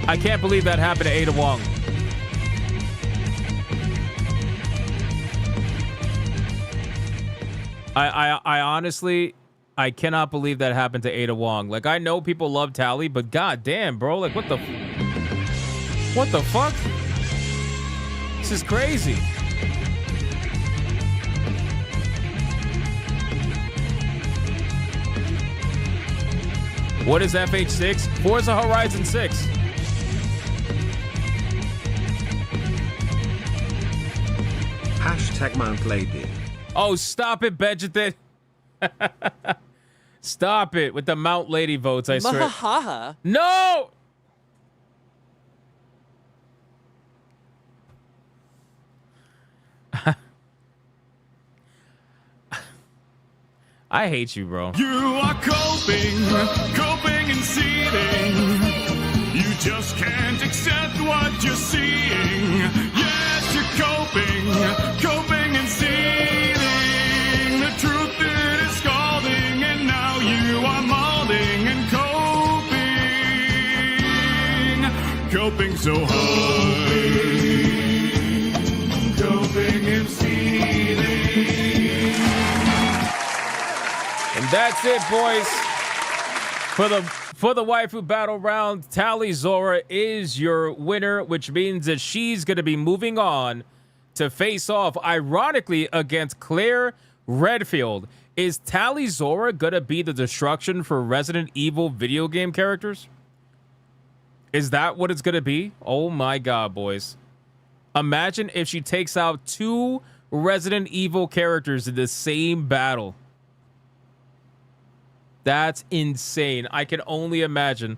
I can't believe that happened to Ada Wong. I honestly, I cannot believe that happened to Ada Wong. Like, I know people love Tally, but god damn, bro. Like, what the fuck? This is crazy. What is FH6? Forza Horizon 6. Hashtag Mount Lady. Oh, stop it, Benjamin. Stop it with the Mount Lady votes, I swear. Mahaha. No! I hate you, bro. You are coping and seething. You just can't accept what you're seeing. Yes, you're coping and seething. The truth is scalding, and now you are molding and coping so hard. Coping and seething. And that's it, boys. For the waifu battle round, Tally Zora is your winner, which means that she's going to be moving on to face off, ironically, against Claire Redfield. Is Tally Zora going to be the destruction for Resident Evil video game characters? Is that what it's going to be? Oh my God, boys. Imagine if she takes out 2 Resident Evil characters in the same battle. That's insane. I can only imagine.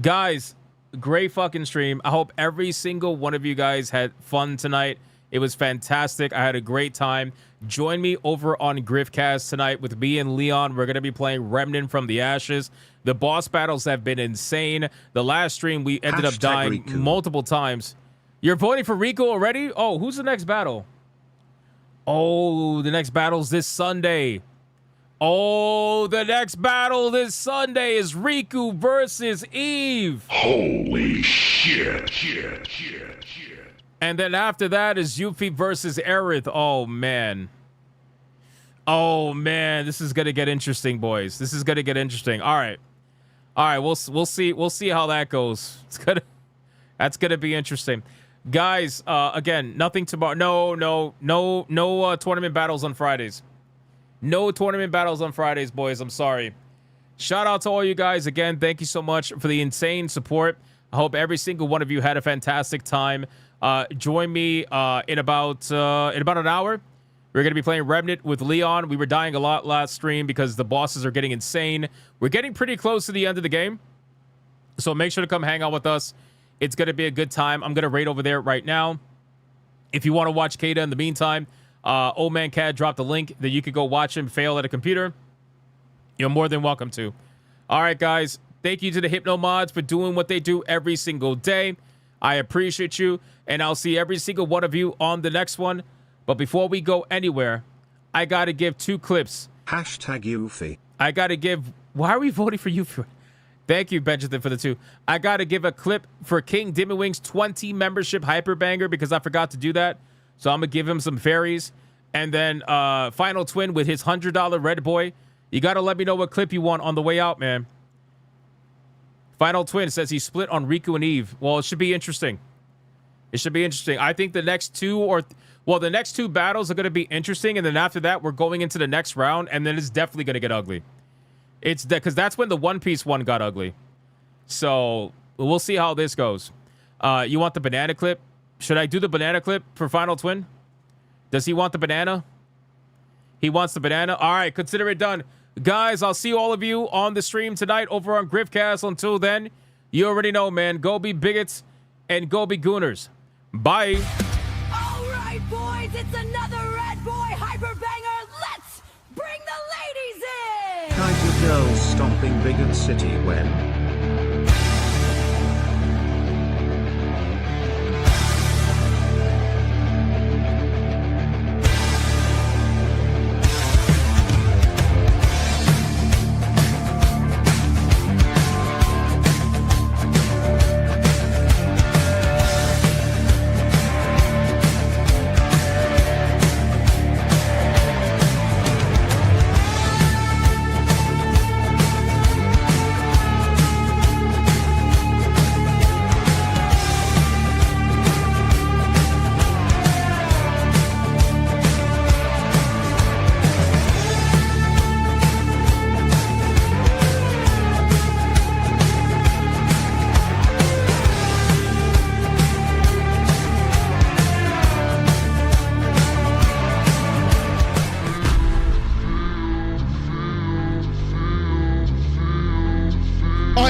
Guys, great fucking stream. I hope every single one of you guys had fun tonight. It was fantastic. I had a great time. Join me over on Griffcast tonight with me and Leon. We're going to be playing Remnant from the Ashes. The boss battles have been insane. The last stream, we ended up dying multiple times. You're voting for Riku already? Oh, who's the next battle? Oh, the next battle's this Sunday. Oh, the next battle this Sunday is Riku versus Eve. Holy shit. And then after that is Yuffie versus Aerith. Oh, man. Oh, man. This is going to get interesting, boys. This is going to get interesting. All right. We'll see. We'll see how that goes. That's going to be interesting. Guys, again, nothing tomorrow. No tournament battles on Fridays. No tournament battles on Fridays, boys. I'm sorry. Shout out to all you guys again. Thank you so much for the insane support. I hope every single one of you had a fantastic time. Join me in about an hour. We're going to be playing Remnant with Leon. We were dying a lot last stream because the bosses are getting insane. We're getting pretty close to the end of the game. So make sure to come hang out with us. It's going to be a good time. I'm going to raid over there right now. If you want to watch Kada in the meantime, Old Man Cad dropped a link that you could go watch him fail at a computer. You're more than welcome to. All right, guys. Thank you to the Hypno Mods for doing what they do every single day. I appreciate you, and I'll see every single one of you on the next one. But before we go anywhere, I got to give 2 clips. Hashtag Yuffie. I got to give... Why are we voting for Yuffie? Thank you, Benjamin, for the 2. I got to give a clip for King Dimmiwing's 20 membership hyperbanger because I forgot to do that. So I'm going to give him some fairies. And then Final Twin with his $100 Red Boy. You got to let me know what clip you want on the way out, man. Final Twin says he split on Riku and Eve. Well, it should be interesting. It should be interesting. I think the next 2 the next 2 battles are going to be interesting. And then after that, we're going into the next round. And then it's definitely going to get ugly. It's because that's when the One Piece one got ugly. So we'll see how this goes. You want the banana clip? Should I do the banana clip for Final Twin? Does he want the banana? He wants the banana. All right, consider it done. Guys, I'll see all of you on the stream tonight over on Griffcast. Until then, you already know, man. Go be bigots and go be gooners. Bye. All right, boys, it's another Red Boy hyper banger. Let's bring the ladies in. Kind of girls stomping Bigot City when.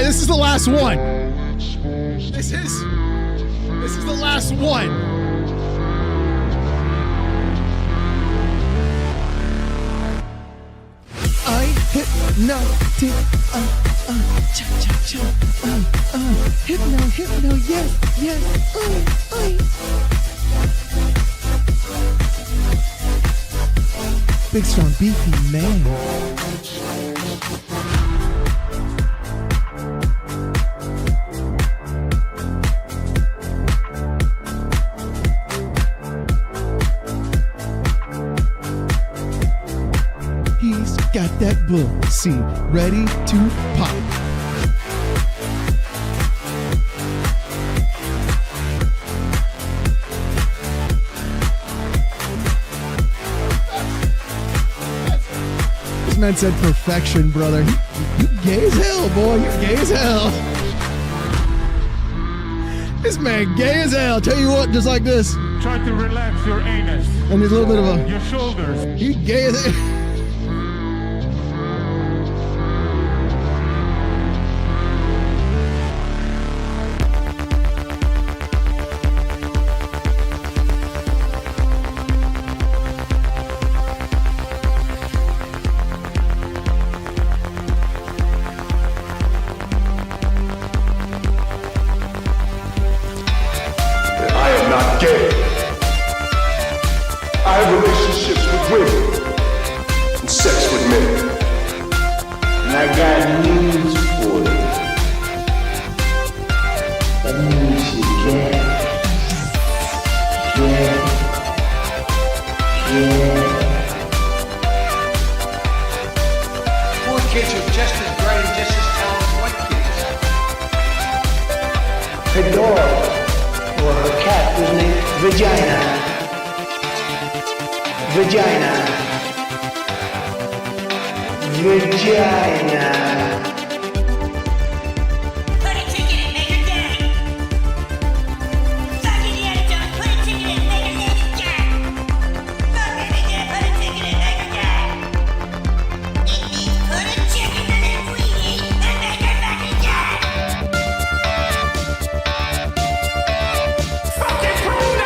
This is the last one. This is the last one. I hypnotic, cha cha cha, hypno, yes, big strong beefy man. Got that bull scene ready to pop. This man said perfection, brother. You gay as hell, boy. You're gay as hell. This man gay as hell. Tell you what, just like this. Try to relax your anus. And there's a little bit of a... Your shoulders. He gay as hell. I have relationships with women and sex with men. And I got news for you. That means you get. Poor kids are just as bright and just as talented as white kids. Her dog or her cat was named Vagina. Vagina. Put a ticket in Maker Daddy. Fuck Indiana Jones, put a ticket in Maker Daddy Jack. Fuck Indiana, put a ticket in Maker Dad. It means put a chicken in it we eat and make her fucking Jack. Fucking pronouns!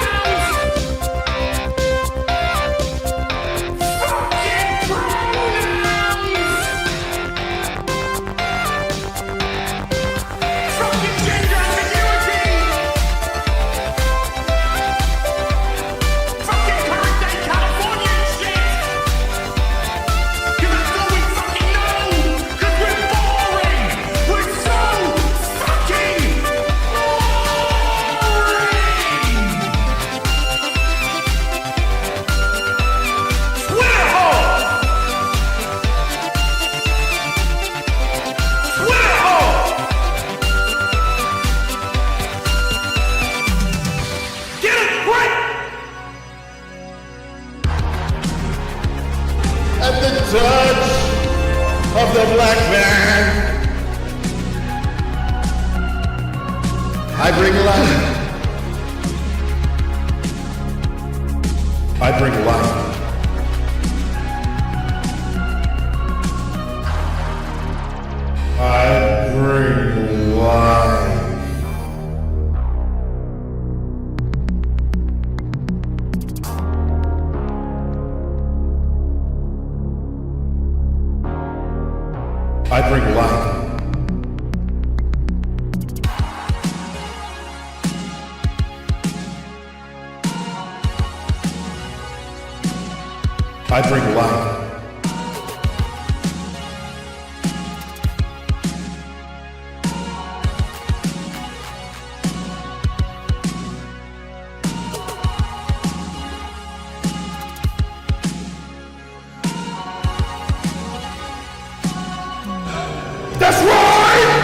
At the touch of the black man, I bring life. I bring life. I bring life. I bring life. I bring life. That's right!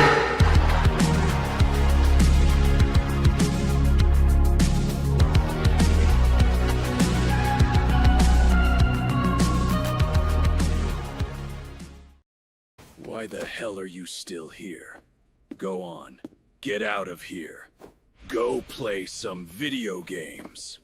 Why the hell are you still here? Go on. Get out of here. Go play some video games.